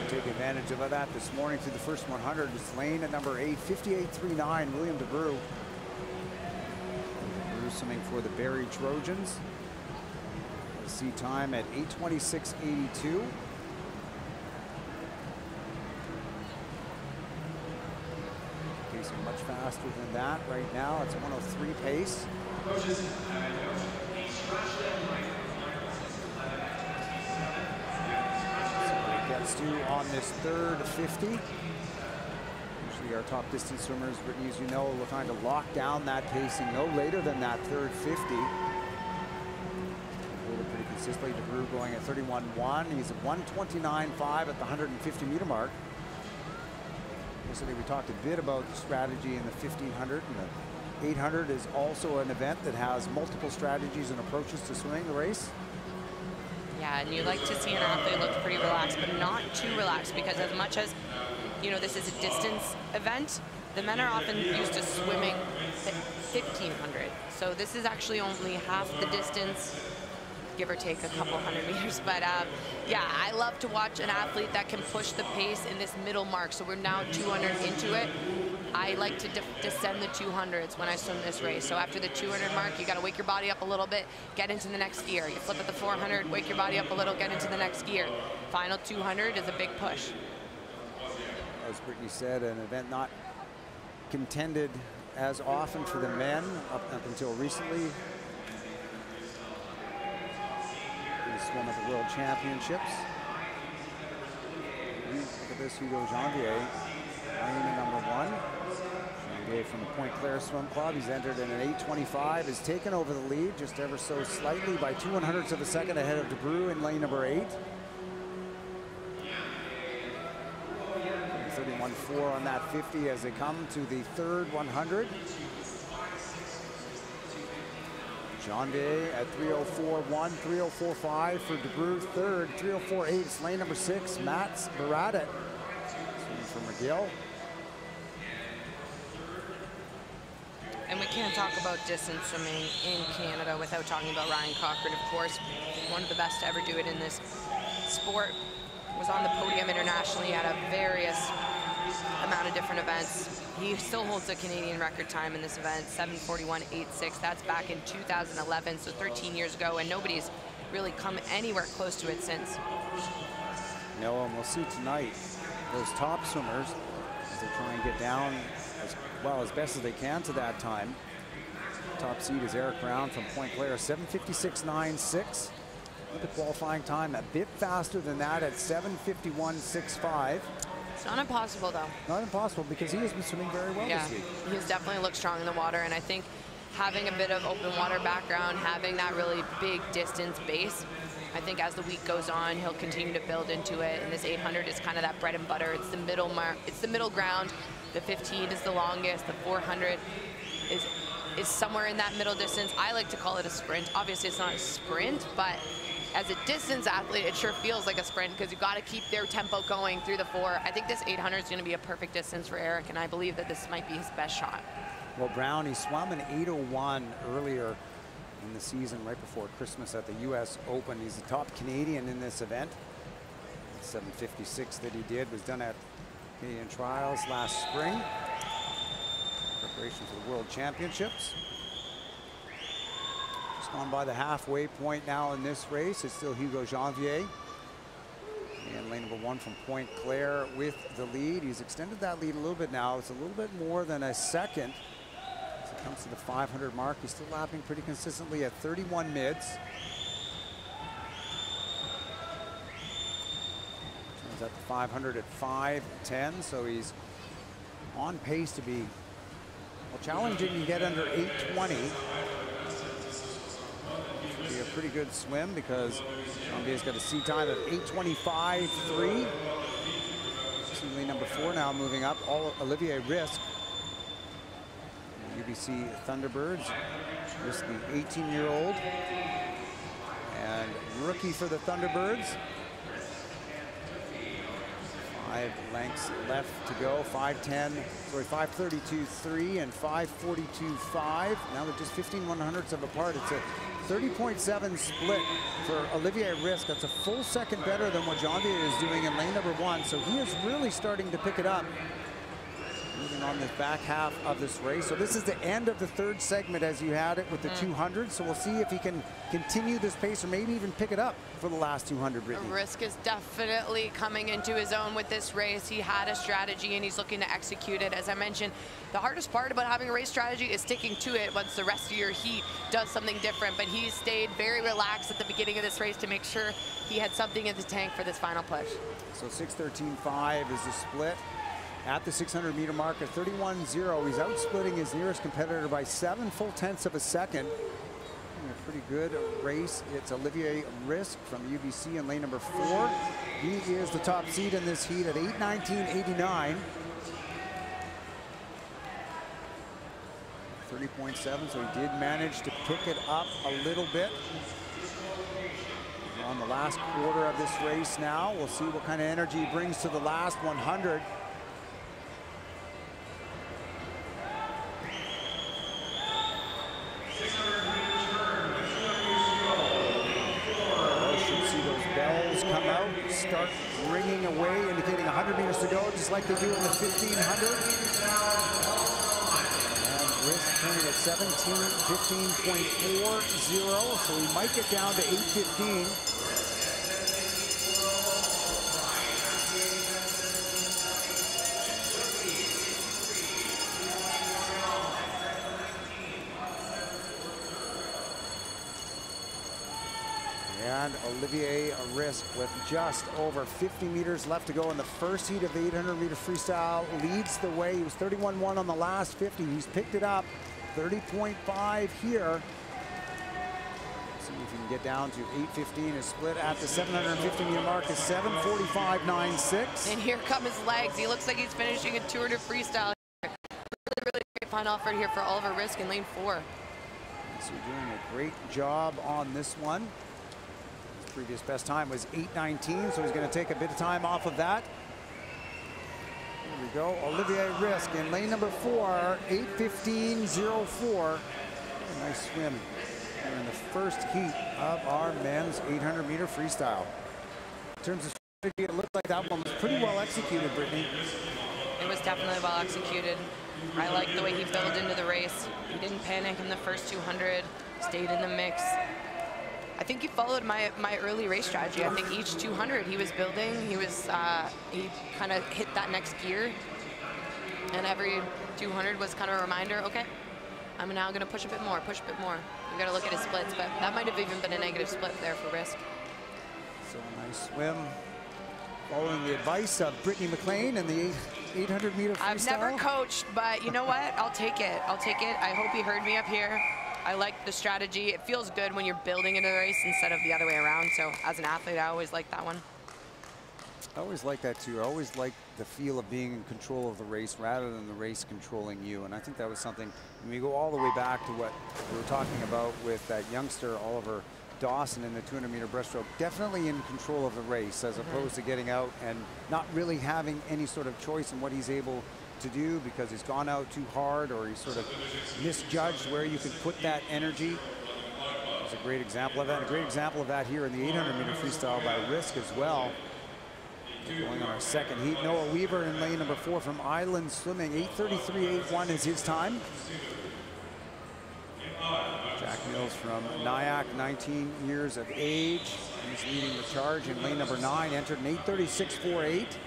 Take advantage of that this morning through the first 100. It's lane at number 8, 58.39, William DeBrew. DeBrew swimming for the Barrie Trojans. See time at 8:26.82. Pacing much faster than that right now. It's 103 pace. Gets to on this third 50. Usually our top distance swimmers, Brittany, as you know, will trying to lock down that pacing no later than that third 50. Pretty consistently, DeBrew going at 31.1. He's at 129.5 at the 150 meter mark. Yesterday we talked a bit about the strategy in the 1500, and the 800 is also an event that has multiple strategies and approaches to swimming the race. Yeah, and you like to see an athlete look pretty relaxed, but not too relaxed, because as much as, you know, this is a distance event, the men are often used to swimming at 1500. So this is actually only half the distance, give or take a couple hundred meters. But yeah, I love to watch an athlete that can push the pace in this middle mark. So we're now 200 into it. I like to descend the 200s when I swim this race. So after the 200 mark, you got to wake your body up a little bit, get into the next gear. You flip at the 400, wake your body up a little, get into the next gear. Final 200 is a big push. As Brittany said, an event not contended as often for the men up until recently. He swum at the World Championships. Look at this, Hugo Janvier, lane number 1. Janvier from the Pointe Claire Swim Club. He's entered in an 8:25, has taken over the lead just ever so slightly by 200ths of a second ahead of DeBrew in lane number 8. 31.4 on that 50 as they come to the third 100. Janvier at 3:04.1, 3:04.5 for DeBrew third, 3:04.8 is lane number 6, Mats Baratic, swimming for McGill. And we can't talk about distance swimming in Canada without talking about Ryan Cochran, of course, one of the best to ever do it in this sport. Was on the podium internationally at a various amount of different events. He still holds a Canadian record time in this event, 7:41.86. That's back in 2011, so 13 years ago, and nobody's really come anywhere close to it since. No, and we'll see tonight those top swimmers as they try and get down as well as best as they can to that time. Top seed is Eric Brown from Pointe Claire, 7:56.96. The qualifying time a bit faster than that at 7:51.65. It's not impossible, though. Not impossible, because he has been swimming very well this week. He's definitely looked strong in the water, and I think having a bit of open water background, having that really big distance base, I think as the week goes on, he'll continue to build into it. And this 800 is kind of that bread and butter. It's the middle mark. It's the middle ground. The 15 is the longest. The 400 is somewhere in that middle distance. I like to call it a sprint. Obviously, it's not a sprint, but as a distance athlete, it sure feels like a sprint, because you've got to keep their tempo going through the 4. I think this 800 is going to be a perfect distance for Eric, and I believe that this might be his best shot. Well, Brown, he swam an 8:01 earlier in the season, right before Christmas at the U.S. Open. He's the top Canadian in this event. 7:56 that he did was done at Canadian Trials last spring. Preparation for the World Championships. Just gone by the halfway point now in this race. It's still Hugo Janvier. And lane number 1 from Pointe Claire with the lead. He's extended that lead a little bit now. It's a little bit more than a second. As it comes to the 500 mark, he's still lapping pretty consistently at 31 mids. Turns out the 500 at 5:10, so he's on pace to be, well, challenging to get under 8:20. Should be a pretty good swim because Columbia's got a C time of 8:25.3. Lane number 4 now moving up. Olivier Risk. UBC Thunderbirds. Risk, the 18-year-old and rookie for the Thunderbirds. 5 lengths left to go. 5:32.3 and 5:42.5. Now they're just 15/100ths of apart. It's a 30.7 split for Olivier Risk. That's a full second better than what Janvier is doing in lane number 1. So he is really starting to pick it up. Moving on this back half of this race. So this is the end of the third segment as you had it with the 200. So we'll see if he can continue this pace or maybe even pick it up for the last 200, Brittany. Risk is definitely coming into his own with this race. He had a strategy and he's looking to execute it. As I mentioned, the hardest part about having a race strategy is sticking to it once the rest of your heat does something different. But he stayed very relaxed at the beginning of this race to make sure he had something in the tank for this final push. So 6:13.5 is the split. At the 600-meter mark at 31.0, he's outsplitting his nearest competitor by 7 full tenths of a second. A pretty good race. It's Olivier Risk from UBC in lane number 4. He is the top seed in this heat at 8:19.89. 30.7, so he did manage to pick it up a little bit. We're on the last quarter of this race now. We'll see what kind of energy he brings to the last 100. Start ringing away, indicating 100 meters to go, just like they do in the 1500. And Risk turning at 15.40, so he might get down to 8:15. And Olivier Risk with just over 50 meters left to go in the first heat of the 800-meter freestyle leads the way. He was 31.1 on the last 50. He's picked it up, 30.5 here. See if he can get down to 8:15. His split at the 750-meter mark is 7:45.96. And here come his legs. He looks like he's finishing a 200 freestyle. Really, really great final effort here for Olivier Risk in lane 4. So doing a great job on this one. Previous best time was 8:19, so he's going to take a bit of time off of that. Here we go, Olivier Risk in lane number 4, 8:15.04. Nice swim here in the first heat of our men's 800-meter freestyle. In terms of strategy, it looked like that one was pretty well executed, Brittany. It was definitely well executed. I like the way he built into the race. He didn't panic in the first 200, stayed in the mix. I think he followed my early race strategy. I think each 200 he was building, he kind of hit that next gear, and every 200 was kind of a reminder, okay, I'm now going to push a bit more, push a bit more. You got to look at his splits, but that might have even been a negative split there for Risk. So a nice swim, following the advice of Brittany McLean in the 800-meter freestyle. I've never coached, but you know what? I'll take it. I'll take it. I hope he heard me up here. I like the strategy. It feels good when you're building into the race instead of the other way around. So as an athlete, I always like that one. I always like that too. I always like the feel of being in control of the race rather than the race controlling you. And I think that was something, when we go all the way back to what we were talking about with that youngster, Oliver Dawson, in the 200-meter breaststroke, definitely in control of the race as opposed to getting out and not really having any sort of choice in what he's able to do because he's gone out too hard or he's sort of misjudged where you can put that energy. There's a great example of that. A great example of that here in the 800-meter freestyle by Risk as well. Going on our second heat, Noah Weaver in lane number 4 from Island Swimming. 8:33.81 is his time. Jack Mills from Nyack, 19 years of age. He's leading the charge in lane number 9, entered in 8:36.48.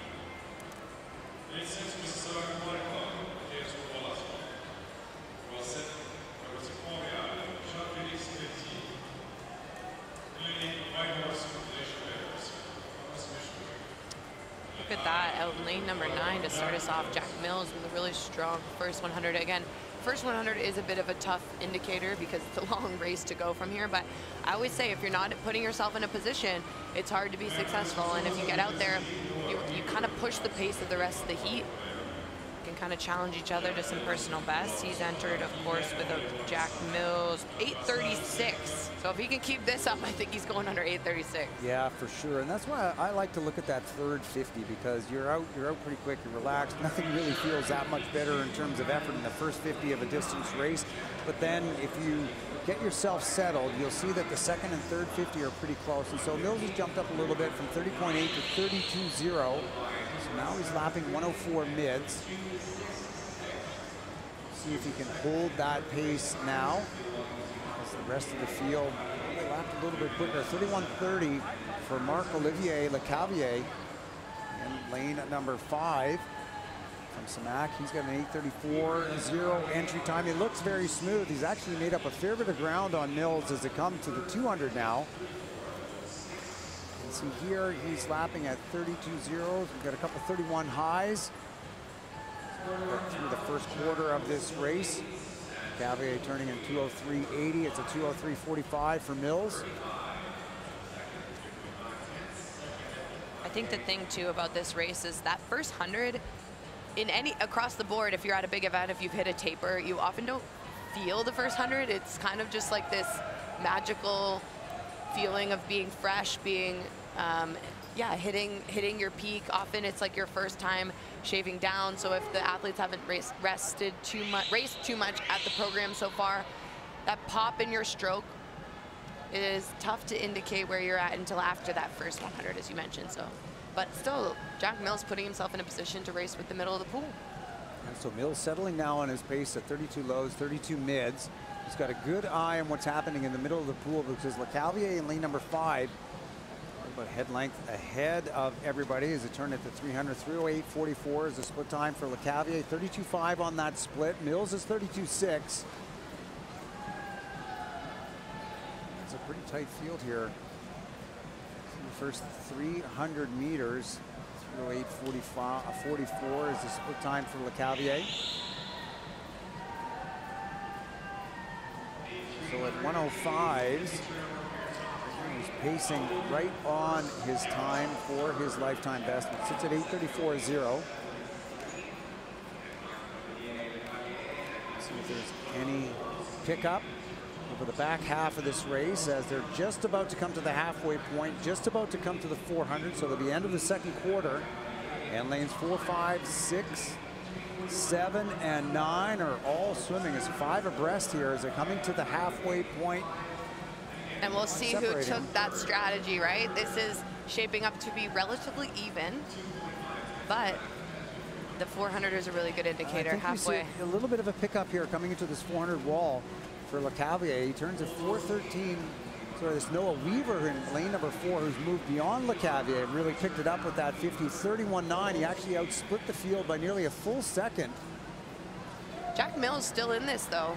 Look at that. Out in lane number 9 to start us off, Jack Mills with a really strong first 100. Again, first 100 is a bit of a tough indicator because it's a long race to go from here, but I always say if you're not putting yourself in a position, it's hard to be successful. And if you get out there, you kind of push the pace of the rest of the heat. You can kind of challenge each other to some personal bests. He's entered, of course, with a Jack Mills 8:36. So if he can keep this up, I think he's going under 8:36. Yeah, for sure. And that's why I like to look at that third 50, because you're out pretty quick, you're relaxed. Nothing really feels that much better in terms of effort in the first 50 of a distance race. But then if you get yourself settled, you'll see that the second and third 50 are pretty close. And so Mills has jumped up a little bit from 30.8 to 32.0. So now he's lapping 104 mids. See if he can hold that pace now, as the rest of the field lapped a little bit quicker. 31.30 for Marc-Olivier Lecavalier in lane number 5 from Samac. He's got an 8:34.0 entry time. It looks very smooth. He's actually made up a fair bit of ground on Mills as they come to the 200 now. And see here, he's lapping at 32.0. We've got a couple 31 highs through the first quarter of this race. Cavalier turning in 2:03.80. It's a 2:03.45 for Mills. I think the thing too about this race is that first 100 in across the board, if you're at a big event, if you've hit a taper, you often don't feel the first 100. It's kind of just like this magical feeling of being fresh, being yeah, hitting your peak. Often it's like your first time shaving down. So if the athletes haven't raced too much at the program so far, that pop in your stroke is tough to indicate where you're at until after that first 100, as you mentioned. So, but still, Jack Mills putting himself in a position to race with the middle of the pool. And so Mills settling now on his pace at 32 lows, 32 mids. He's got a good eye on what's happening in the middle of the pool, because Lecavalier in lane number 5, about head length ahead of everybody as it turned at the 300. 3:08.44 is the split time for Lecavalier. 32.5 on that split. Mills is 32.6. It's a pretty tight field here. The first 300 meters. 3:08.44 is the split time for Lecavalier. So at 105s, he's pacing right on his time for his lifetime best. It sits at 8:34.0. See if there's any pickup over the back half of this race, as they're just about to come to the halfway point, just about to come to the 400. So they'll be end of the second quarter. And lanes 4, 5, 6, 7, and 9 are all swimming. It's 5 abreast here as they're coming to the halfway point. And we'll see who took that strategy, right? This is shaping up to be relatively even, but the 400 is a really good indicator. I think halfway. We see a little bit of a pickup here coming into this 400 wall for Lecavalier. He turns at 4:13. So there's Noah Weaver in lane number 4, who's moved beyond Lecavalier and really picked it up with that 50. 31.9. He actually outsplit the field by nearly a full second. Jack Mills still in this though.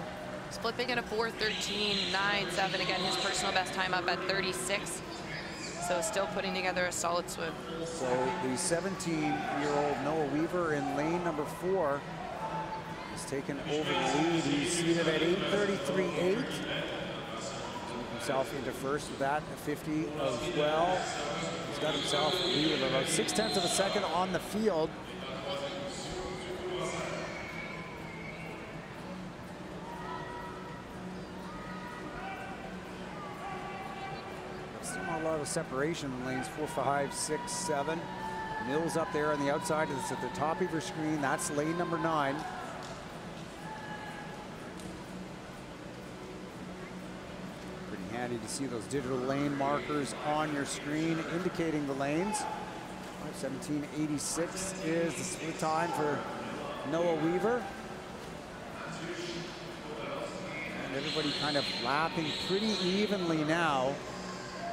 Splitting at a 4:13.97. Again, his personal best time up at 36. So still putting together a solid swim. So the 17-year-old Noah Weaver in lane number 4 has taken over the lead. He's seated at 8:33.8. Himself into first with that 50 as well. He's got himself a lead of about 0.6 of a second on the field. Still not a lot of separation in lanes 4, 5, 6, 7. Mills up there on the outside. It's at the top of your screen. That's lane number 9. Handy to see those digital lane markers on your screen indicating the lanes. 5:17.86 is the split time for Noah Weaver. And everybody kind of lapping pretty evenly now.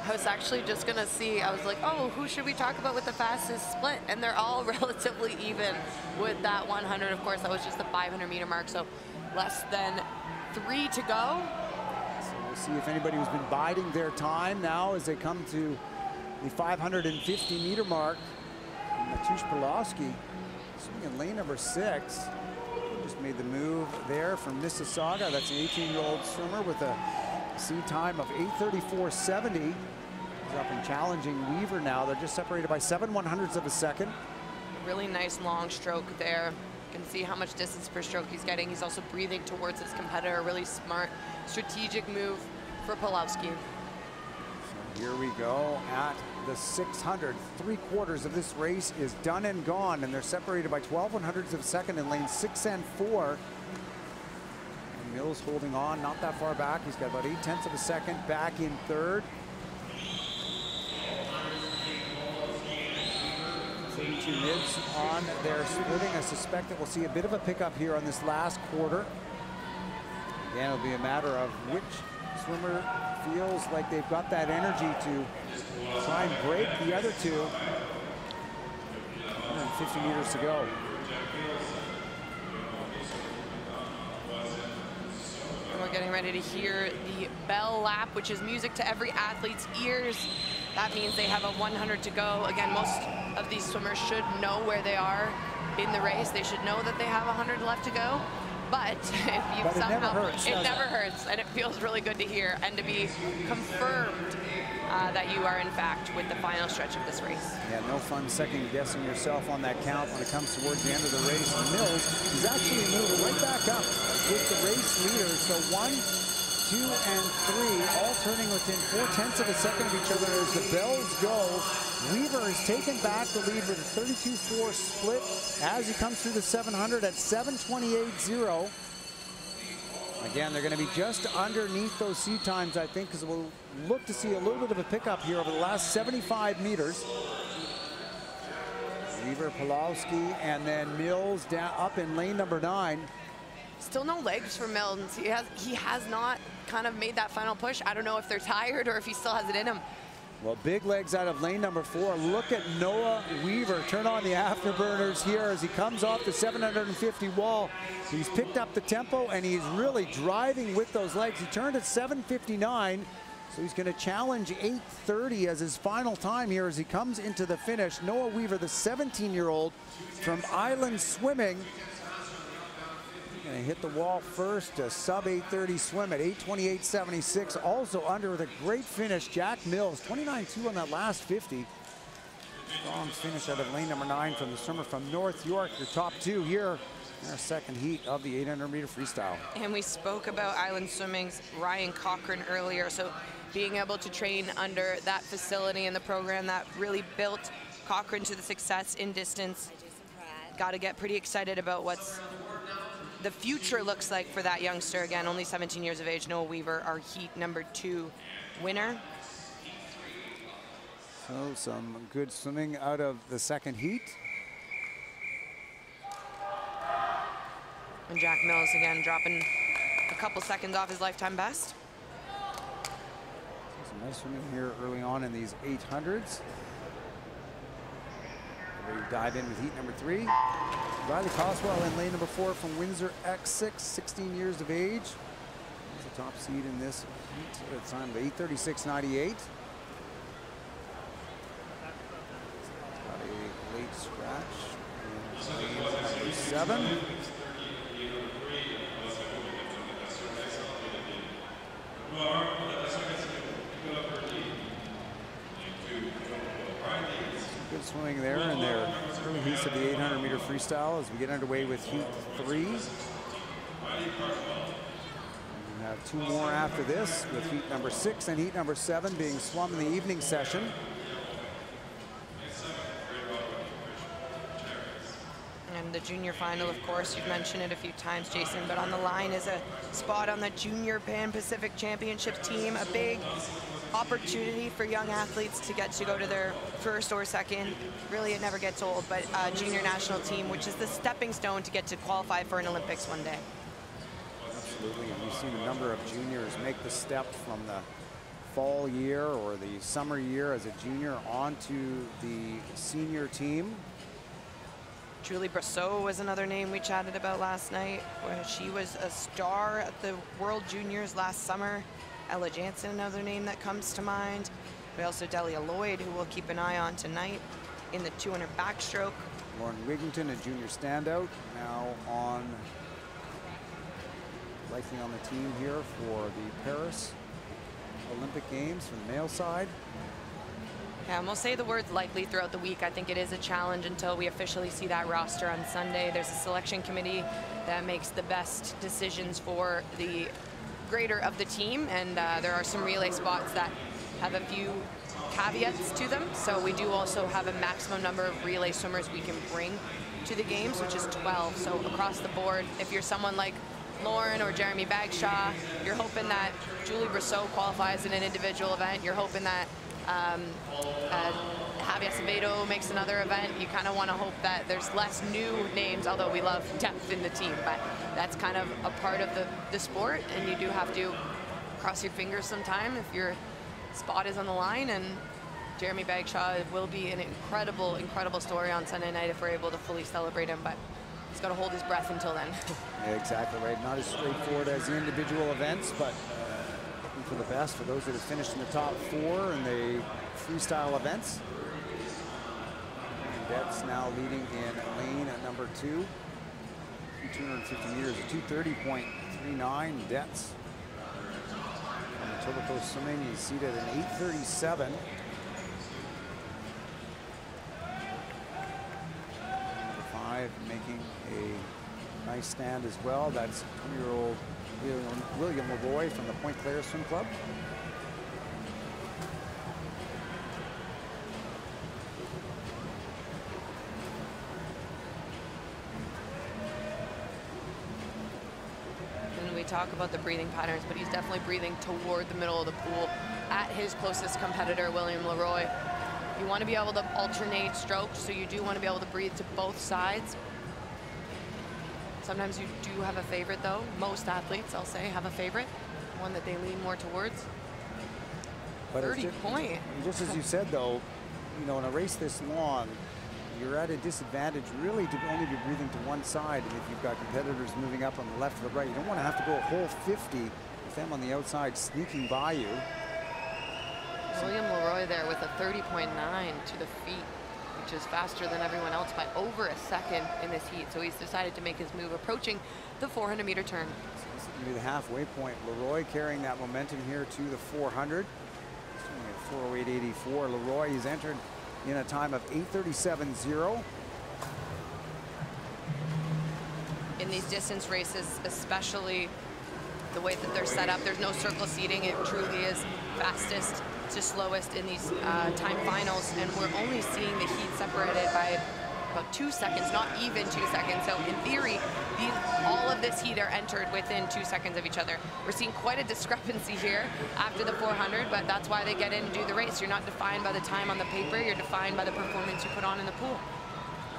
I was actually just gonna see, I was like, oh, who should we talk about with the fastest split? And they're all relatively even with that 100. Of course, that was just the 500-meter mark, so less than 3 to go. See if anybody who's been biding their time now as they come to the 550-meter mark. Preliminaries swimming in lane number 6. Just made the move there from Mississauga. That's an 18-year-old swimmer with a seed time of 8:34.70. He's up and challenging Weaver now. They're just separated by 7/100ths of a second. Really nice long stroke there. You can see how much distance per stroke he's getting. He's also breathing towards his competitor. Really smart, strategic move for Pulowski. So here we go at the 600. 3/4 of this race is done and gone, and they're separated by 12/100ths of a second in lanes 6 and 4. And Mills holding on, not that far back. He's got about 0.8 of a second back in third. 32 mids on their splitting. I suspect that we'll see a bit of a pickup here on this last quarter. Again, it'll be a matter of which swimmer feels like they've got that energy to try and break the other two. 150 meters to go. And we're getting ready to hear the bell lap, which is music to every athlete's ears. That means they have a 100 to go. Again, most of these swimmers should know where they are in the race. They should know that they have 100 left to go. But if you somehow, it never hurts, and it feels really good to hear and to be confirmed that you are in fact with the final stretch of this race. Yeah, no fun second guessing yourself on that count when it comes towards the end of the race. And Mills is actually moving right back up with the race leaders. So 1, 2, and 3 all turning within 0.4 of a second of each other as the bells go. Weaver has taken back the lead with a 32-4 split as he comes through the 700 at 7:28.0. Again, they're going to be just underneath those seed times, I think, because we'll look to see a little bit of a pickup here over the last 75 meters. Weaver, Pulowski, and then Mills down up in lane number 9. Still no legs for Mills. He has not kind of made that final push. I don't know if they're tired or if he still has it in him. Well, big legs out of lane number 4. Look at Noah Weaver turn on the afterburners here as he comes off the 750 wall. He's picked up the tempo and he's really driving with those legs. He turned at 7:59, so he's going to challenge 8:30 as his final time here as he comes into the finish. Noah Weaver, the 17-year-old from Island Swimming, going to hit the wall first, a sub 8:30 swim at 8:28.76. Also under with a great finish, Jack Mills, 29.2 on that last 50. Strong finish out of lane number 9 from the swimmer from North York. Your top 2 here in our second heat of the 800-meter freestyle. And we spoke about Island Swimming's Ryan Cochran earlier, so being able to train under that facility and the program that really built Cochran to the success in distance. Got to get pretty excited about what's the future looks like for that youngster. Again, only 17 years of age. Noah Weaver, our heat number 2 winner. So some good swimming out of the second heat. And Jack Mills again dropping a couple seconds off his lifetime best. Some nice swimming here early on in these 800s. Ready to dive in with heat number 3. Riley Coswell in lane number 4 from Windsor X6, 16 years of age. He's the top seed in this heat at a time of 8:36.98. Got a late scratch in lane number 7. Good swimming there in their early heats of the 800-meter freestyle as we get underway with heat 3. We have 2 more after this with heat number 6 and heat number 7 being swum in the evening session. And the junior final, of course, you've mentioned it a few times, Jason, but on the line is a spot on the Junior Pan Pacific Championship team, a big opportunity for young athletes to get to go to their first or second. Really, it never gets old, but junior national team, which is the stepping stone to get to qualify for an Olympics one day. Absolutely, and we've seen a number of juniors make the step from the fall year or the summer year as a junior onto the senior team. Julie Brasseau was another name we chatted about last night, where she was a star at the World Juniors last summer. Ella Jansen, another name that comes to mind. We also Delia Lloyd, who we'll keep an eye on tonight in the 200 backstroke. Lauren Wigington, a junior standout, now likely on the team here for the Paris Olympic Games from the male side. Yeah, and we'll say the words likely throughout the week. I think it is a challenge until we officially see that roster on Sunday. There's a selection committee that makes the best decisions for the greater of the team, and there are some relay spots that have a few caveats to them. So we do also have a maximum number of relay swimmers we can bring to the games, which is 12. So across the board, if you're someone like Lauren or Jeremy Bagshaw, you're hoping that Julie Brosseau qualifies in an individual event. You're hoping that Javier Acevedo makes another event. You kind of want to hope that there's less new names, although we love depth in the team, but that's kind of a part of the sport, and you do have to cross your fingers sometime if your spot is on the line. And Jeremy Bagshaw will be an incredible, incredible story on Sunday night if we're able to fully celebrate him, but he's got to hold his breath until then. Yeah, exactly right. Not as straightforward as the individual events, but looking for the best for those that have finished in the top 4 in the freestyle events. And Betts now leading in lane at number 2. 250 meters, a 230.39. Betts from the Etobicoke Swimming, he's seated at an 837. Number 5 making a nice stand as well. That's 20-year-old William Leroy from the Point Claire Swim Club. And we talk about the breathing patterns, but he's definitely breathing toward the middle of the pool at his closest competitor, William Leroy. You want to be able to alternate strokes, so you do want to be able to breathe to both sides. Sometimes you do have a favorite, though. Most athletes, I'll say, have a favorite, one that they lean more towards. But 30 point. Just as you said, though, you know, in a race this long, you're at a disadvantage really to only be breathing to one side. And if you've got competitors moving up on the left or the right, you don't want to have to go a whole 50 with them on the outside sneaking by you. William Leroy there with a 30.9 to the feet, which is faster than everyone else by over a second in this heat. So he's decided to make his move, approaching the 400-meter turn. So this is going to be the halfway point. Leroy carrying that momentum here to the 400. He's doing a 4:08.84. Leroy is entered in a time of 8:37.0. In these distance races, especially the way that they're set up, there's no circle seating. It truly is fastest to slowest in these time finals, and we're only seeing the heat separated by about 2 seconds, not even 2 seconds. So in theory, all of this heat are entered within 2 seconds of each other. We're seeing quite a discrepancy here after the 400, but that's why they get in and do the race. You're not defined by the time on the paper, you're defined by the performance you put on in the pool.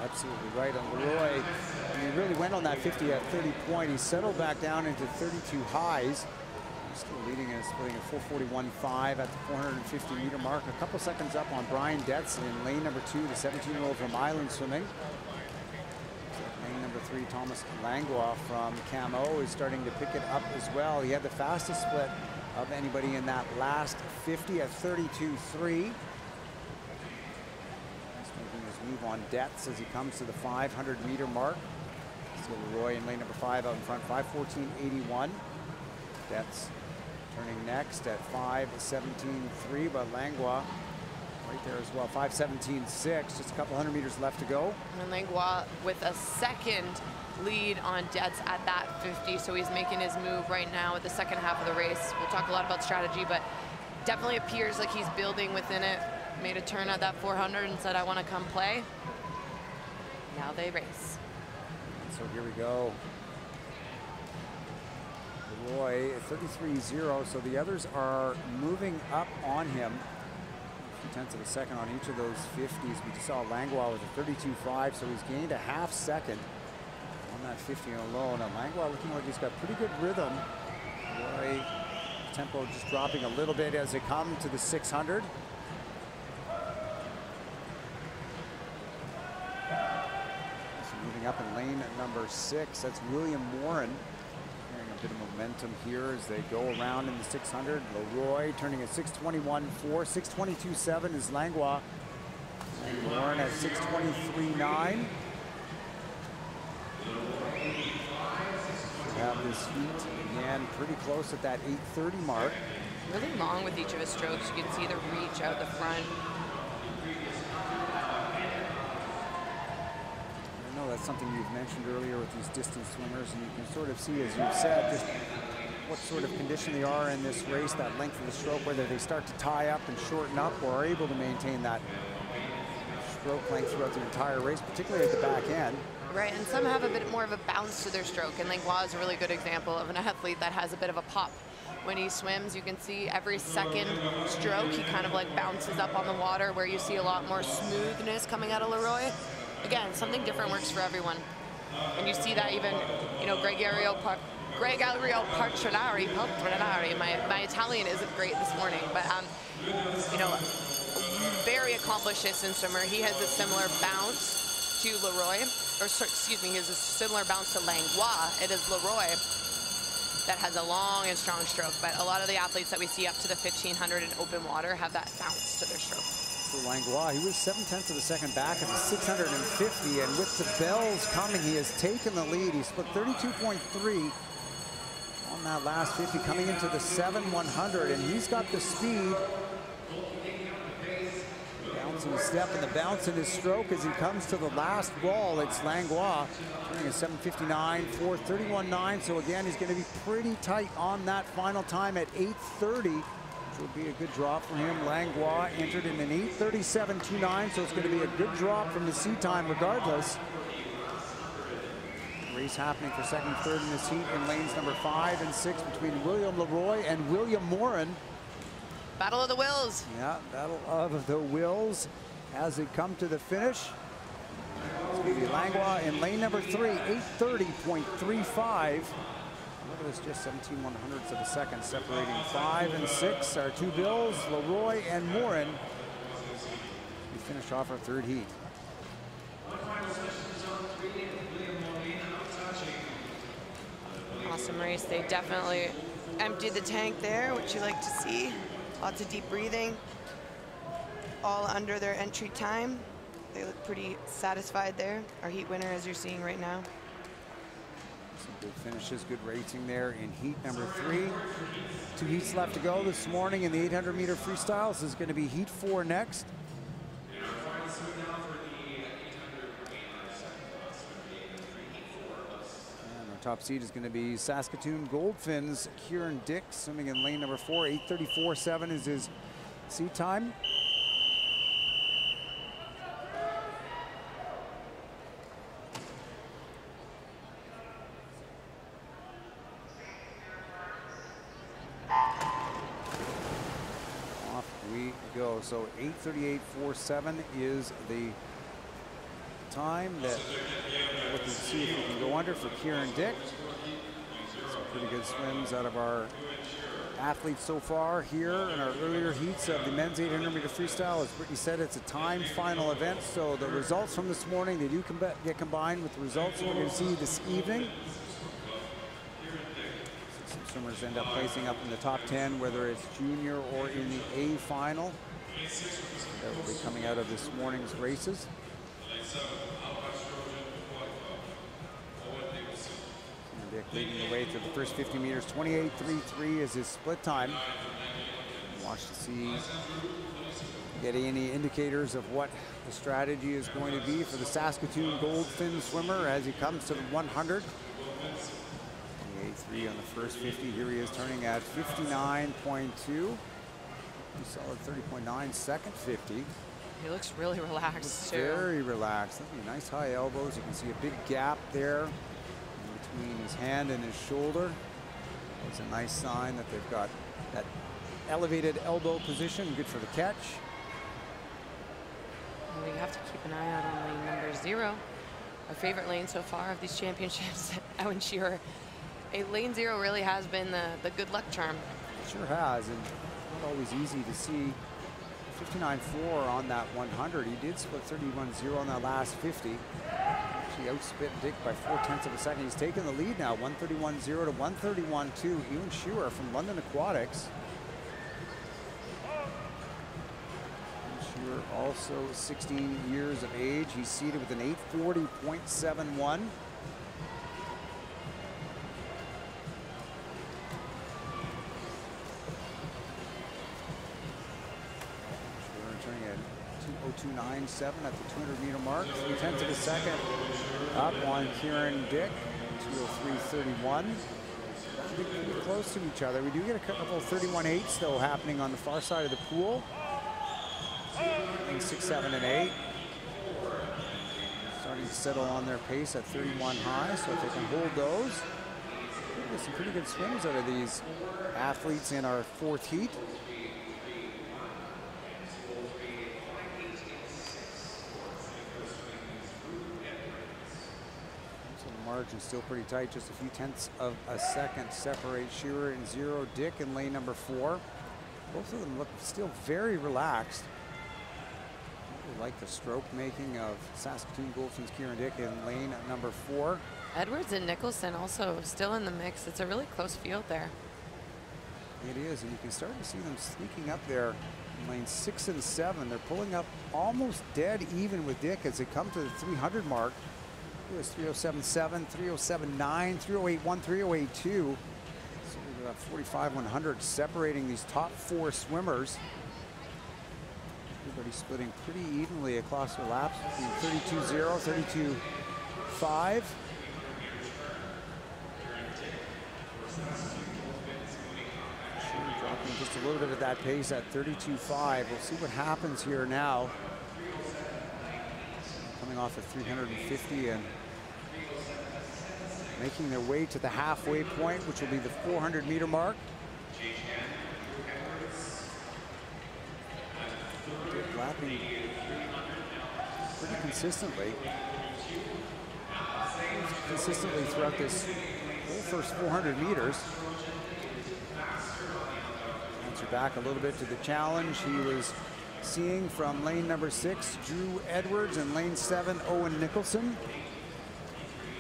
Absolutely right on Leroy. He really went on that 50 at 30 point. He settled back down into 32 highs. He's still leading and splitting a 4:41.5 at the 450-meter mark. A couple seconds up on Brian Detz in lane number 2, the 17-year-old from Island Swimming. Lane number 3, Thomas Langlois from Camo is starting to pick it up as well. He had the fastest split of anybody in that last 50 at 32.3. Move on Detz as he comes to the 500-meter mark. See Leroy in lane number 5 out in front, 5:14.81. Detz turning next at 5:17.3, but Langlois right there as well, 5:17.6. Just a couple hundred meters left to go. And Langlois with a second lead on Detz at that 50, so he's making his move right now at the second half of the race. We'll talk a lot about strategy, but definitely appears like he's building within it. Made a turn at that 400 and said, I want to come play. Now they race. So here we go. Leroy at 33.0, so the others are moving up on him. A few tenths of a second on each of those 50s. We just saw Langlois with a 32.5, so he's gained a half second on that 50 alone. And Langlois looking like he's got pretty good rhythm. Leroy, tempo just dropping a little bit as they come to the 600. Moving up in lane number 6, that's William Warren. Carrying a bit of momentum here as they go around in the 600. Leroy turning a 6:21.4, 6:22.7 is Langlois. Warren at 6:23.9. Should have this heat again pretty close at that 8:30 mark. Really long with each of his strokes. You can see the reach out the front. I know that's something you've mentioned earlier with these distance swimmers, and you can sort of see, as you've said, just what sort of condition they are in this race, that length of the stroke, whether they start to tie up and shorten up or are able to maintain that stroke length throughout the entire race, particularly at the back end. Right, and some have a bit more of a bounce to their stroke, and Langlois is a really good example of an athlete that has a bit of a pop. When he swims, you can see every second stroke, he kind of like bounces up on the water, where you see a lot more smoothness coming out of Leroy. Again, something different works for everyone. And you see that even, you know, Gregorio Partrinari, my Italian isn't great this morning, but, you know, very accomplished distance swimmer. He has a similar bounce to Leroy, or excuse me, he has a similar bounce to Langlois. It is Leroy that has a long and strong stroke, but a lot of the athletes that we see up to the 1500 in open water have that bounce to their stroke. So Langlois, he was 0.7 of a second back at the 650, and with the bells coming, he has taken the lead. He split 32.3 on that last 50, coming into the 7-100, and he's got the speed. In his step and the bounce in his stroke as he comes to the last wall. It's Langlois turning a 7:59, 4:31.9. So again, he's going to be pretty tight on that final time at 8:30, which will be a good drop for him. Langlois entered in an 8:37.29, so it's going to be a good drop from the C time regardless. Race happening for second, third in this heat in lanes number 5 and 6 between William Leroy and William Morin. Battle of the Wills. Yeah, battle of the wills as it come to the finish. It's going to be Langlois in lane number 3, 8:30.35. Look at this, just 17/100ths of a second separating 5 and 6. Our two bills, Leroy and Morin. We finish off our third heat. Awesome race. They definitely emptied the tank there, which you like to see. Lots of deep breathing, all under their entry time. They look pretty satisfied there. Our heat winner, as you're seeing right now. Some good finishes, good racing there in heat number 3. 2 heats left to go this morning in the 800-meter freestyle. This is going to be heat 4 next. Top seed is going to be Saskatoon Goldfin's Kieran Dick, swimming in lane number 4. 8:34.7 is his seat time. Off we go. So 8:38.47 is the time that we're looking to see if we can go under for Kieran Dick. Some pretty good swims out of our athletes so far here in our earlier heats of the men's 800-meter freestyle. As Brittany said, it's a time final event, so the results from this morning, they do get combined with the results we're going to see this evening. Some swimmers end up placing up in the top 10, whether it's junior or in the A final. That will be coming out of this morning's races. Dick leading the way through the first 50 meters. 28.33 is his split time. Watch to see, get any indicators of what the strategy is going to be for the Saskatoon Goldfin swimmer as he comes to the 100. 28.3 on the first 50. Here he is turning at 59.2. Solid 30.9 second 50. He looks really relaxed too. Very relaxed. Nice high elbows. You can see a big gap there in between his hand and his shoulder. It's a nice sign that they've got that elevated elbow position, good for the catch. We have to keep an eye out on lane number 0. Our favorite lane so far of these championships, Owen Shearer. Lane 0 really has been the good luck charm. It sure has, and not always easy to see. 59.4 on that 100. He did split 31.0 on that last 50. Actually outspit Dick by 0.4 of a second. He's taken the lead now, 131.0 to 131.2. Ewan Shearer from London Aquatics. Shearer also 16 years of age. He's seated with an 840.71. Turning at 2:02.97 at the 200-meter mark. 3/10 of a second up on Kieran Dick. 2:03.31. Pretty close to each other. We do get a couple of 31.8s though happening on the far side of the pool. 6, 7, and 8. Starting to settle on their pace at 31 high. So if they can hold those, we'll get some pretty good swims out of these athletes in our 4th heat. Margin still pretty tight, just a few tenths of a second separate Shearer and 0 Dick in lane number 4. Both of them look still very relaxed. I like the stroke making of Saskatoon Goldfin's Kieran Dick in lane number 4. Edwards and Nicholson also still in the mix. It's a really close field there. It is, and you can start to see them sneaking up there in lanes 6 and 7. They're pulling up almost dead even with Dick as they come to the 300 mark. It was 3:07.7, 3:07.9, 3:08.1, 3:08.2. So we've got 45-100 separating these top 4 swimmers. Everybody splitting pretty evenly across their laps between 32.0, 32.5. Dropping just a little bit of that pace at 32.5. We'll see what happens here now. Coming off at 350 and making their way to the halfway point, which will be the 400-meter mark. Lapping pretty consistently throughout this whole first 400 meters. Answer back a little bit to the challenge he was seeing from lane number 6, Drew Edwards, and lane 7, Owen Nicholson.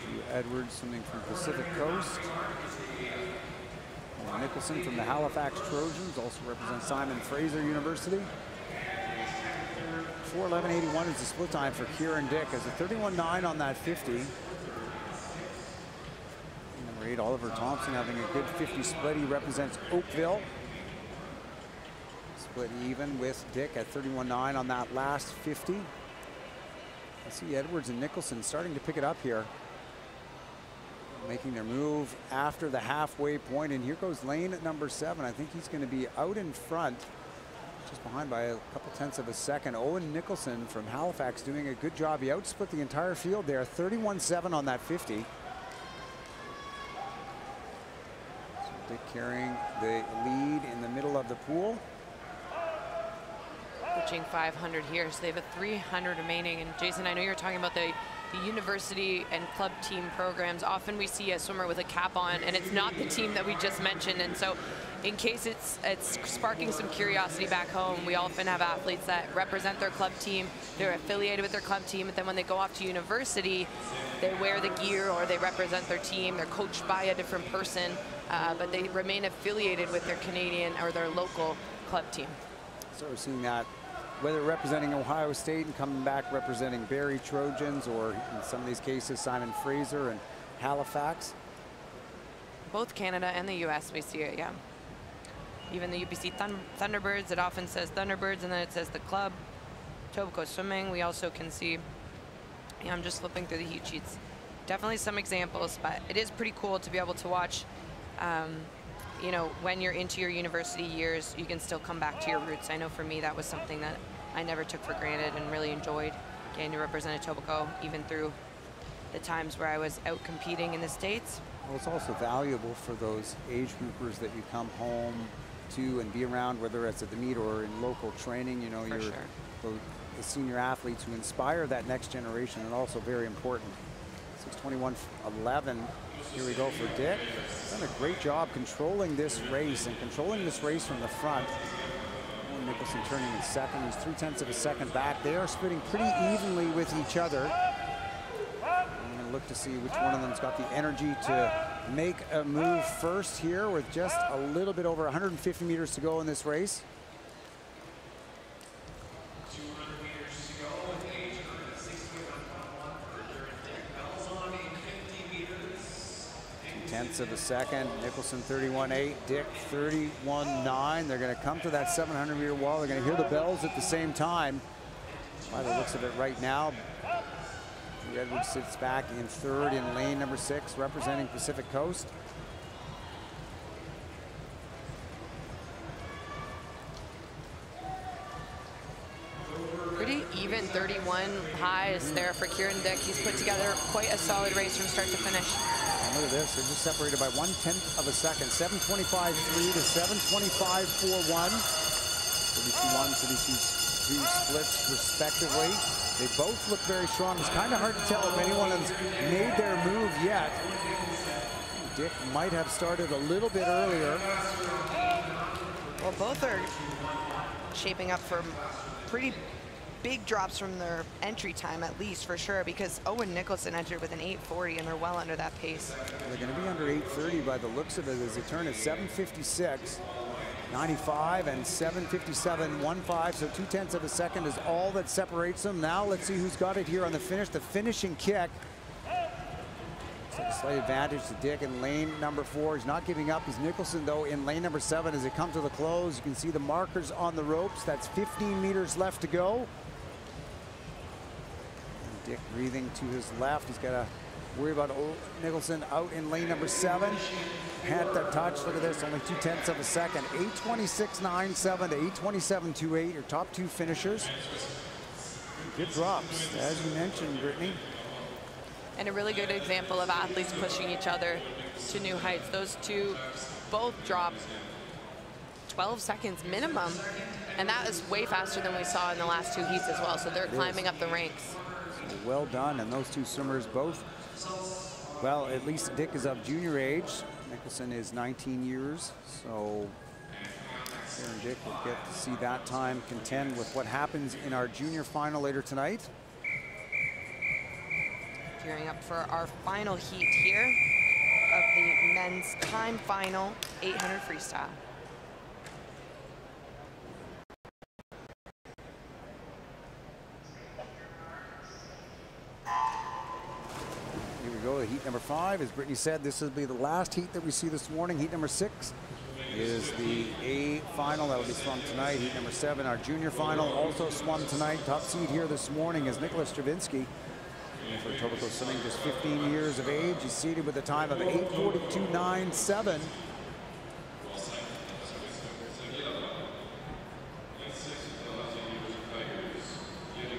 Drew Edwards swimming from Pacific Coast. And Nicholson from the Halifax Trojans, also represents Simon Fraser University. 4:11.81 is the split time for Kieran Dick as a 31.9 on that 50. Number 8, Oliver Thompson, having a good 50 split. He represents Oakville. Split even with Dick at 31.9 on that last 50. I see Edwards and Nicholson starting to pick it up here, making their move after the halfway point. And here goes lane at number 7. I think he's going to be out in front, just behind by a couple tenths of a second. Owen Nicholson from Halifax doing a good job. He outsplit the entire field there, 31.7 on that 50. So Dick carrying the lead in the middle of the pool. Approaching 500 here, so they have a 300 remaining. And Jason, I know you're talking about the university and club team programs. Often we see a swimmer with a cap on, and it's not the team that we just mentioned. And so in case it's sparking some curiosity back home, we often have athletes that represent their club team. They're affiliated with their club team, but then when they go off to university, they wear the gear or they represent their team. They're coached by a different person, but they remain affiliated with their Canadian or their local club team. So we're seeing that whether representing Ohio State and coming back representing Barrie Trojans, or in some of these cases Simon Fraser and Halifax. Both Canada and the US we see it, yeah. Even the UBC Thunderbirds, it often says Thunderbirds and then it says the club. Etobicoke Swimming, we also can see, yeah, I'm just flipping through the heat sheets. Definitely some examples, but it is pretty cool to be able to watch, you know, when you're into your university years, you can still come back to your roots. I know for me, that was something that I never took for granted and really enjoyed, getting to represent Etobicoke, even through the times where I was out competing in the States. Well, it's also valuable for those age groupers that you come home to and be around, whether it's at the meet or in local training. You know, For sure. the senior athletes who inspire that next generation, and also very important. 6:21.11. Here we go for Dick. Done a great job controlling this race from the front. Owen Nicholson turning in second. He's 0.3 of a second back. They are splitting pretty evenly with each other. I'm going to look to see which one of them's got the energy to make a move first here, with just a little bit over 150 meters to go in this race. Tenths of a second. Nicholson 31.8, Dick 31.9. They're going to come to that 700-meter wall. They're going to hear the bells at the same time. By the looks of it right now, Edwards sits back in third in lane number 6, representing Pacific Coast. Pretty even 31 highs there for Kieran Dick. He's put together quite a solid race from start to finish. And look at this, they're just separated by 1/10 of a second. 7:25.3 to 7:25.41. 32.1, 32.2 splits respectively. They both look very strong. It's kind of hard to tell if anyone has made their move yet. Dick might have started a little bit earlier. Well, both are shaping up for pretty big drops from their entry time, at least for sure, because Owen Nicholson entered with an 8:40 and they're well under that pace. They're going to be under 8:30 by the looks of it as they turn at 7:56.95 and 7:57.15. So 2/10 of a second is all that separates them. Now let's see who's got it here on the finish. The finishing kick. It's a slight advantage to Dick in lane number 4. He's not giving up. He's Nicholson, though, in lane number 7 as they come to the close. You can see the markers on the ropes. That's 15 meters left to go. And Dick breathing to his left. He's got to worry about Nicholson out in lane number 7. Had that touch. Look at this, only 2/10 of a second. 8:26.97 to 8:27.28. Your top 2 finishers. Good drops, as you mentioned, Brittany. And a really good example of athletes pushing each other to new heights. Those two both dropped 12 seconds minimum, and that is way faster than we saw in the last 2 heats as well. So they're climbing up the ranks. Well done, and those 2 swimmers both, well, at least Dick is of junior age. Nicholson is 19 years, so Kieran Dick will get to see that time contend with what happens in our junior final later tonight. Gearing up for our final heat here of the men's time final 800 freestyle. Here we go, heat number 5. As Brittany said, this will be the last heat that we see this morning. Heat number 6 is the A final that will be swum tonight. Heat number 7, our junior final, also swum tonight. Top seed here this morning is Nicholas Stravinsky. For Etobicoke Swimming, just 15 years of age. He's seated with a time of 8:42.97.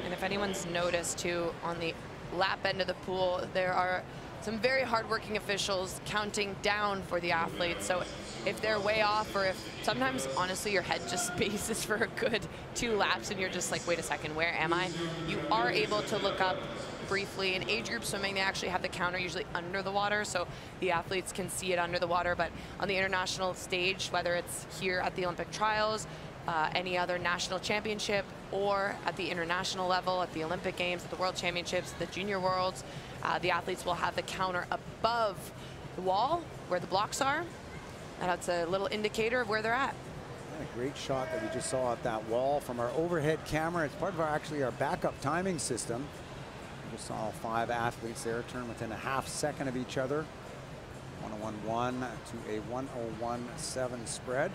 And if anyone's noticed too, on the lap end of the pool, there are some very hardworking officials counting down for the athletes. So if they're way off, or if sometimes honestly your head just spaces for a good 2 laps and you're just like, wait a second, where am I? You are able to look up briefly. In age group swimming, they actually have the counter usually under the water, so the athletes can see it under the water. But on the international stage, whether it's here at the Olympic trials, any other national championship, or at the international level, at the Olympic Games, at the World Championships, the Junior Worlds, the athletes will have the counter above the wall where the blocks are. And that's a little indicator of where they're at. A great shot that we just saw at that wall from our overhead camera. It's part of our backup timing system. We just saw 5 athletes there turn within a half second of each other. 1:01.1 to a 1:01.7 spread.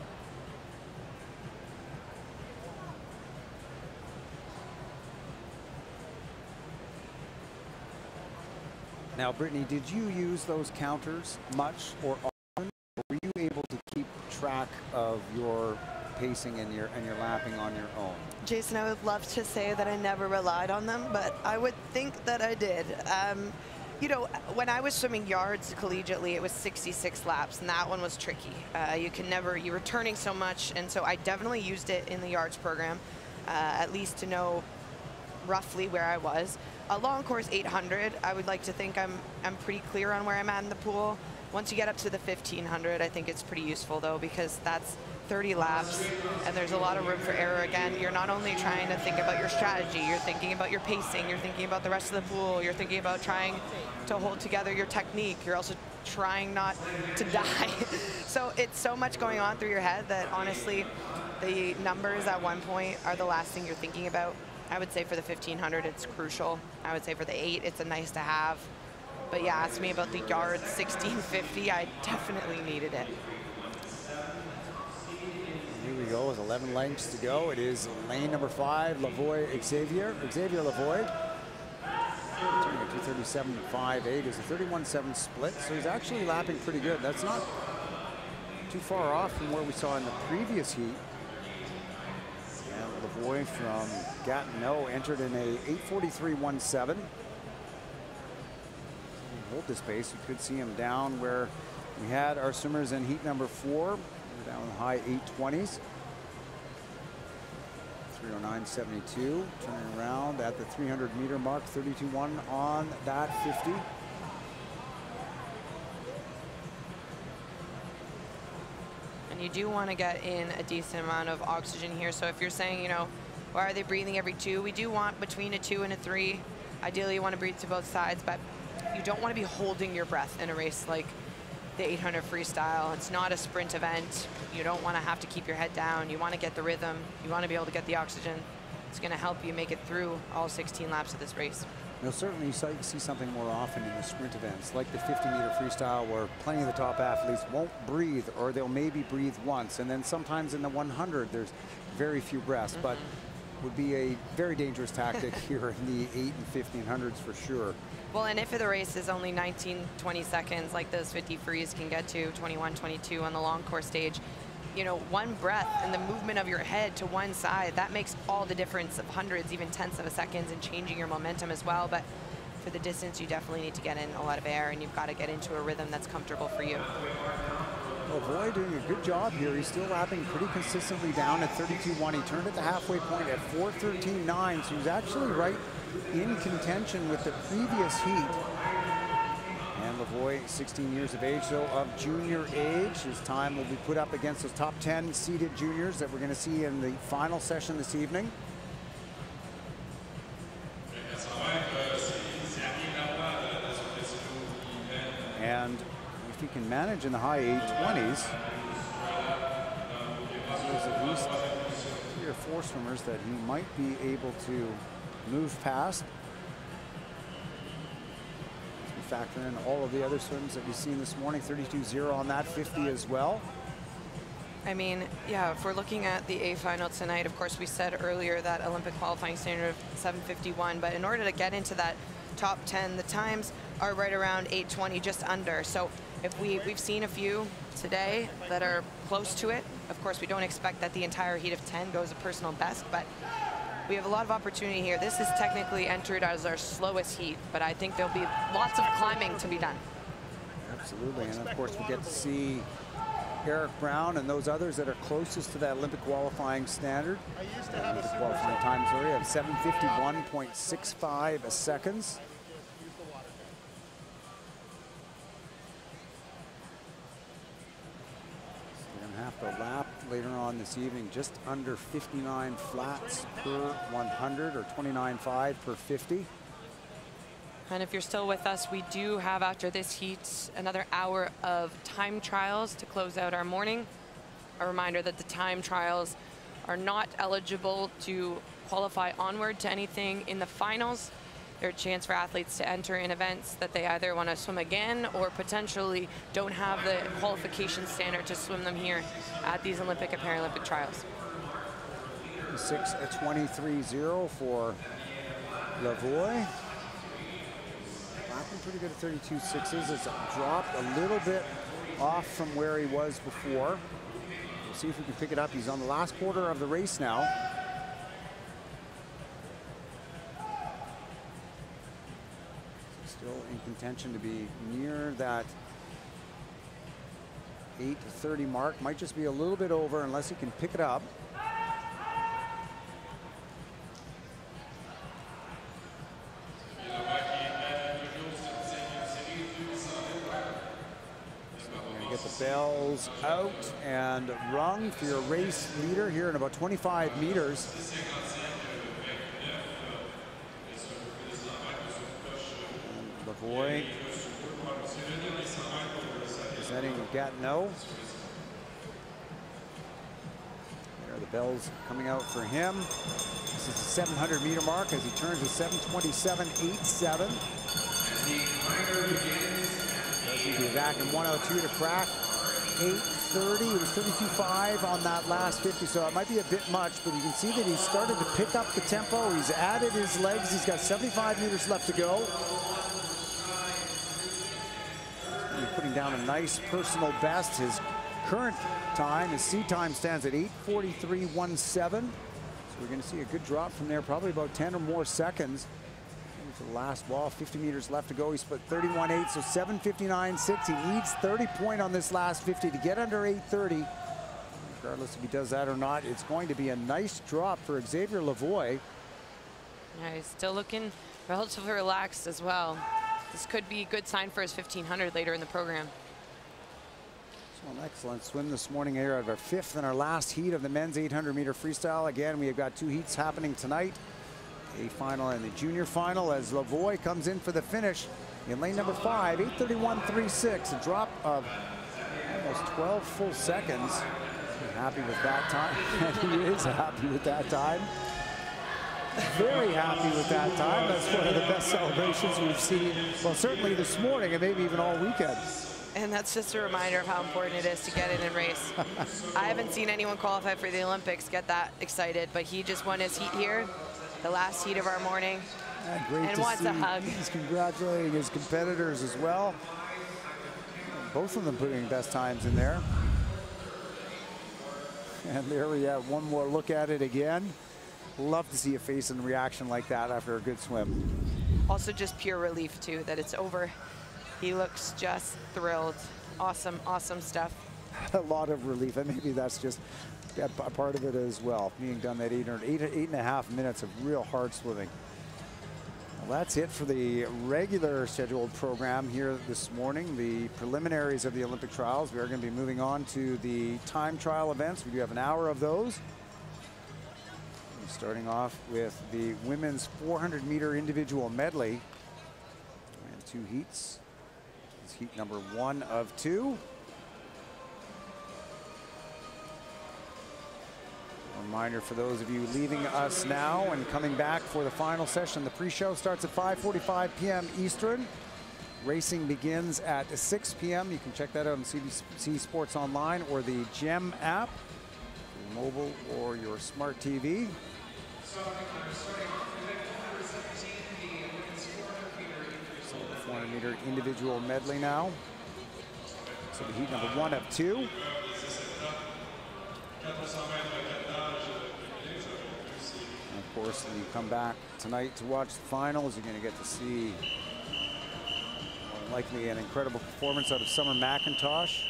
Now, Brittany, did you use those counters much or often? Or were you able to keep track of your pacing and your lapping on your own? Jason, I would love to say that I never relied on them, but I would think that I did. You know, when I was swimming yards collegiately, it was 66 laps, and that one was tricky. You were turning so much, and so I definitely used it in the yards program, at least to know roughly where I was. A long course 800, I would like to think I'm pretty clear on where I'm at in the pool. Once you get up to the 1500, I think it's pretty useful though, because that's 30 laps and there's a lot of room for error. Again, you're not only trying to think about your strategy, you're thinking about your pacing, you're thinking about the rest of the pool, you're thinking about trying to hold together your technique, you're also trying not to die. So it's so much going on through your head that honestly, the numbers at one point are the last thing you're thinking about. I would say for the 1500, it's crucial. I would say for the 8, it's a nice to have. But yeah, ask me about the yard 1650. I definitely needed it. Here we go with 11 lengths to go. It is lane number 5, Xavier Lavoie. 237.58 is a 31.7 split, so he's actually lapping pretty good. That's not too far off from where we saw in the previous heat. And Lavoie from Gatineau entered in a 8:43.17. Hold this pace, you could see him down where we had our swimmers in heat number 4. We're down in the high 820s. 309.72, turning around at the 300-meter mark, 32.1 on that 50. And you do want to get in a decent amount of oxygen here. So if you're saying, you know, why are they breathing every 2? We do want between a 2 and a 3. Ideally, you want to breathe to both sides, but you don't want to be holding your breath in a race like the 800 freestyle. It's not a sprint event. You don't want to have to keep your head down. You want to get the rhythm. You want to be able to get the oxygen. It's going to help you make it through all 16 laps of this race. You'll certainly see something more often in the sprint events, like the 50-meter freestyle, where plenty of the top athletes won't breathe, or they'll maybe breathe once. And then sometimes in the 100, there's very few breaths, but would be a very dangerous tactic here in the 8 and 1500s for sure. Well, and if the race is only 19, 20 seconds, like those 50 frees can get to, 21, 22 on the long course stage, you know, one breath and the movement of your head to one side, that makes all the difference of hundreds, even tenths of a second, and changing your momentum as well. But for the distance, you definitely need to get in a lot of air, and you've got to get into a rhythm that's comfortable for you. Lavoie doing a good job here. He's still lapping pretty consistently down at 32.1. He turned at the halfway point at 4:13.9, so he's actually right in contention with the previous heat. And Lavoie, 16 years of age, so of junior age. His time will be put up against those top 10 seeded juniors that we're going to see in the final session this evening. And if he can manage in the high 820s, there's at least 3 or 4 swimmers that he might be able to move past. As we factor in all of the other swims that we've seen this morning, 32.0 on that 50 as well. I mean, yeah, if we're looking at the A final tonight, of course, we said earlier that Olympic qualifying standard of 7:51, but in order to get into that top 10, the times are right around 8:20, just under. So if we've seen a few today that are close to it. Of course, we don't expect that the entire heat of 10 goes a personal best, but we have a lot of opportunity here. This is technically entered as our slowest heat, but I think there'll be lots of climbing to be done. Absolutely, and of course we get to see Eric Brown and those others that are closest to that Olympic qualifying standard. Olympic qualifying time, sorry, of 7:51.65 seconds. Have to lap later on this evening just under 59 flats per 100, or 29.5 per 50. And if you're still with us, we do have, after this heat, another hour of time trials to close out our morning. A reminder that the time trials are not eligible to qualify onward to anything in the finals. They're a chance for athletes to enter in events that they either want to swim again or potentially don't have the qualification standard to swim them here at these Olympic and Paralympic trials. 6:23.0 for Lavoie. Lapping pretty good at 32.6s. It's dropped a little bit off from where he was before. We'll see if we can pick it up. He's on the last quarter of the race now. Still in contention to be near that 8:30 mark. Might just be a little bit over unless he can pick it up. Get the bells out and rung for your race leader here in about 25 meters. Lavoie presenting Gatineau. There are the bells coming out for him. This is the 700 meter mark as he turns a 7:27.87. He'll be back in 1:02 to crack 8:30. It was 32.5 on that last 50, so it might be a bit much, but you can see that he's started to pick up the tempo. He's added his legs. He's got 75 meters left to go. He's putting down a nice personal best. His current time, his seed time, stands at 8:43.17. So we're going to see a good drop from there, probably about 10 or more seconds. To the last wall, 50 meters left to go. He split 31.8, so 7:59.6. He needs 30 point on this last 50 to get under 8:30. Regardless if he does that or not, it's going to be a nice drop for Xavier Lavoie. Yeah, he's still looking relatively relaxed as well. This could be a good sign for his 1500 later in the program. So an excellent swim this morning here of our fifth and our last heat of the men's 800 meter freestyle. Again, we have got two heats happening tonight. A final and the junior final as Lavoie comes in for the finish in lane number 5, 8:31.36, a drop of almost 12 full seconds. Happy with that time. He is happy with that time. Very happy with that time. That's one of the best celebrations we've seen, well, certainly this morning and maybe even all weekend. And that's just a reminder of how important it is to get in and race. I haven't seen anyone qualify for the Olympics get that excited, but he just won his heat here. The last heat of our morning, great and to wants see. a hug. He's congratulating his competitors as well. Both of them putting best times in there. And there we have one more look at it again. Love to see a face and reaction like that after a good swim. Also just pure relief too that it's over. He looks just thrilled. Awesome, awesome stuff. A lot of relief, and maybe that's just a part of it as well, being done that 8.5 minutes of real hard swimming. Well, that's it for the regular scheduled program here this morning, the preliminaries of the Olympic trials. We are going to be moving on to the time trial events. We do have an hour of those. Starting off with the women's 400 meter individual medley and two heats. It's heat number 1 of 2. Reminder for those of you leaving us now and coming back for the final session. The pre-show starts at 5:45 p.m. Eastern. Racing begins at 6 p.m. You can check that out on CBC Sports Online or the GEM app, your mobile or your smart TV. So the 400 meter individual medley now. So the heat number 1 of 2. And of course, when you come back tonight to watch the finals, you're going to get to see likely an incredible performance out of Summer McIntosh,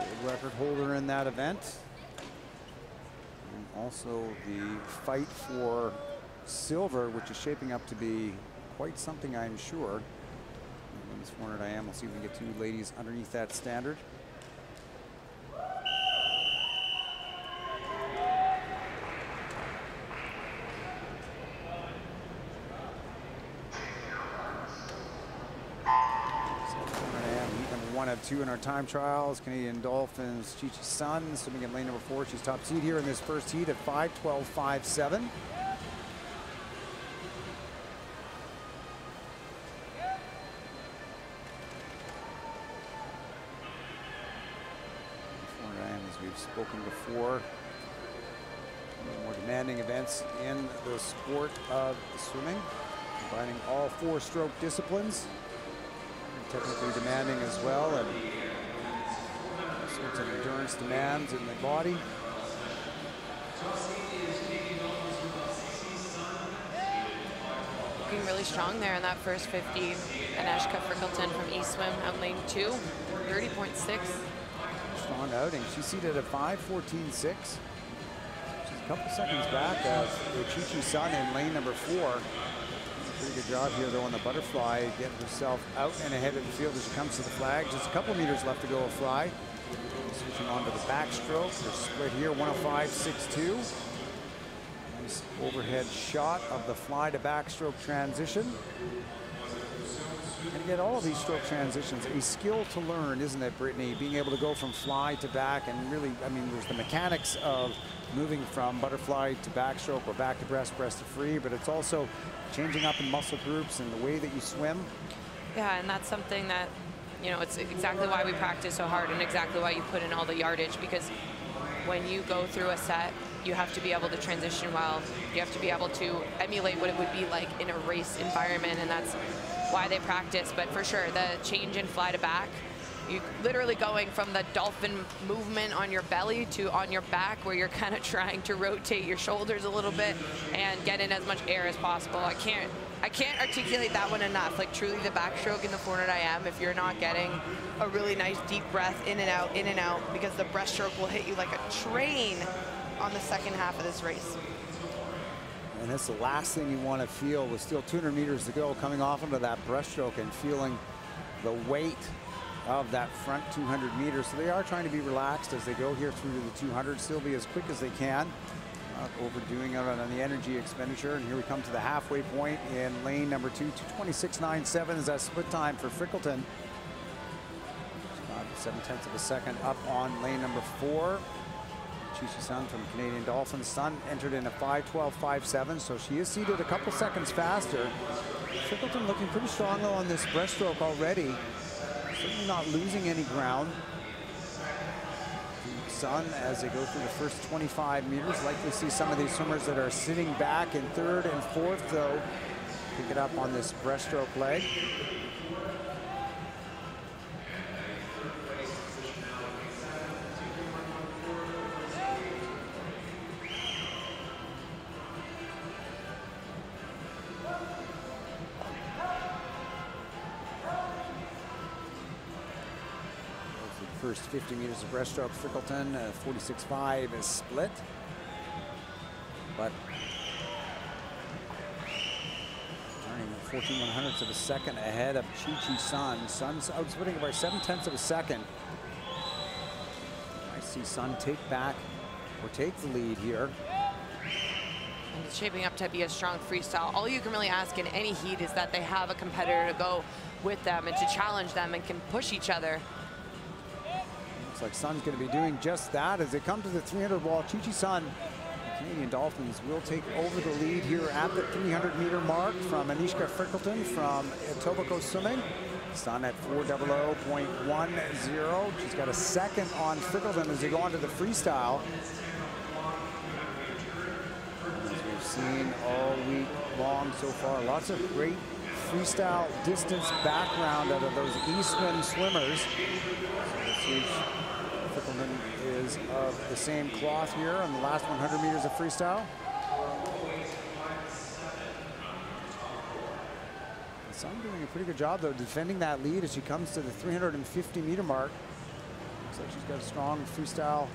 the record holder in that event. And also the fight for silver, which is shaping up to be quite something, I'm sure. Women's 400 IM, we'll see if we can get two ladies underneath that standard. One of 2 in our time trials. Canadian Dolphins Chi Chi Sun swimming in lane number 4. She's top seed here in this first heat at 5:12.57. As we've spoken before, more demanding events in the sport of swimming, combining all 4 stroke disciplines. Technically demanding as well, and all sorts of endurance demands in the body. Looking really strong there in that first 50. Aneshka Frickleton from eSwim out lane 2, 30.6. Strong outing. She's seated at 5:14.6. She's a couple seconds back of Chi Chi Sun in lane number 4. Pretty good job here, though, on the butterfly, getting herself out and ahead of the field as she comes to the flag. Just a couple meters left to go of fly. Switching on to the backstroke. They're split here, 105.62. Nice overhead shot of the fly to backstroke transition. And again, all of these stroke transitions, a skill to learn, isn't it, Brittany? Being able to go from fly to back, and really, I mean, there's the mechanics of moving from butterfly to backstroke or back to breast, breast to free, but it's also changing up in muscle groups and the way that you swim. Yeah, and that's something that, you know, it's exactly why we practice so hard and exactly why you put in all the yardage, because when you go through a set, you have to be able to transition well. You have to be able to emulate what it would be like in a race environment, and that's why they practice. But for sure, the change in fly to back, you literally going from the dolphin movement on your belly to on your back, where you're kind of trying to rotate your shoulders a little bit and get in as much air as possible. I can't articulate that one enough. Like, truly, the backstroke in the 400 IM, if you're not getting a really nice deep breath in and out, because the breaststroke will hit you like a train on the second half of this race. And that's the last thing you want to feel, with still 200 meters to go, coming off into that breaststroke and feeling the weight of that front 200 meters. So they are trying to be relaxed as they go here through to the 200, still be as quick as they can, not overdoing it on the energy expenditure. And here we come to the halfway point in lane number 2. 2:26.97 is that split time for Frickleton. 7/10 of a second up on lane number 4. Chi-Chi Sun from Canadian Dolphins. Sun entered in a 5:12.57, so she is seated a couple seconds faster. Frickleton looking pretty strong though on this breaststroke already. Certainly not losing any ground. Sun, as they go through the first 25 meters, likely see some of these swimmers that are sitting back in third and fourth, though, pick it up on this breaststroke leg. First 50 meters of breaststroke, Frickleton, 46.5 is split. But turning 14/100ths of a second ahead of Chi-Chi Sun. Sun's outsplitting by 7/10 of a second. I see Sun take back or take the lead here. And it's shaping up to be a strong freestyle. All you can really ask in any heat is that they have a competitor to go with them and to challenge them and can push each other. Looks like Sun's going to be doing just that as they come to the 300 wall. Chi-Chi Sun, the Canadian Dolphins, will take over the lead here at the 300-meter mark from Anishka Frickleton from Etobicoke Swimming. Sun at 4:00.10. She's got a second on Frickleton as they go on to the freestyle. As we've seen all week long so far, lots of great freestyle distance background out of those eastwind swimmers. So let's see if Frickleton is of the same cloth here on the last 100 meters of freestyle. Sun doing a pretty good job, though, defending that lead as she comes to the 350-meter mark. Looks like she's got a strong freestyle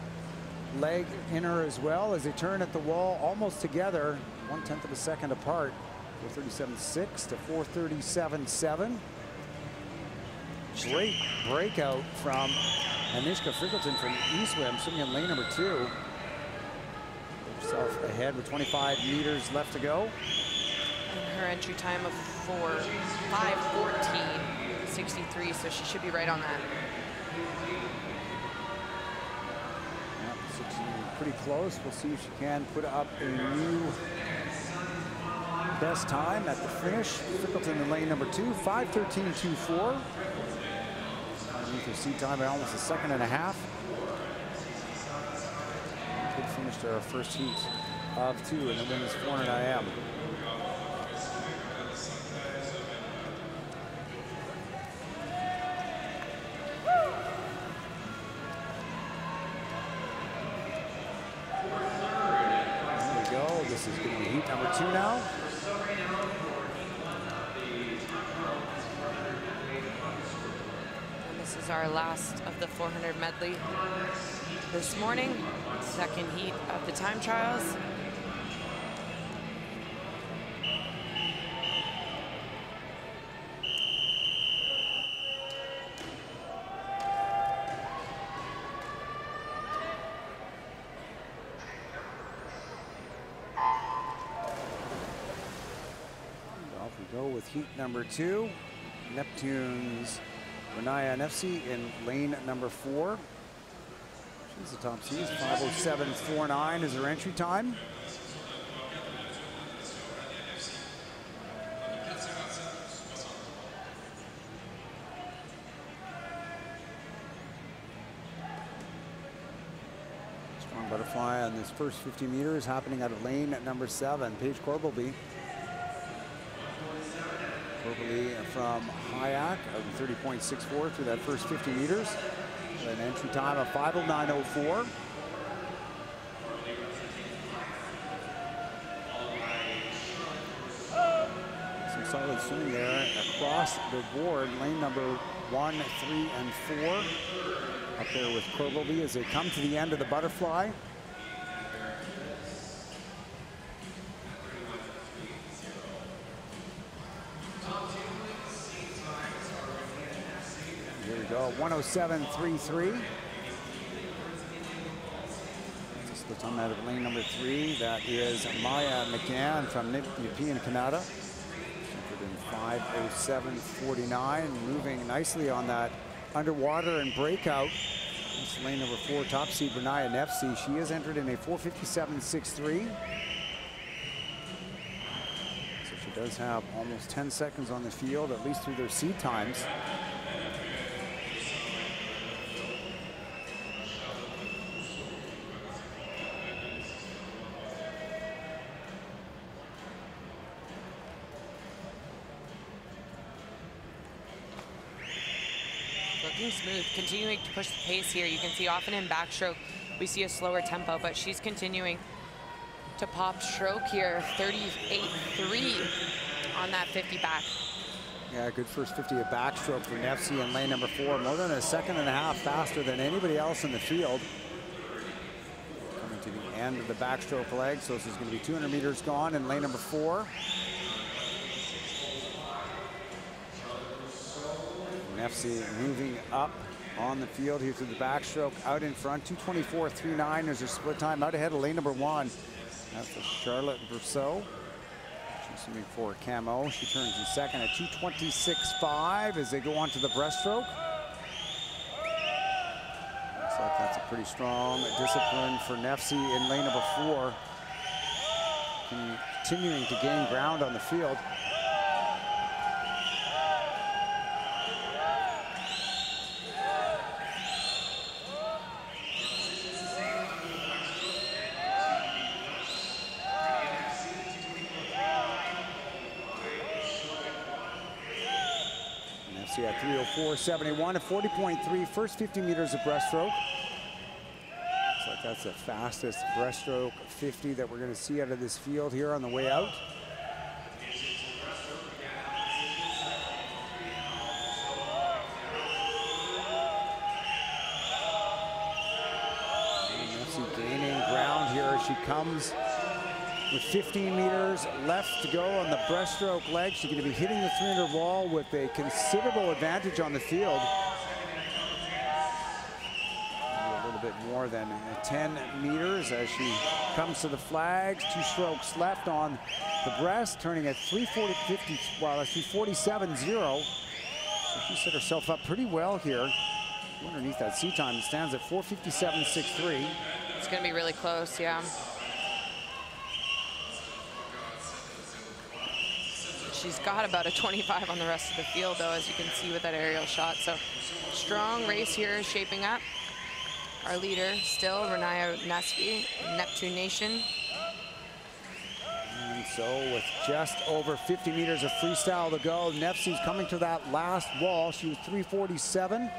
leg in her as well as they turn at the wall almost together, 1/10 of a second apart. 4:37.6 to 4:37.7. Great breakout from Anishka Frickleton from eSwim, sitting in lane number 2. Herself ahead with 25 meters left to go. And her entry time of 5:14.63, so she should be right on that. Yeah, pretty close. We'll see if she can put up a new best time at the finish. Frickleton in lane number 2, 5:13.24. Underneath her seat time by almost a second and a half. Good finish to our first heat of 2 in the women's 400 IM. There we go. This is going to be heat number 2 now. This is our last of the 400 medley this morning, second heat of the time trials. Off we go with heat number 2. Neptune's Renaya Nefsi in lane number 4. She's the top seed. 5:07.49 is her entry time. Strong butterfly on this first 50 meters happening out of lane at number 7. Paige Corbelby. Corbelby from Hyack of 30.64 through that first 50 meters. An entry time of 5:09.04. Some solid swimming there across the board. Lane number 1, 3, and 4 up there with Corbelby as they come to the end of the butterfly. Here we go, 1:07.33. That's the time out of lane number 3. That is Maya McCann from Nepean, Canada. In 5:07.49, moving nicely on that underwater and breakout. That's lane number 4, top seed Renaya Nefsi. She is entered in a 4:57.63. So she does have almost 10 seconds on the field, at least through their seed times. Looking smooth, continuing to push the pace here. You can see often in backstroke, we see a slower tempo, but she's continuing to pop stroke here. 38.3 on that 50 back. Yeah, good first 50 of backstroke for Nefsi in lane number 4. More than a second and a half faster than anybody else in the field. Coming to the end of the backstroke leg, so this is going to be 200 meters gone in lane number 4. Nefsi moving up on the field here through the backstroke, out in front, 2:24.39 is her split time, out ahead of lane number 1. That's the Charlotte Brousseau. She's swimming for Camo. She turns in second at 2:26.5 as they go on to the breaststroke. Looks like that's a pretty strong discipline for Nefsi in lane number 4. Continuing to gain ground on the field. At 3:04.71 at 40.3, first 50 meters of breaststroke. Looks like that's the fastest breaststroke 50 that we're going to see out of this field here on the way out. Nefsi gaining ground here as she comes with 15 meters left to go on the breaststroke leg. She's going to be hitting the 300 wall with a considerable advantage on the field. Maybe a little bit more than 10 meters as she comes to the flags. 2 strokes left on the breast, turning at 3:40.50, well, actually 47.0. So she set herself up pretty well here. Underneath that seat time, it stands at 4:57.63. It's going to be really close, yeah. She's got about a 25 on the rest of the field, though, as you can see with that aerial shot. So strong race here shaping up. Our leader still, Renaya Nefsi, Neptune Nation. And so with just over 50 meters of freestyle to go, Nefsi's coming to that last wall. She was 3:47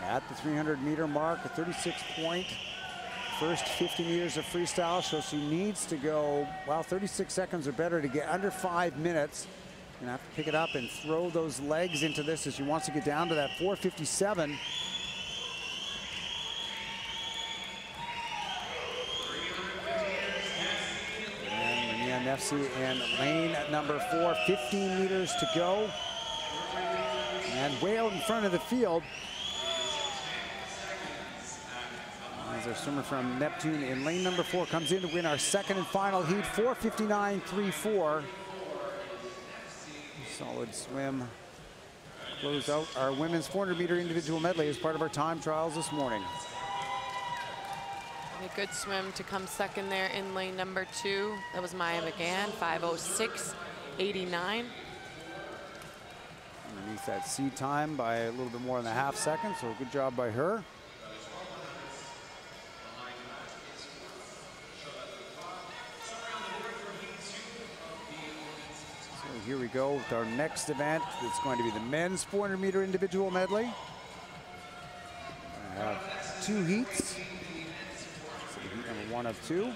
at the 300-meter mark, a 36-point first 50 meters of freestyle, so she needs to go, well, 36 seconds or better to get under 5 minutes. Gonna have to pick it up and throw those legs into this as she wants to get down to that 4:57. And Renaya Nefsi in lane number 4, 15 meters to go. And way out in front of the field, as our swimmer from Neptune in lane number 4 comes in to win our second and final heat, 4:59.34. Solid swim close out our women's 400-meter individual medley as part of our time trials this morning. A good swim to come second there in lane number 2. That was Maya McGann, 5:06.89. Underneath that seed time by a little bit more than a half second, so good job by her. So here we go with our next event. It's going to be the men's 400-meter individual medley. I have 2 heats. Heat number 1 of 2.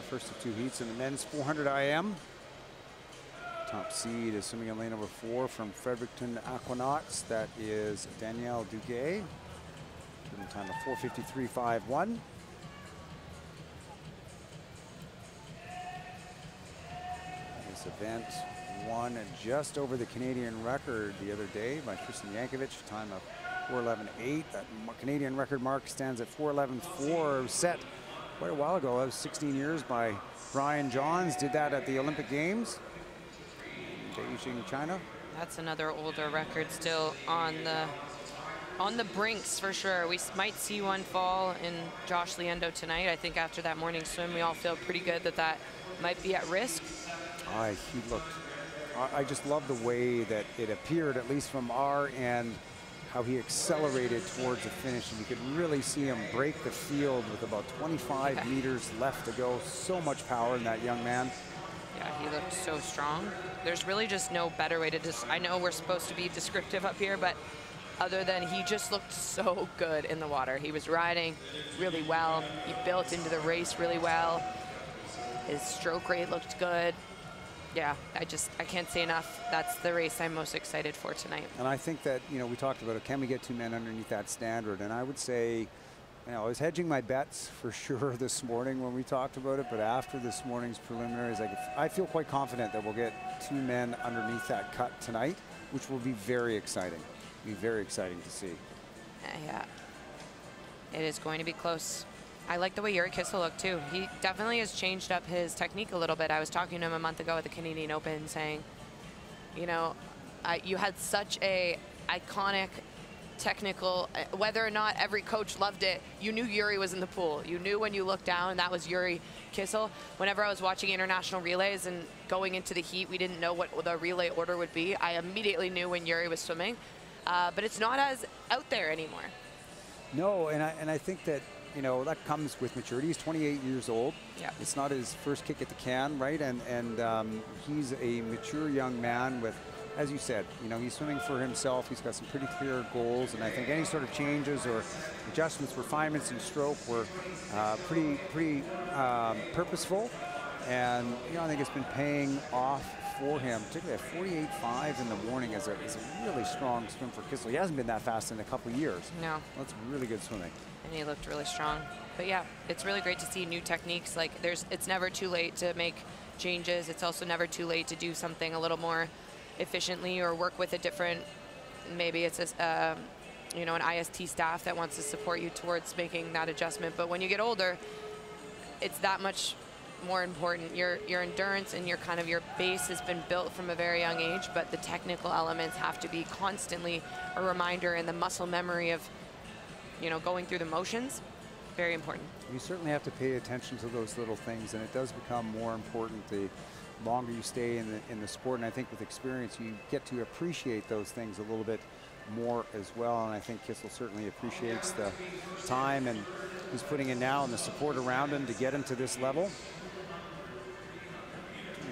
First of 2 heats in the men's 400 IM. Top seed is swimming in lane number 4 from Fredericton Aquanauts. That is Danielle Duguay. Turning time of 4:53.51. This event won just over the Canadian record the other day by Tristan Yankovic, time of 4:11.8. That Canadian record mark stands at 4:11.4, set quite a while ago. That was 16 years by Brian Johns. Did that at the Olympic Games in Beijing, China. That's another older record still on the brinks for sure. We might see one fall in Josh Liendo tonight. I think after that morning swim, we all feel pretty good that that might be at risk. He looked, I just love the way that it appeared, at least from our end, how he accelerated towards the finish, and you could really see him break the field with about 25 meters left to go. So much power in that young man. Yeah, he looked so strong. There's really just no better way to I know we're supposed to be descriptive up here, but other than he just looked so good in the water. He was riding really well. He built into the race really well. His stroke rate looked good. Yeah, I can't say enough. That's the race I'm most excited for tonight. And I think that, you know, we talked about it, can we get 2 men underneath that standard? And I would say, you know, I was hedging my bets for sure this morning when we talked about it, but after this morning's preliminaries, I feel quite confident that we'll get 2 men underneath that cut tonight, which will be very exciting. Be very exciting to see. Yeah, it is going to be close. I like the way Yuri Kissel looked too. He definitely has changed up his technique a little bit. I was talking to him a month ago at the Canadian Open saying, you know, you had such a iconic technical, whether or not every coach loved it, you knew Yuri was in the pool. You knew when you looked down, that was Yuri Kissel. Whenever I was watching international relays and going into the heat, we didn't know what the relay order would be. I immediately knew when Yuri was swimming, but it's not as out there anymore. No, and I think that, you know, that comes with maturity. He's 28 years old. Yeah. It's not his first kick at the can, right? And he's a mature young man with, as you said, you know, he's swimming for himself. He's got some pretty clear goals, and I think any sort of changes or adjustments, refinements in stroke were pretty purposeful. And, you know, I think it's been paying off for him, particularly at 48.5 in the morning is a really strong swim for Kissel. He hasn't been that fast in a couple of years. No. That's really good swimming. And he looked really strong. But yeah, it's really great to see new techniques. Like it's never too late to make changes. It's also never too late to do something a little more efficiently or work with a different, maybe it's a, you know, an IST staff that wants to support you towards making that adjustment. But when you get older, it's that much more important. Your endurance and your base has been built from a very young age, but the technical elements have to be constantly a reminder, and the muscle memory of, you know, going through the motions, very important. You certainly have to pay attention to those little things, and it does become more important the longer you stay in the sport. And I think with experience, you get to appreciate those things a little bit more as well. And I think Kissel certainly appreciates the time and he's putting in now and the support around him to get him to this level.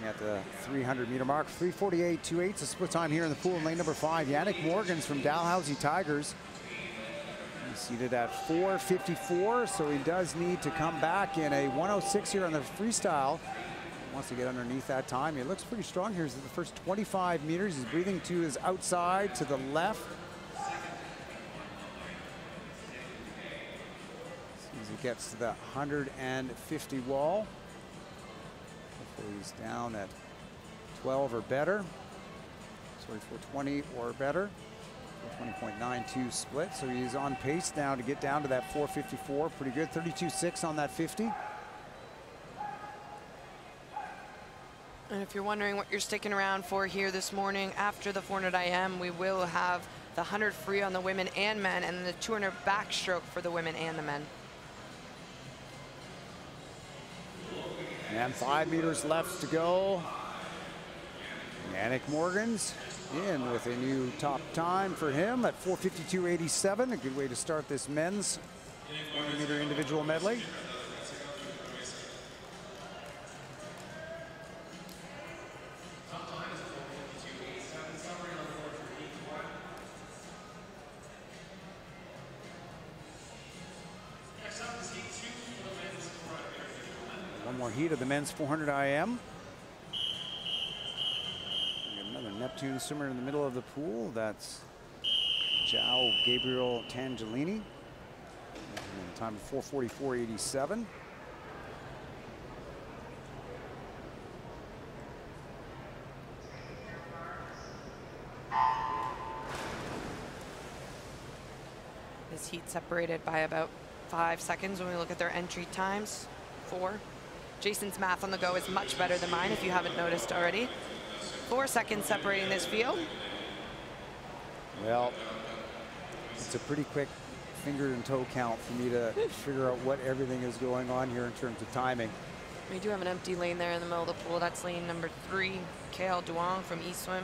At the 300-meter mark, 3:48.28, a split time here in the pool in lane number 5. Yannick Morgans from Dalhousie Tigers. He's seated at 4:54, so he does need to come back in a 1:06 here on the freestyle wants to get underneath that time. He looks pretty strong here. He's at the first 25 meters. He's breathing to his outside, to the left. As he gets to the 150 wall. Hopefully he's down at 12 or better. Sorry, 420 or better. 20.92 split, so he's on pace now to get down to that 454. Pretty good, 32.6 on that 50. And if you're wondering what you're sticking around for here this morning, after the 400 IM, we will have the 100 free on the women and men, and the 200 backstroke for the women and the men. And 5 meters left to go. Yannick Morgan's in with a new top time for him at 4:52.87. A good way to start this men's 100-meter individual medley. One more heat of the men's 400 IM. Neptune swimmer in the middle of the pool. That's João Gabriel Tangelini. And time of 4:44.87. This heat separated by about 5 seconds when we look at their entry times. 4. Jason's math on the go is much better than mine, if you haven't noticed already. 4 seconds separating this field. Well, it's a pretty quick finger and toe count for me to figure out what everything is going on here in terms of timing. We do have an empty lane there in the middle of the pool. That's lane number 3, Kale Duong from eSwim.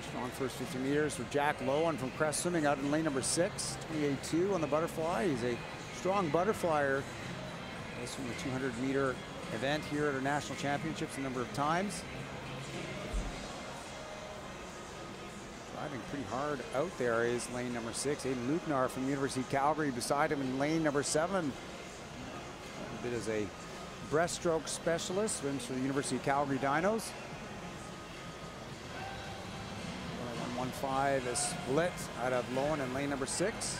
Strong first 50 meters for Jack Lowen from Crest Swimming out in lane number 6, 28.2 on the butterfly. He's a strong butterflyer. This from the 200-meter event here at our national championships a number of times. Driving pretty hard out there is lane number 6. Aiden Luknar from the University of Calgary beside him in lane number 7. A bit as a breaststroke specialist, swims for the University of Calgary Dinos. 1:15 a split out of Lowen in lane number 6.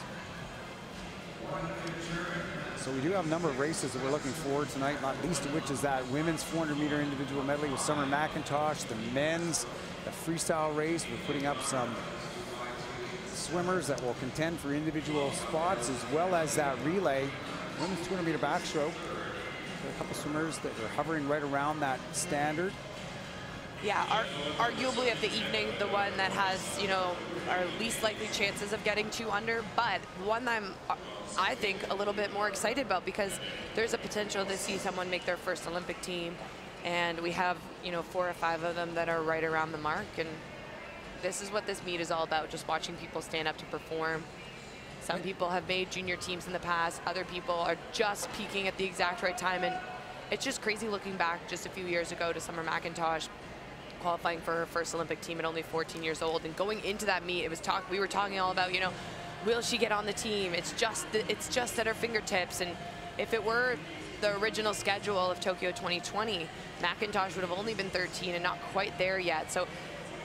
So we do have a number of races that we're looking forward tonight, not least of which is that women's 400-meter individual medley with Summer McIntosh, the men's, the freestyle race. We're putting up some swimmers that will contend for individual spots, as well as that relay. Women's 200-meter backstroke. A couple swimmers that are hovering right around that standard. Yeah, arguably of the evening, the one that has, you know, our least likely chances of getting 2 under, but one that I think a little bit more excited about, because there's a potential to see someone make their first Olympic team, and we have, you know, 4 or 5 of them that are right around the mark, and this is what this meet is all about, just watching people stand up to perform. Some people have made junior teams in the past, other people are just peaking at the exact right time, and it's just crazy looking back just a few years ago to Summer McIntosh qualifying for her first Olympic team at only 14 years old, and going into that meet, it was we were talking all about, you know, will she get on the team? It's just at her fingertips, and if it were the original schedule of Tokyo 2020, McIntosh would have only been 13 and not quite there yet. So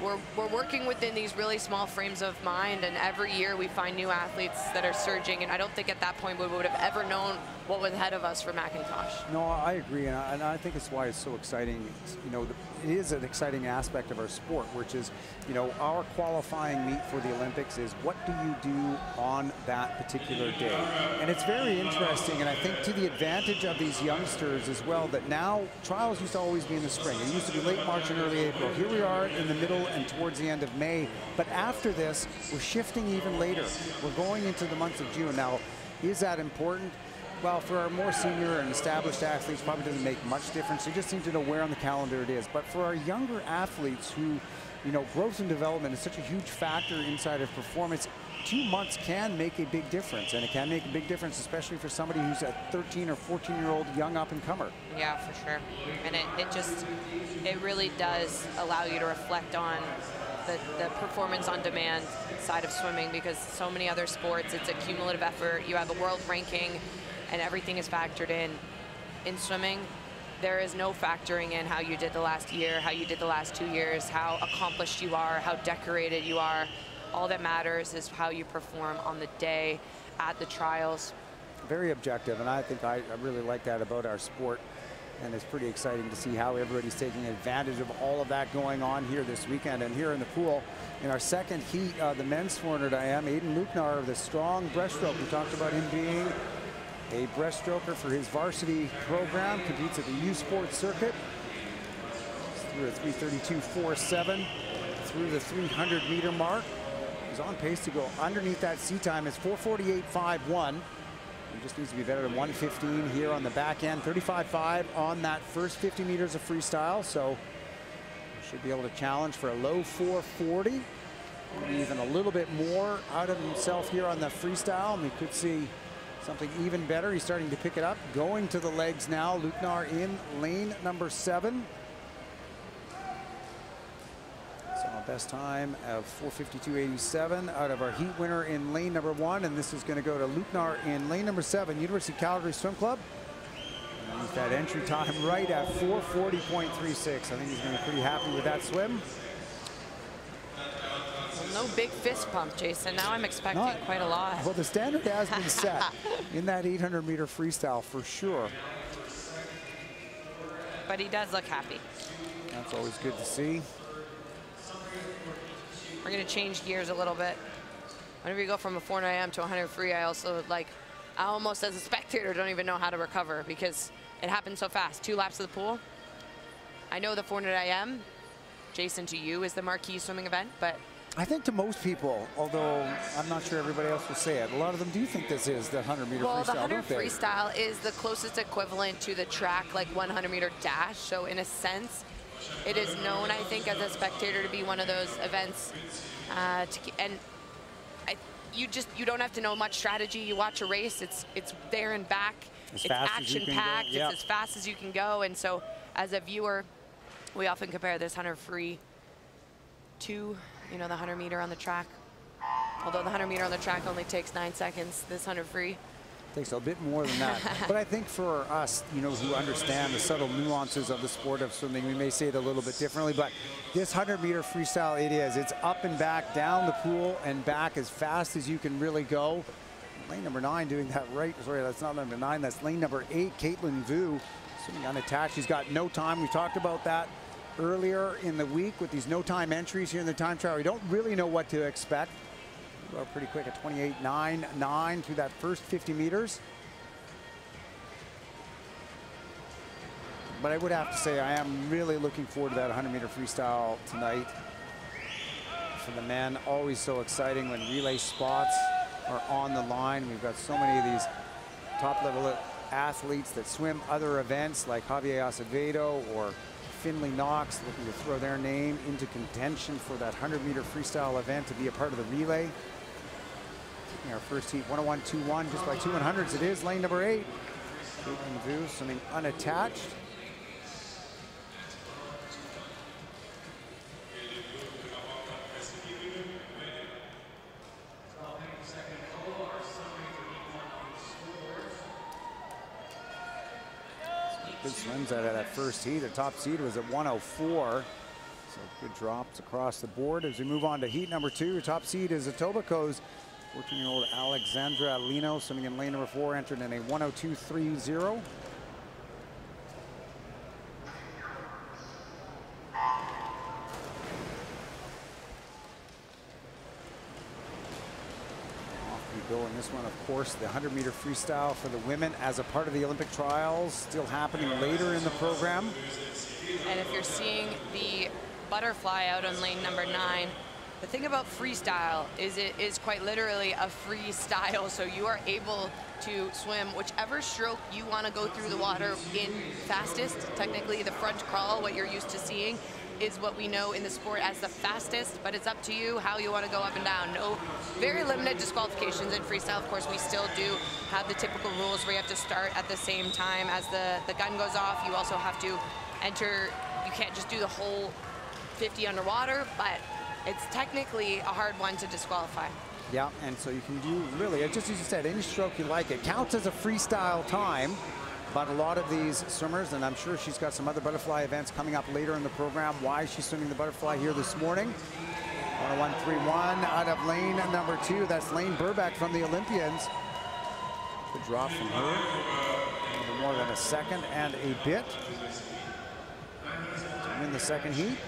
we're working within these really small frames of mind, and every year we find new athletes that are surging, and I don't think at that point we would have ever known what was ahead of us for McIntosh. No, I agree, and I think it's why it's so exciting. You know, it is an exciting aspect of our sport, which is, you know, our qualifying meet for the Olympics is what do you do on that particular day? And it's very interesting, and I think to the advantage of these youngsters as well, that now trials used to always be in the spring. It used to be late March and early April. Here we are in the middle and towards the end of May. But after this, we're shifting even later. We're going into the month of June. Now, is that important? Well, for our more senior and established athletes, probably doesn't make much difference. They just need to know where on the calendar it is. But for our younger athletes who, you know, growth and development is such a huge factor inside of performance, 2 months can make a big difference. And it can make a big difference, especially for somebody who's a 13 or 14-year-old young up-and-comer. Yeah, for sure. And it really does allow you to reflect on the performance on demand side of swimming, because so many other sports, it's a cumulative effort. You have a world ranking, and everything is factored in. in swimming, there is no factoring in how you did the last year, how you did the last 2 years, how accomplished you are, how decorated you are. All that matters is how you perform on the day at the trials. Very objective, and I think I really like that about our sport. And it's pretty exciting to see how everybody's taking advantage of all of that going on here this weekend. And here in the pool, in our second heat, the men's 400 IM, Aiden Luknar of the strong breaststroke. We talked about him being a breaststroker for his varsity program, competes at the U Sports circuit. Through a 3:32.47 through the 300-meter mark. He's on pace to go underneath that sea time. It's 4:48.51. He just needs to be better than 1:15 here on the back end. 35.5 on that first 50 meters of freestyle. So should be able to challenge for a low 4:40. Maybe even a little bit more out of himself here on the freestyle. And we could see something even better. He's starting to pick it up. Going to the legs now. Luknar in lane number 7. So our best time of 4:52.87 out of our heat winner in lane number 1. And this is going to go to Luknar in lane number 7, University of Calgary Swim Club. And with that entry time right at 4:40.36. I think he's going to be pretty happy with that swim. Well, no big fist pump, Jason. Now I'm expecting quite a lot. Well, the standard has been set in that 800-meter freestyle for sure. But he does look happy. That's always good to see. We're going to change gears a little bit. Whenever you go from a 400 IM to 100 free, I almost as a spectator don't even know how to recover because it happens so fast. 2 laps of the pool. I know the 400 IM, Jason, to you is the marquee swimming event, but I think to most people, although I'm not sure everybody else will say it, a lot of them do think this is the 100-meter freestyle, well, the 100 don't they? freestyle is the closest equivalent to the track, like 100-meter dash. So in a sense, it is known, I think, as a spectator to be one of those events. You don't have to know much strategy. You watch a race, it's there and back. It's action-packed. It's as fast as you can go. And so as a viewer, we often compare this 100 free to, the 100 meter on the track. Although the 100 meter on the track only takes 9 seconds, this 100 free takes a bit more than that. But I think for us, who understand the subtle nuances of the sport of swimming, we may say it a little bit differently, but this 100-meter freestyle, it's up and back, down the pool and back as fast as you can really go. Lane number 9 doing that right. Sorry, that's not number 9. That's lane number 8, Caitlin Vu, swimming unattached. She's got no time. We talked about that earlier in the week with these no time entries here in the time trial. We don't really know what to expect. We're pretty quick at 28.99 through that first 50 meters. But I would have to say I am really looking forward to that 100-meter freestyle tonight. For the men, always so exciting when relay spots are on the line. We've got so many of these top-level athletes that swim other events like Javier Acevedo or Finley Knox looking to throw their name into contention for that 100-meter freestyle event to be a part of the relay. Our first heat, 101.21, just by 2 100s. It is lane number 8. Caitlin Vu swimming unattached. Good swims out of that first heat. The top seed was at 104. So good drops across the board. As we move on to heat number 2, the top seed is Etobicoke's 14-year-old Alexandra Lino, swimming in lane number 4, entered in a 102.30. Go in this one, of course, the 100-meter freestyle for the women as a part of the Olympic trials, still happening later in the program. And if you're seeing the butterfly out on lane number 9, the thing about freestyle is it is quite literally a freestyle, so you are able to swim whichever stroke you want to go through the water in fastest. Technically, the front crawl, what you're used to seeing, is what we know in the sport as the fastest, but it's up to you how you want to go up and down. No, very limited disqualifications in freestyle. Of course, we still do have the typical rules where you have to start at the same time as the gun goes off. You also have to enter, you can't just do the whole 50 underwater, but it's technically a hard one to disqualify. Yeah, and so you can do really, just as you said, any stroke you like. It counts as a freestyle time. But a lot of these swimmers, and I'm sure she's got some other butterfly events coming up later in the program, why she's swimming the butterfly here this morning. 101.31 out of lane number 2. That's Lane Burback from the Olympians. Good drop from her. A little more than a second and a bit to win the second heat.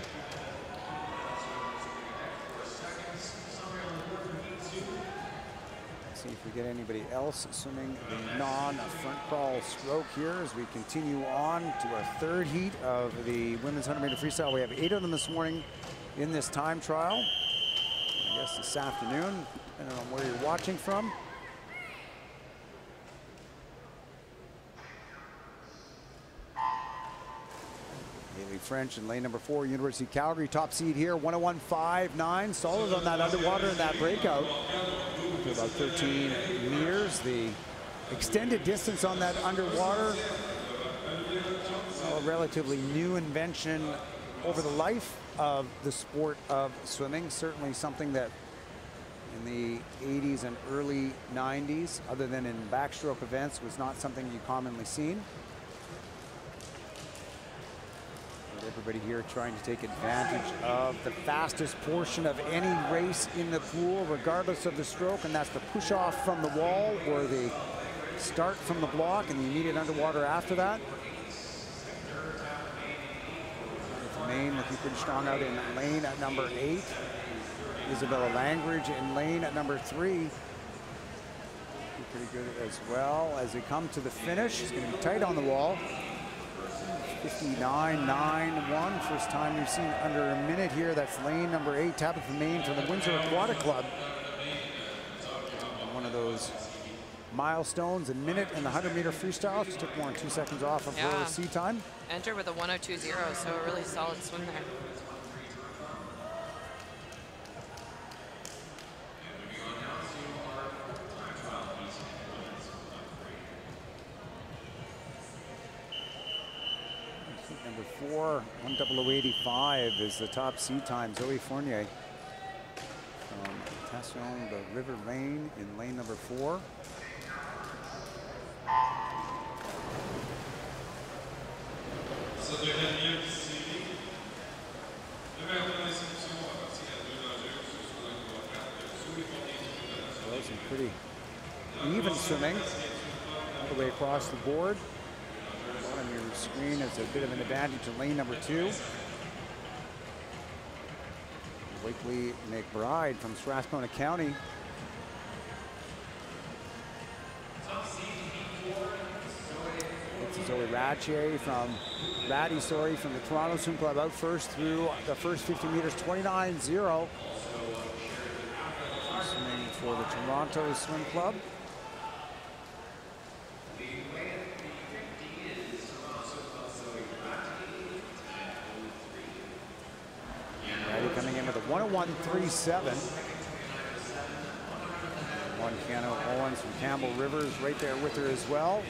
See if we get anybody else swimming the non-front crawl stroke here as we continue on to our third heat of the women's 100-meter freestyle. We have 8 of them this morning in this time trial. I guess this afternoon, depending on where you're watching from. Haley French in lane number 4, University of Calgary, top seed here, 101.59, solid on that underwater in that breakout. To about 13 meters. The extended distance on that underwater, a relatively new invention over the life of the sport of swimming. Certainly something that in the 80s and early 90s, other than in backstroke events, was not something you commonly seen. Everybody here trying to take advantage of the fastest portion of any race in the pool, regardless of the stroke, and that's the push off from the wall or the start from the block and the immediate underwater after that. Maine looking pretty strong out in lane at number 8. Isabella Langridge in lane at number 3. Pretty good as well. As they come to the finish, it's going to be tight on the wall. 59.91, first time we've seen under a minute here. That's lane number 8, Tabitha Main from the Windsor Aquatic Club. One of those milestones, a minute in the 100-meter freestyle. She took more than 2 seconds off of her sea time. Entered with a 102.0, so a really solid swim there. Number 4, 1:00.85 is the top seed time. Zoe Fournier from Tassion de River Lane in lane number 4. Well, some pretty even swimming all the way across the board. On your screen is a bit of an advantage to lane number 2. Wakely McBride from Strathcona County. It's Zoe Ratche from from the Toronto Swim Club out first through the first 50 meters, 29.0. Swimming for the Toronto Swim Club. Coming in with a 101.37. One Cano Owens from Campbell Rivers right there with her as well.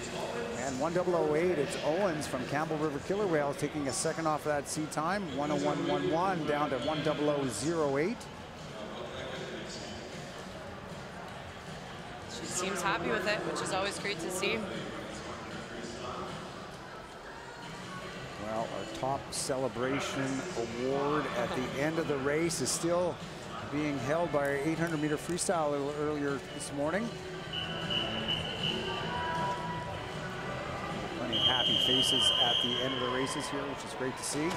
And 1:00.08, it's Owens from Campbell River Killer Whales taking a second off of that seat time. 101.11 down to 1:00.08. She seems happy with it, which is always great to see. Well, our top celebration award at the end of the race is still being held by our 800-meter freestyle a little earlier this morning. Plenty of happy faces at the end of the races here, which is great to see.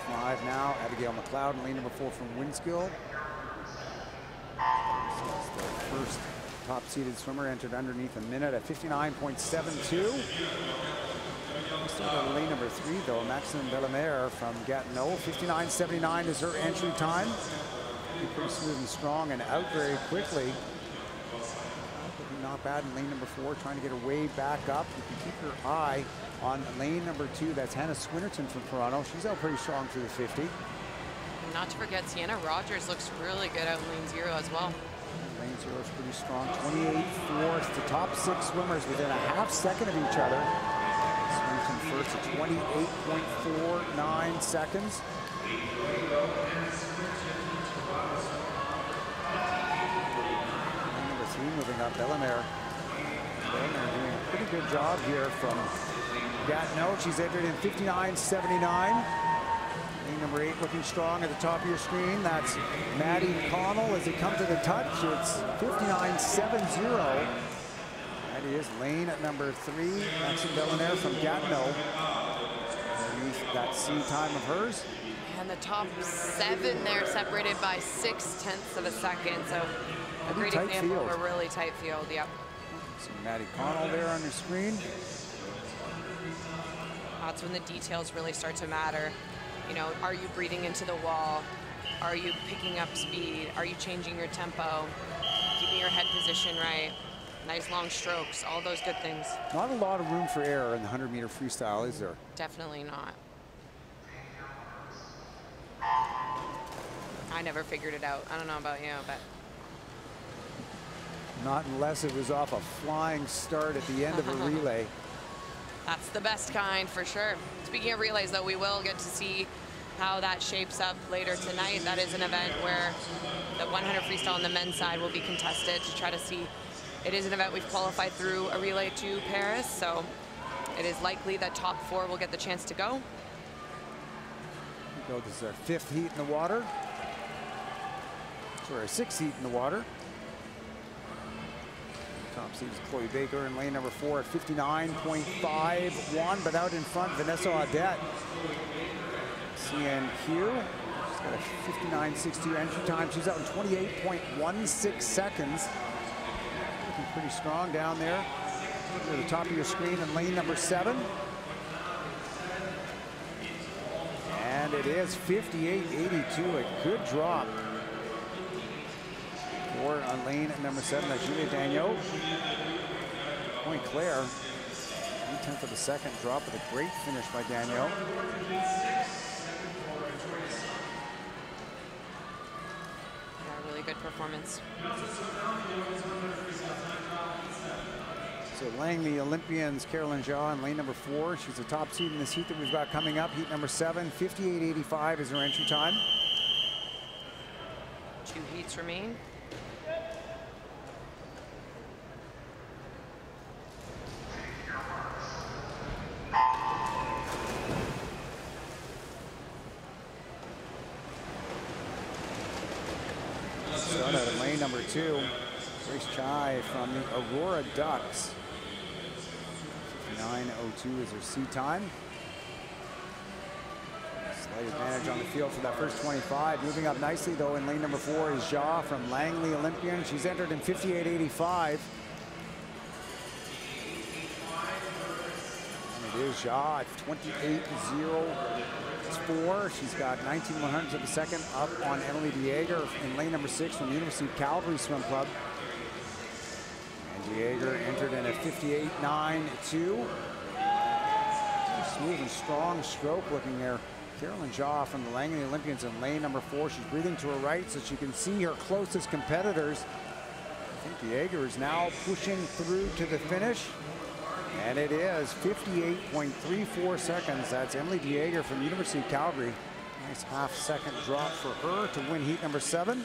5 now, Abigail McLeod in lane number 4 from Winskill. This is the first top-seeded swimmer entered underneath a minute at 59.72. Still got lane number 3 though, Maxime Bellemare from Gatineau. 59.79 is her entry time. Pretty smooth and strong and out very quickly. Not bad in lane number 4, trying to get her way back up. You can keep your eye on lane number 2. That's Hannah Swinnerton from Toronto. She's out pretty strong through the 50. And not to forget, Sienna Rogers looks really good out in lane 0 as well. Lane 0 is pretty strong. 28.4. The top 6 swimmers within a half second of each other. Swinnerton first at 28.49 seconds. Lane number 3 moving up, Bellemare. They're doing a pretty good job here from Gatineau. She's entered in 59.79. Number 8 looking strong at the top of your screen. That's Maddie Connell as they come to the touch. It's 59.70. That is lane at number 3. Maxime Delaunay from Gatineau. That C time of hers. And the top 7 there separated by 0.6 of a second. So a great example of a really tight field. Yep. See Maddie Connell there on your screen. That's when the details really start to matter. You know, are you breathing into the wall? Are you picking up speed? Are you changing your tempo? Keeping your head position right? Nice long strokes, all those good things. Not a lot of room for error in the 100-meter freestyle, is there? Definitely not. I never figured it out. I don't know about you, but. Not unless it was off a flying start at the end of a relay. That's the best kind for sure. Speaking of relays, though, we will get to see how that shapes up later tonight. That is an event where the 100 freestyle on the men's side will be contested to try to see. It is an event we've qualified through a relay to Paris, so it is likely that top 4 will get the chance to go. This is our 5th heat in the water. So our 6th heat in the water. Top seed is Chloe Baker in lane number 4 at 59.51, but out in front, Vanessa Audette. CNQ, she's got a 59.62 entry time. She's out in 28.16 seconds. Looking pretty strong down there. To the top of your screen in lane number 7. And it is 58.82, a good drop. 4 on lane number 7, that's Julia Dagneau. Point Claire, 1/10 of a second drop with a great finish by Dagneau. Yeah, really good performance. So Langley Olympians, Carolyn Jaw in lane number 4. She's the top seed in this heat that we've got coming up. Heat number 7, 58.85 is her entry time. 2 heats remain. Start out in lane number 2. Grace Chai from the Aurora Ducks. 59.02 is her C time. Slight advantage on the field for that first 25. Moving up nicely though in lane number 4 is Ja from Langley Olympian. She's entered in 58.85. And it is Ja at 28.04. She's got 19/100ths of a second up on Emily Dieger in lane number 6 from the University of Calgary Swim Club. And Dieger entered in a 58.92. Smooth and strong stroke looking there. Carolyn Jaw from the Langley Olympians in lane number 4. She's breathing to her right so she can see her closest competitors. I think Dieger is now pushing through to the finish. And it is 58.34 seconds. That's Emily Dieger from the University of Calgary. Nice half-second drop for her to win heat number 7.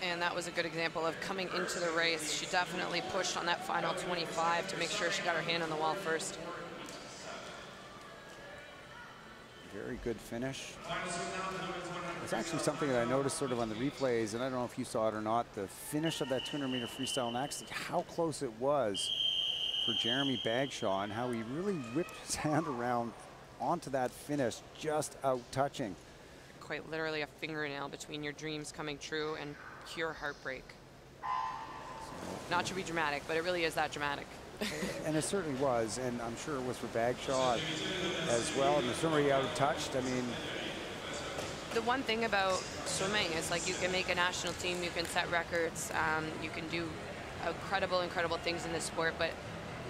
And that was a good example of coming into the race. She definitely pushed on that final 25 to make sure she got her hand on the wall first. Very good finish. It's actually something that I noticed sort of on the replays, and I don't know if you saw it or not, the finish of that 200-meter freestyle, and actually how close it was for Jeremy Bagshaw and how he really whipped his hand around onto that finish, just out touching. Quite literally a fingernail between your dreams coming true and pure heartbreak. Not to be dramatic, but it really is that dramatic. And it certainly was, and I'm sure it was for Bagshaw as well. And the swimmer he out-touched, I mean. The one thing about swimming is like you can make a national team, you can set records, you can do incredible things in this sport, but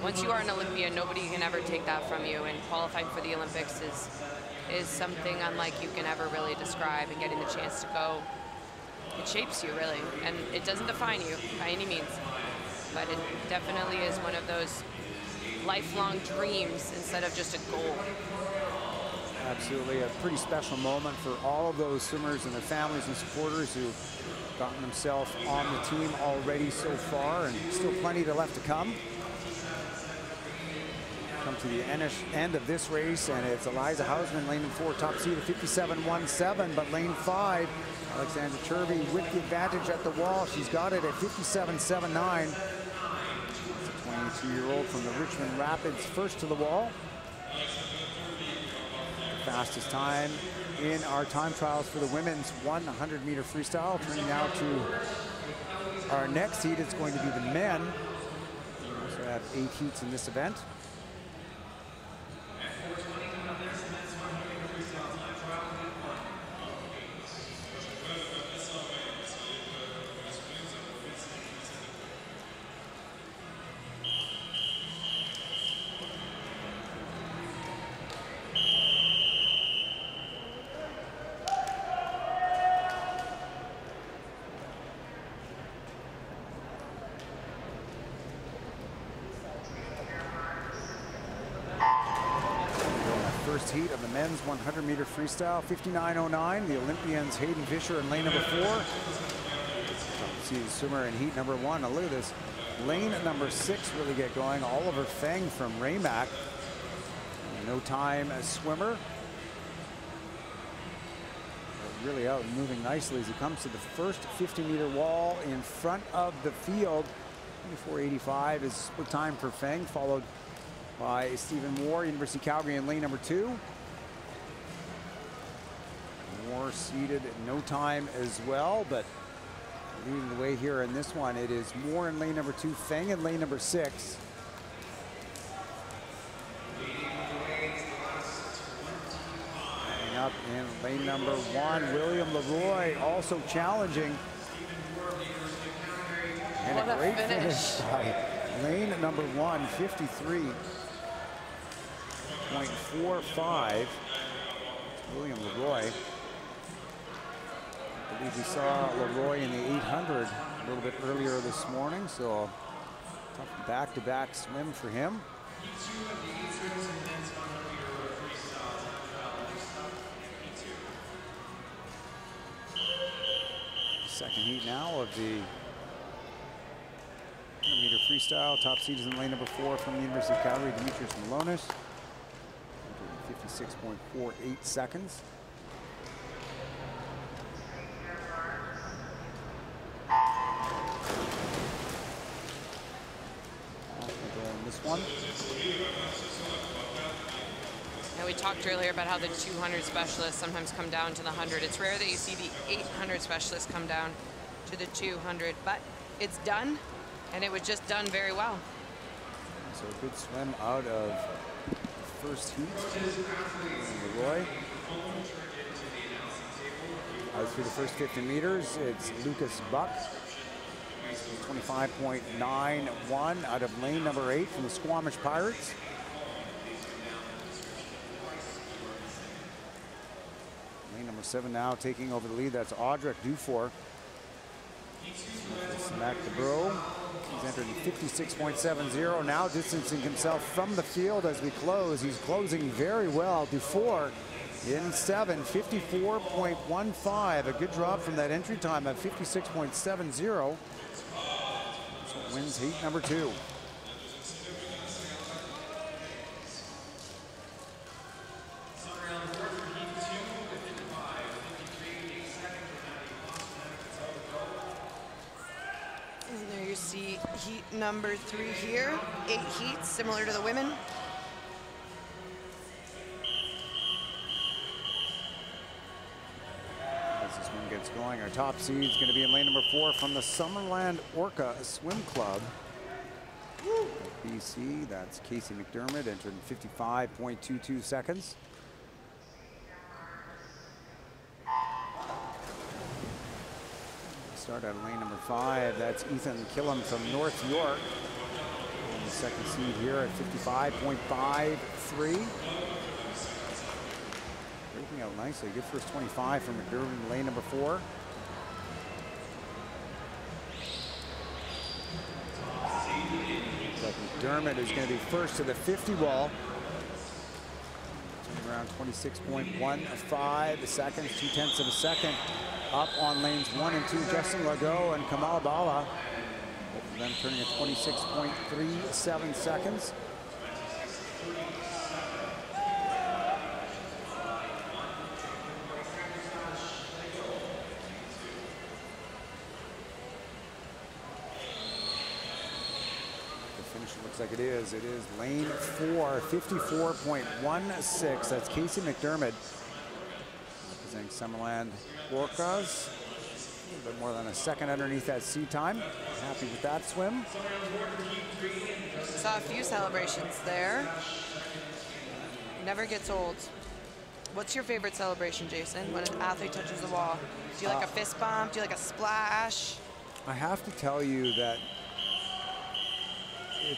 once you are an Olympian, nobody can ever take that from you, and qualifying for the Olympics is something unlike you can ever really describe, and getting the chance to go, it shapes you really, and it doesn't define you by any means. But it definitely is one of those lifelong dreams instead of just a goal. Absolutely a pretty special moment for all of those swimmers and their families and supporters who've gotten themselves on the team already so far, and still plenty left to come. Come to the end of this race, and it's Eliza Hausman, lane 4, top seed at 57.17, but lane 5, Alexandra Turvey with the advantage at the wall. She's got it at 57.79. It's a 22-year-old from the Richmond Rapids, first to the wall. The fastest time in our time trials for the women's 100-meter freestyle. Turning now to our next heat, it's going to be the men. We also have 8 heats in this event. First heat of the men's 100-meter freestyle, 59.09. The Olympians Hayden Fisher in lane number 4. See the swimmer in heat number 1. Now look at this. Lane number 6 really get going. Oliver Feng from Raymac. No time as swimmer. Really out and moving nicely as he comes to the first 50-meter wall in front of the field. 24.85 is split time for Feng, followed by Stephen Moore, University of Calgary in lane number 2. Moore seated at no time as well, but leading the way here in this one, it is Moore in lane number 2, Feng in lane number 6. Coming up in lane number 1, William Leroy also challenging. And what a great finish by lane number 1, 53.45. William Leroy. I believe we saw Leroy in the 800 a little bit earlier this morning, so tough back-to-back swim for him. Second heat now of the 100-meter freestyle. Top seed is in lane number 4 from the University of Calgary, Demetrius Malonis. 56.48 seconds. This one. Now, we talked earlier about how the 200 specialists sometimes come down to the 100. It's rare that you see the 800 specialists come down to the 200, but it's done, and it was just done very well. So a good swim out of the first heat. Leroy. Out through the first 50 meters, it's Lucas Buck. 25.91 out of lane number 8 from the Squamish Pirates. Lane number 7 now taking over the lead. That's Audric Dufour. Mac DeBro. He's entered in 56.70. Now distancing himself from the field as we close. He's closing very well. Dufour in 7, 54.15. A good drop from that entry time of 56.70. Wins heat number 2. And there you see heat number 3 here. 8 heats, similar to the women. As this one gets going, our top seed is going to be in lane number 4 from the Summerland Orca Swim Club. BC, that's Casey McDermott, entered in 55.22 seconds. Start out of lane number 5. That's Ethan Killam from North York. And the second seed here at 55.53. Breaking out nicely. Good first 25 from McDermott in lane number 4. Looks like McDermott is going to be first to the 50 wall. Turning around around 26.15 seconds, 0.2 of a second. Up on lanes 1 and 2, Justin Legault and Kamal Bala. Both of them turning at 26.37 seconds. Looks like it is lane 4, 54.16. That's Casey McDermott representing Summerland Orcas. A little bit more than a second underneath that sea time. Happy with that swim. Saw a few celebrations there. Never gets old. What's your favorite celebration, Jason, when an athlete touches the wall? Do you like a fist bump? Do you like a splash? I have to tell you that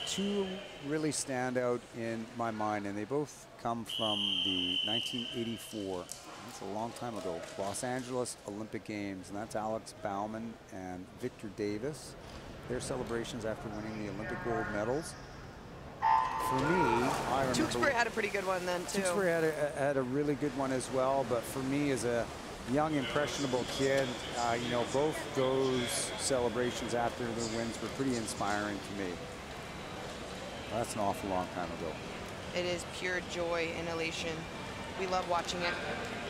two really stand out in my mind, and they both come from the 1984, that's a long time ago, Los Angeles Olympic Games, and that's Alex Bauman and Victor Davis. Their celebrations after winning the Olympic gold medals. For me, I remember Tewksbury had a pretty good one then too. Tewksbury had a really good one as well, but for me as a young impressionable kid, you know, both those celebrations after the wins were pretty inspiring to me. That's an awful long time ago. It is pure joy and elation. We love watching it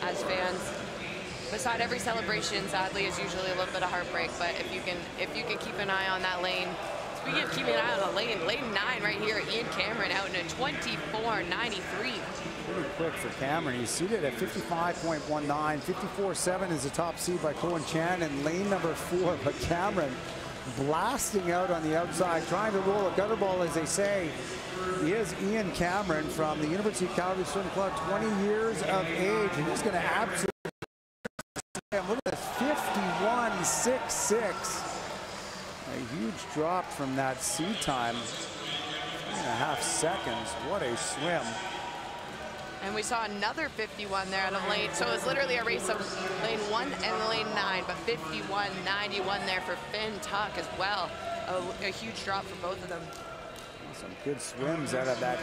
as fans. Beside every celebration, sadly, is usually a little bit of heartbreak. But if you can keep an eye on that lane. Speaking of keeping an eye on the lane 9 right here, Ian Cameron out in a 24.93. Pretty quick for Cameron. He's seated at 55.19. 54.7 is the top seed by Cohen Chan in lane number 4. But Cameron blasting out on the outside, trying to roll a gutter ball, as they say. He is Ian Cameron from the University of Calgary Swim Club, 20 years of age, and he's going to absolutely look at this, 51.66. A huge drop from that sea time, 3.5 seconds. What a swim. And we saw another 51 there out of lane. So it was literally a race of lane 1 and lane 9, but 51.91 there for Finn Tuck as well. A huge drop for both of them. Some good swims out of that.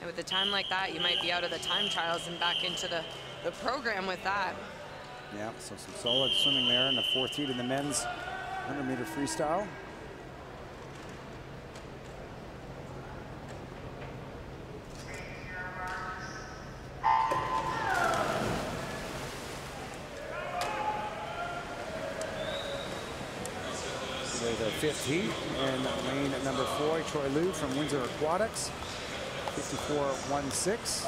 And with a time like that, you might be out of the time trials and back into the program with that. Yeah, so some solid swimming there in the 4th heat in the men's 100-meter freestyle. The 5th heat in lane number 4, Troy Liu from Windsor Aquatics, 54.16.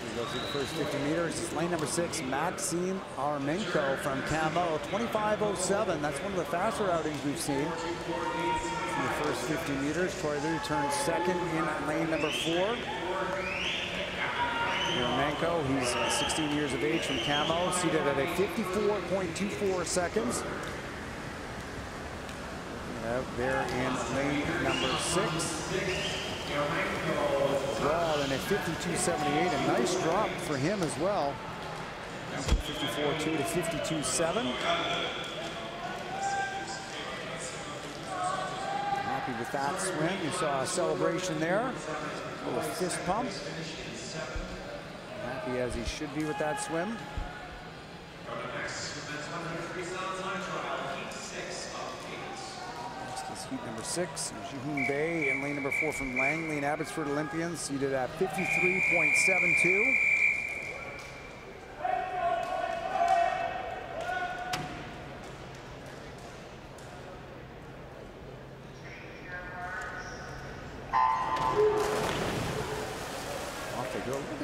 We go through the first 50 meters. It's lane number 6, Maxime Armenko from Camo, 25.07. That's one of the faster outings we've seen. In the first 50 meters, Troy Liu turns 2nd in lane number 4. Armenko, he's 16 years of age from Camo, seated at a 54.24 seconds. Out there in lane number 6. Well, and a 52.78, a nice drop for him as well. 54.2 to 52.7. Happy with that swim. You saw a celebration there. A little fist pump. Happy as he should be with that swim. Next is heat number 6. Jihoon Bae in lane number 4 from Langley and Abbotsford Olympians, seated at 53.72.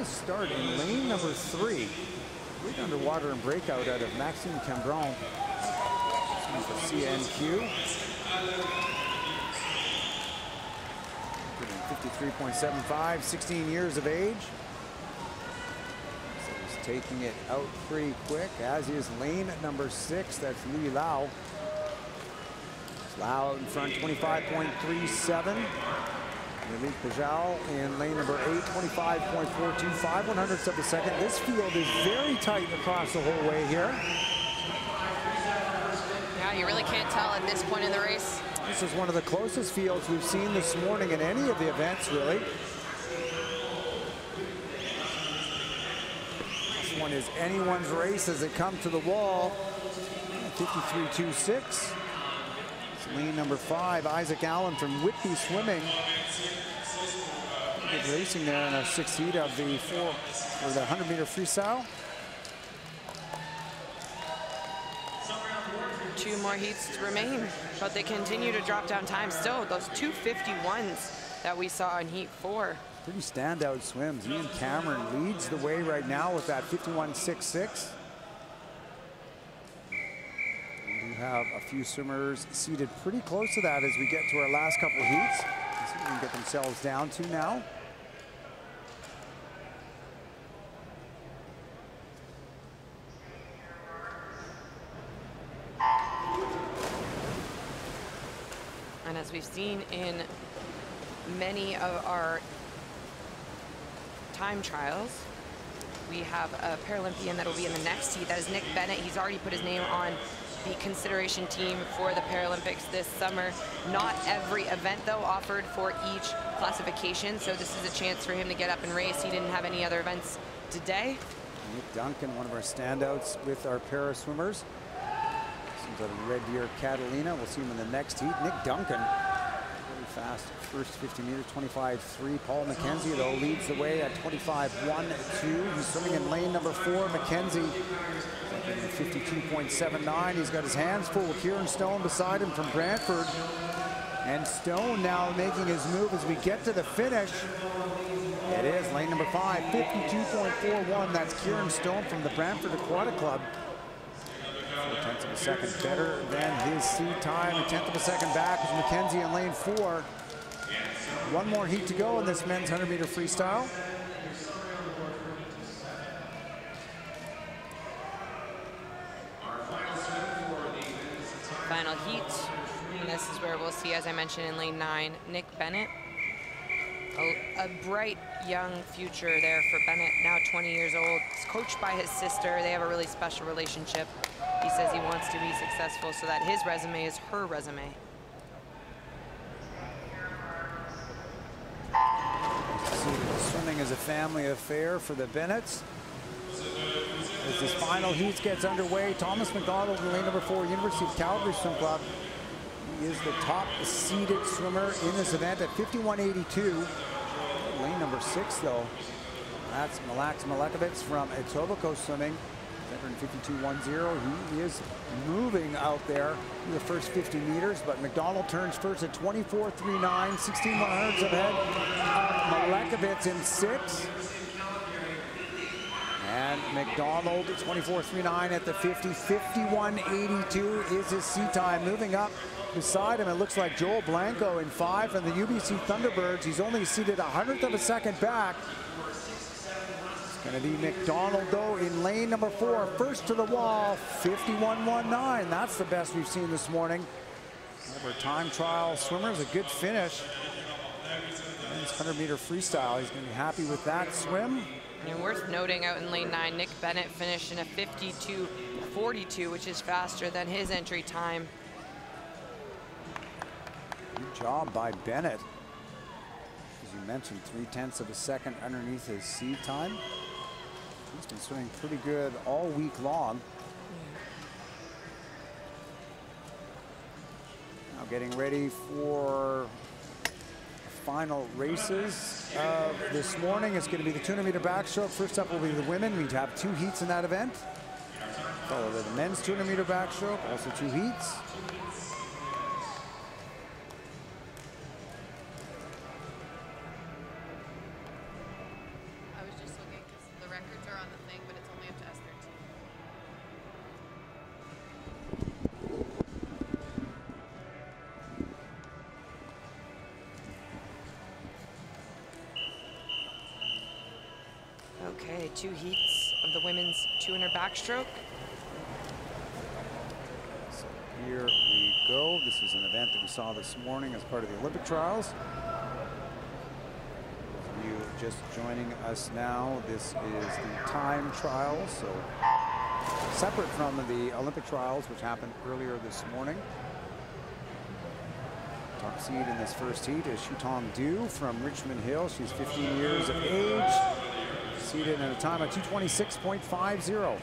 Start in lane number 3. Big underwater and breakout out of Maxime Cambron. For CNQ. 53.75, 16 years of age. So he's taking it out pretty quick, as is lane number 6. That's Li Lau. Lau out in front, 25.37. Malik Pajal in lane number 8, 25.42, 5/100ths of a second. This field is very tight across the whole way here. Yeah, you really can't tell at this point in the race. This is one of the closest fields we've seen this morning in any of the events, really. This one is anyone's race as it comes to the wall. 53.26. Lane number 5, Isaac Allen from Whitby Swimming. Good racing there in our 6th heat of the 100-meter freestyle. 2 more heats to remain, but they continue to drop down time. Still, those 2:51s that we saw in heat 4. Pretty standout swims. Ian Cameron leads the way right now with that 51.66. Have a few swimmers seated pretty close to that as we get to our last couple of heats. Let's see what we can get themselves down to now. And as we've seen in many of our time trials, we have a Paralympian that will be in the next heat. That is Nick Bennett. He's already put his name on the consideration team for the Paralympics this summer. Not every event, though, offered for each classification, so this is a chance for him to get up and race. He didn't have any other events today. Nick Duncan, one of our standouts with our para swimmers. Seems like a Red Deer Catalina. We'll see him in the next heat. Nick Duncan, really fast first 50 meters, 25.3. Paul McKenzie, though, leads the way at 25.12. He's swimming in lane number 4. McKenzie 52.79. He's got his hands full with Kieran Stone beside him from Brantford. And Stone now making his move as we get to the finish. It is lane number 5, 52.41. That's Kieran Stone from the Brantford Aquatic Club. 0.4 of a second better than his seed time. A 1/10 of a second back is McKenzie in lane 4. One more heat to go in this men's 100-meter freestyle. Final heat, and this is where we'll see, as I mentioned in lane 9, Nick Bennett. A bright young future there for Bennett, now 20 years old. He's coached by his sister. They have a really special relationship. He says he wants to be successful so that his resume is her resume. Swimming is a family affair for the Bennetts. As this final heat gets underway, Thomas McDonald in lane number 4, University of Calgary Swim Club. He is the top seeded swimmer in this event at 51.82. Lane number 6, though. That's Malax Malakovitz from Etobicoke Swimming. 52.10. He is moving out there in the first 50 meters, but McDonald turns first at 24.39, 16/100ths ahead of Malakovitz in 6. And McDonald 24.39 at the 50, 51.82 is his seat time. Moving up beside him, it looks like Joel Blanco in 5 from the UBC Thunderbirds. He's only seated 1/100th of a second back. Going to be McDonald, though, in lane number 4, first to the wall, 51.19. That's the best we've seen this morning. Never time trial swimmers, a good finish. Men's 100-meter freestyle. He's going to be happy with that swim. And worth noting, out in lane 9, Nick Bennett finished in a 52.42, which is faster than his entry time. Good job by Bennett. As you mentioned, 0.3 of a second underneath his seed time. He's been swimming pretty good all week long. Now getting ready for the final races of this morning. It's going to be the 200-meter backstroke. First up will be the women. We'd have 2 heats in that event. Followed by the men's 200-meter backstroke, also 2 heats. Okay, 2 heats of the women's 200 backstroke. So here we go. This is an event that we saw this morning as part of the Olympic trials. you just joining us now, this is the time trials, so separate from the Olympic trials, which happened earlier this morning. Top seed in this first heat is Shutong Du from Richmond Hill. She's 15 years of age, seeded at a time of 2:26.50.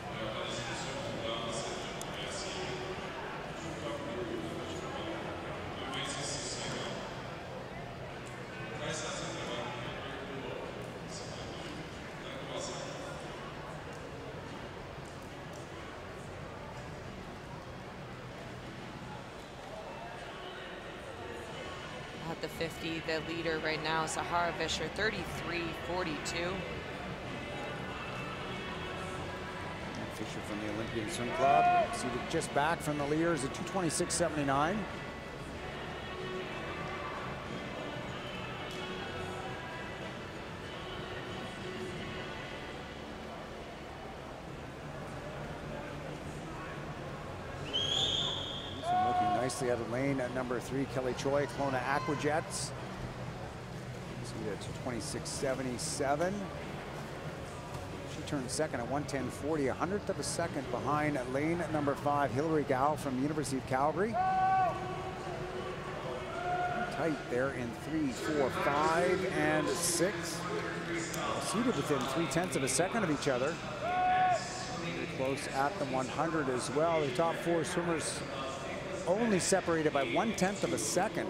At the 50, the leader right now, Sahara Vischer, 33.42. Fisher from the Olympian Swim Club, seated just back from the leaders at 2:26.79. Nicely out of lane at number 3, Kelly Choi, Kelowna Aquajets. See at 2:26.77. She turned second at 1:10.40, 100th of a second behind lane at number 5, Hilary Gao from University of Calgary. Tight there in 3, 4, 5, and 6. Seated within 0.3 of a second of each other. Very close at the 100 as well. The top 4 swimmers only separated by 1/10 of a second.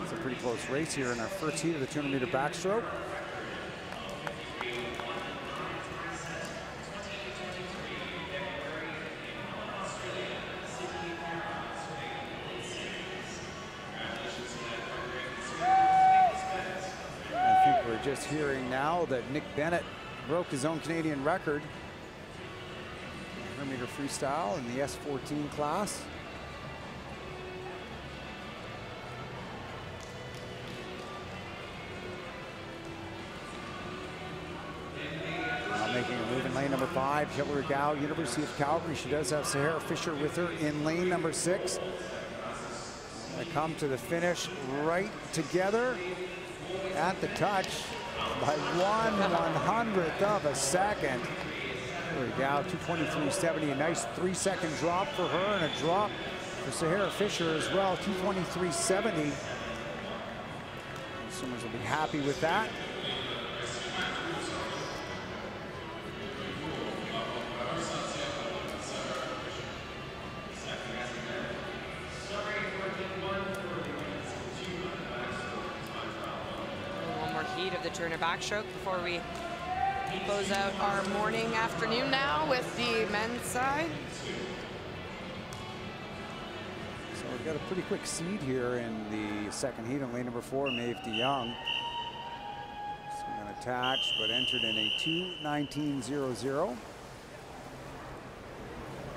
It's a pretty close race here in our first heat of the 200-meter backstroke. I think we're just hearing now that Nick Bennett broke his own Canadian record. 100-meter freestyle in the S14 class. Making a move in lane number 5, Hilary Gao, University of Calgary. She does have Sahara Vischer with her in lane number 6. They come to the finish right together at the touch by 1/100th of a second. Hilary Gao, 2:23.70, a nice 3-second drop for her and a drop for Sahara Vischer as well, 2:23.70. Swimmers will be happy with that. Of the Turner backstroke before we close out our morning afternoon now with the men's side. So we've got a pretty quick seed here in the second heat in lane number 4, Maeve de Jong. Swing unattached, but entered in a 2:19.00.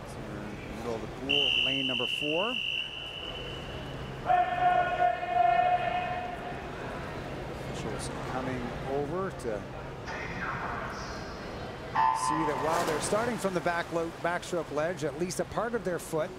So we're in the middle of the pool, lane number 4. Coming over to see that while they're starting from the backstroke ledge, at least a part of their foot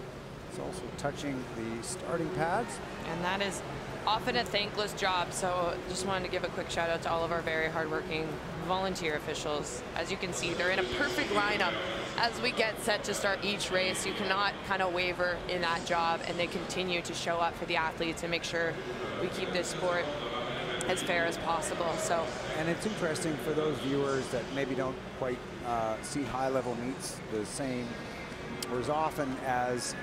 is also touching the starting pads. And that is often a thankless job, so just wanted to give a quick shout out to all of our very hardworking volunteer officials. As you can see, they're in a perfect lineup as we get set to start each race. You cannot kind of waver in that job, and they continue to show up for the athletes and make sure we keep this sport as fair as possible. So, and it's interesting for those viewers that maybe don't quite see high-level meets the same or as often as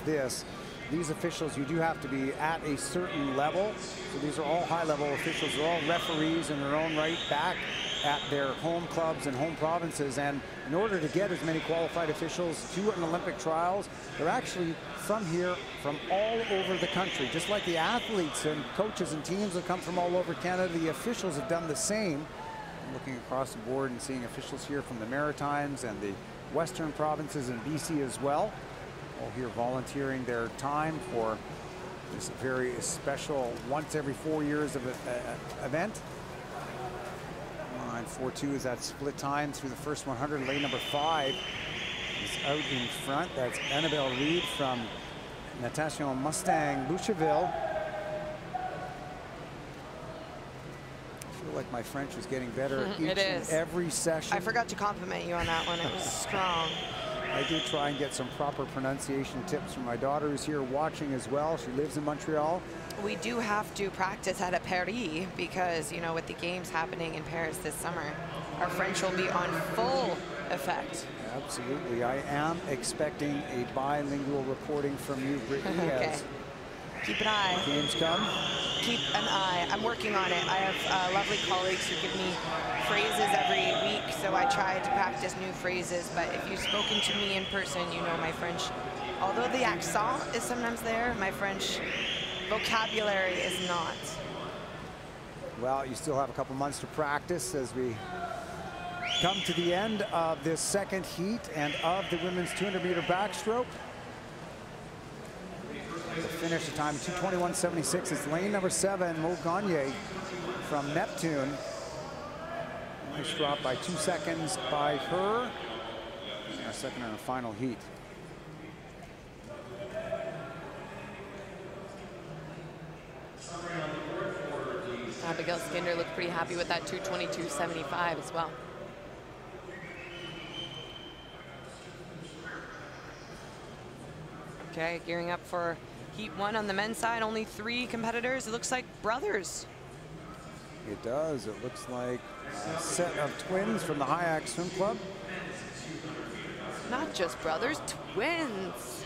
this. These officials, you do have to be at a certain level. So these are all high-level officials. They're all referees in their own right, back at their home clubs and home provinces. And in order to get as many qualified officials to an Olympic trials, they're actually from here, from all over the country. Just like the athletes and coaches and teams that come from all over Canada, the officials have done the same. I'm looking across the board and seeing officials here from the Maritimes and the Western provinces and BC as well. All here volunteering their time for this very special once every 4 years of event. 9:42 is that split time through the first 100. Lane number 5 is out in front. That's Annabelle Reed from Natation Mustang Boucherville. feel like my French is getting better each It is. and every session. I forgot to compliment you on that one. It was strong. I did try and get some proper pronunciation tips from my daughter who's here watching as well. She lives in Montreal. We do have to practice at a Paris because, you know, with the games happening in Paris this summer, our French will be on full effect. Absolutely. I am expecting a bilingual reporting from you, Brittany, Okay. as Keep an eye. games come. Keep an eye. I'm working on it. I have lovely colleagues who give me phrases every week, so I try to practice new phrases. But if you've spoken to me in person, you know my French, although the accent is sometimes there, my French vocabulary is not. Well, you still have a couple months to practice as we come to the end of this second heat and of the women's 200-meter backstroke. To finish the time 2:21.76 is lane number 7, Mo Gagne from Neptune. Nice drop by 2 seconds by her. Our second and a final heat. Abigail Skinder looked pretty happy with that 2:22.75 as well. Okay, gearing up for heat 1 on the men's side. Only 3 competitors. It looks like brothers. It does. It looks like a set of twins from the High Swim Club. Not just brothers, twins.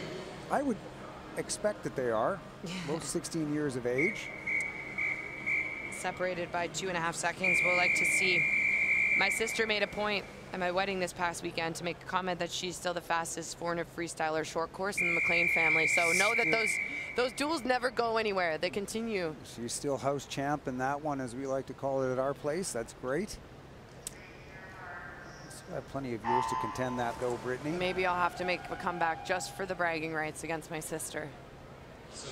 I would expect that they are. Both 16 years of age. Separated by 2.5 seconds. We'll like to see. My sister made a point at my wedding this past weekend to make a comment that she's still the fastest 400 freestyler short course in the McLean family. So know that those duels never go anywhere. They continue. She's still house champ in that one, as we like to call it at our place. That's great. Still have plenty of years to contend that, though, Brittany. Maybe I'll have to make a comeback just for the bragging rights against my sister. So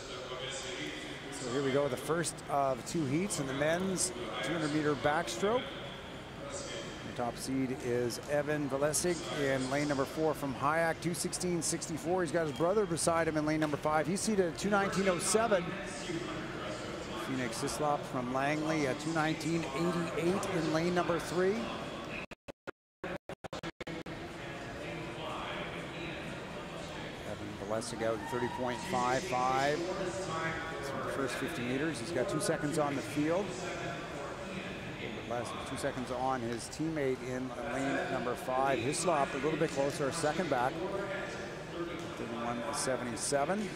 here we go, the first of 2 heats in the men's 200-meter backstroke. The top seed is Evan Velesig in lane number 4 from Hayek, 2:16.64. He's got his brother beside him in lane number 5. He's seated at 2:19.07. Phoenix Hislop from Langley at 2:19.88 in lane number 3. Evan Velesig out in 30.55. The first 50 meters. He's got 2 seconds on the field. Last 2 seconds on his teammate in lane number 5. Hislop a little bit closer, second back. 31.77.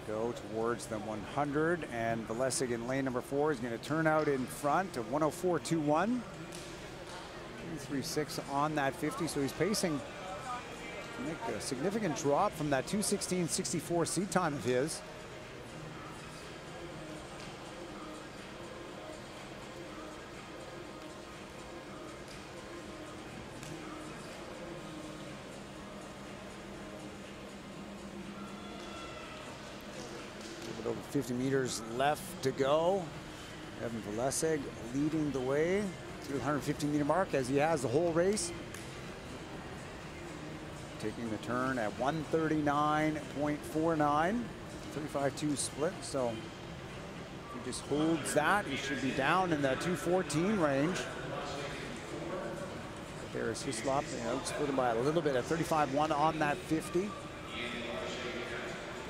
Go towards the 100, and Velesig in lane number 4 is going to turn out in front of 104.21. 3.36 on that 50, so he's pacing to make a significant drop from that 2:16.64 seat time of his. A little bit over 50 meters left to go. Evan Velesig leading the way to the 150-meter mark, as he has the whole race. Taking the turn at 139.49, 35-2 split. So if he just holds that, he should be down in that 2:14 range. But there is Hislop, outsplit him by a little bit at 35-1 on that 50.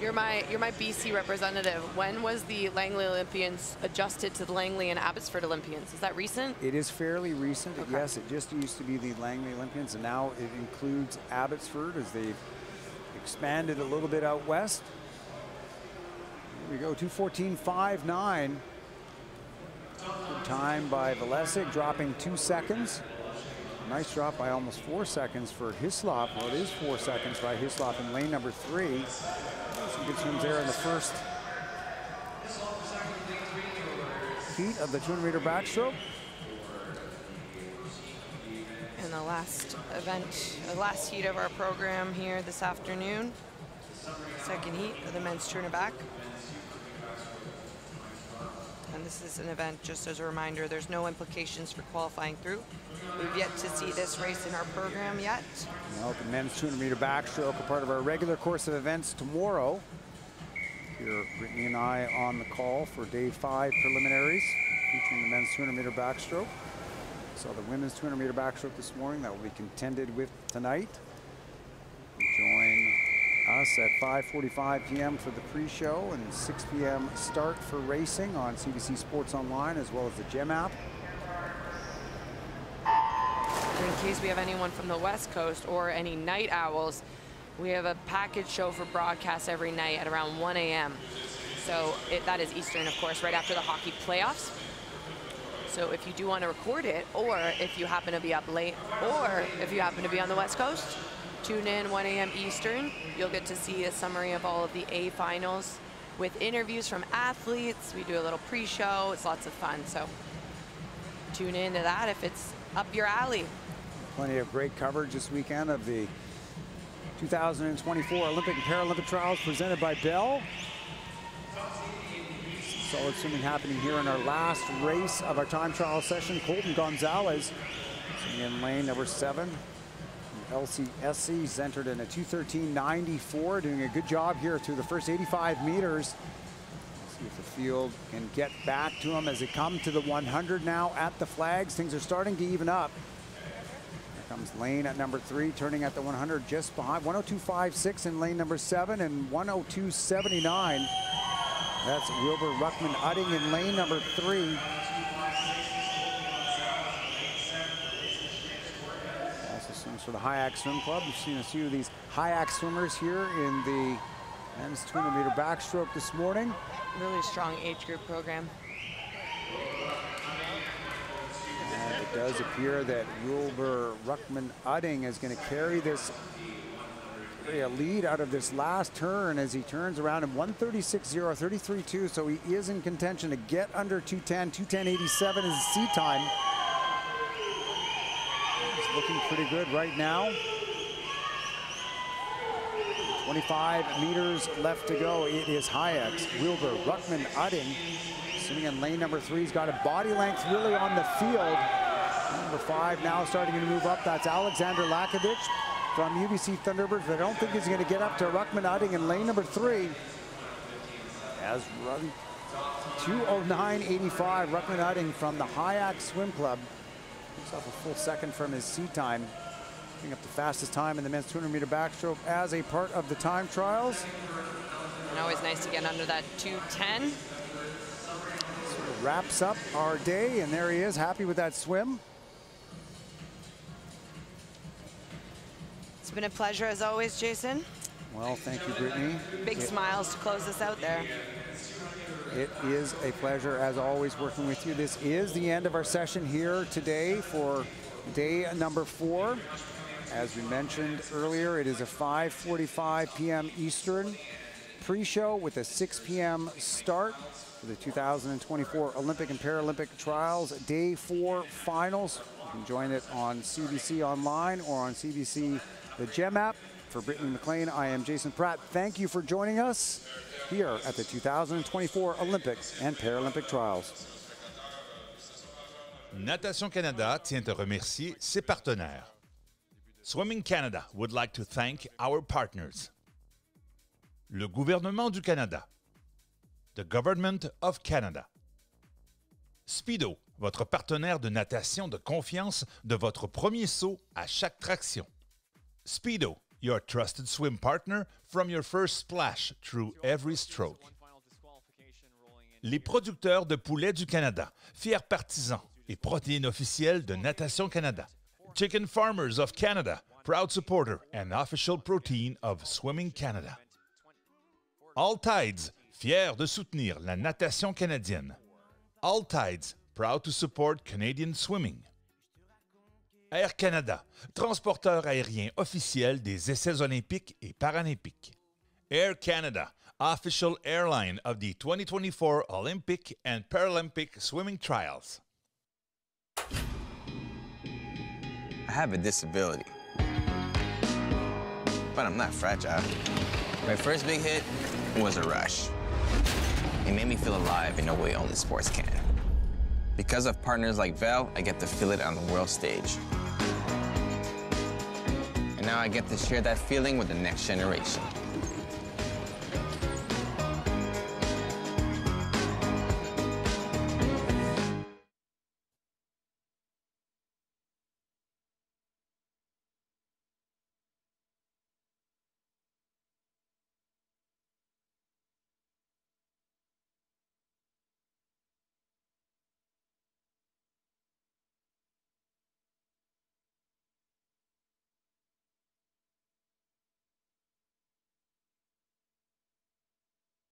You're my BC representative. When was the Langley Olympians adjusted to the Langley and Abbotsford Olympians? Is that recent? It is fairly recent. Okay. Yes, it just used to be the Langley Olympians, and now it includes Abbotsford as they've expanded a little bit out west. Here we go, 2:14.59. Good time by Velesig, dropping 2 seconds. Nice drop by almost 4 seconds for Hislop. Well, it is 4 seconds by Hislop in lane number 3. Some good swims there in the first heat of the 200-meter backstroke. And the last event, the last heat of our program here this afternoon. Second heat of the men's turn back. And This is an event, just as a reminder, there's no implications for qualifying through. We've yet to see this race in our program yet. Well, the men's 200-meter backstroke, a part of our regular course of events tomorrow. Here, Brittany and I on the call for day 5 preliminaries, featuring the men's 200-meter backstroke. So the women's 200-meter backstroke this morning, that will be contended with tonight. Join us at 5:45 p.m. for the pre-show and 6 p.m. start for racing on CBC Sports Online, as well as the GEM app. In case we have anyone from the West Coast or any night owls, we have a package show for broadcast every night at around 1 a.m. So that is Eastern, of course, right after the hockey playoffs. So if you do want to record it, or if you happen to be up late, or if you happen to be on the West Coast, tune in 1 a.m. Eastern. You'll get to see a summary of all of the A finals with interviews from athletes. We do a little pre-show. It's lots of fun. So tune in to that if it's up your alley. Plenty of great coverage this weekend of the 2024 Olympic and Paralympic trials presented by Bell. Solid swimming happening here in our last race of our time trial session. Colton Gonzalez in lane number 7. LCSC, he's entered in a 2:13.94, doing a good job here through the first 85 meters. Let's see if the field can get back to him as they come to the 100 now at the flags. Things are starting to even up. Here comes lane at number 3, turning at the 100 just behind. 102.56 in lane number 7 and 102.79. That's Wilbur Ruckman-Udding in lane number 3. For the High-Ax Swim Club. We've seen a few of these High-Ax swimmers here in the men's 200-meter backstroke this morning. Really strong age group program. And it does appear that Wilbur Ruckman-Udding is going to carry this lead out of this last turn as he turns around in 136.0, 33.2. So he is in contention to get under 210. 210.87 is his seat time. Looking pretty good right now. 25 meters left to go. It is High-Ax Wilbur Ruckman-Udding sitting in lane number 3. He's got a body length really on the field. Number 5 now starting to move up. That's Alexander Lakovic from UBC Thunderbirds. But I don't think he's going to get up to Ruckman-Udding in lane number 3. As run 2:09.85, Ruckman-Udding from the High-Ax Swim Club. Himself a full second from his seat time, picking up the fastest time in the men's 200-meter backstroke as a part of the time trials. And always nice to get under that 2:10. Sort of wraps up our day, and there he is, happy with that swim. It's been a pleasure as always, Jason. Well, thank you, Brittany. Big smiles to close us out there. It is a pleasure, as always, working with you. This is the end of our session here today for day number 4. As we mentioned earlier, it is a 5:45 p.m. Eastern pre-show with a 6 p.m. start for the 2024 Olympic and Paralympic trials. Day 4 finals. You can join it on CBC Online or on CBC, the GEM app. For Brittany McLean, I am Jason Pratt. Thank you for joining us here at the 2024 Olympic and Paralympic Trials. Natation Canada tient à remercier ses partenaires. Swimming Canada would like to thank our partners. Le gouvernement du Canada. The Government of Canada. Speedo, votre partenaire de natation de confiance de votre premier saut à chaque traction. Speedo, your trusted swim partner from your first splash through every stroke. Les producteurs de poulets du Canada, fiers partisans et protéines officielles de Natation Canada. Chicken Farmers of Canada, proud supporter and official protein of Swimming Canada. All Tides, fiers de soutenir la natation canadienne. All Tides, proud to support Canadian swimming. Air Canada, transporteur aérien officiel des essais olympiques et paralympiques. Air Canada, official airline of the 2024 Olympic and Paralympic swimming trials. I have a disability, but I'm not fragile. My first big hit was a rush. It made me feel alive in a way only sports can. Because of partners like Vel, I get to feel it on the world stage. And now I get to share that feeling with the next generation.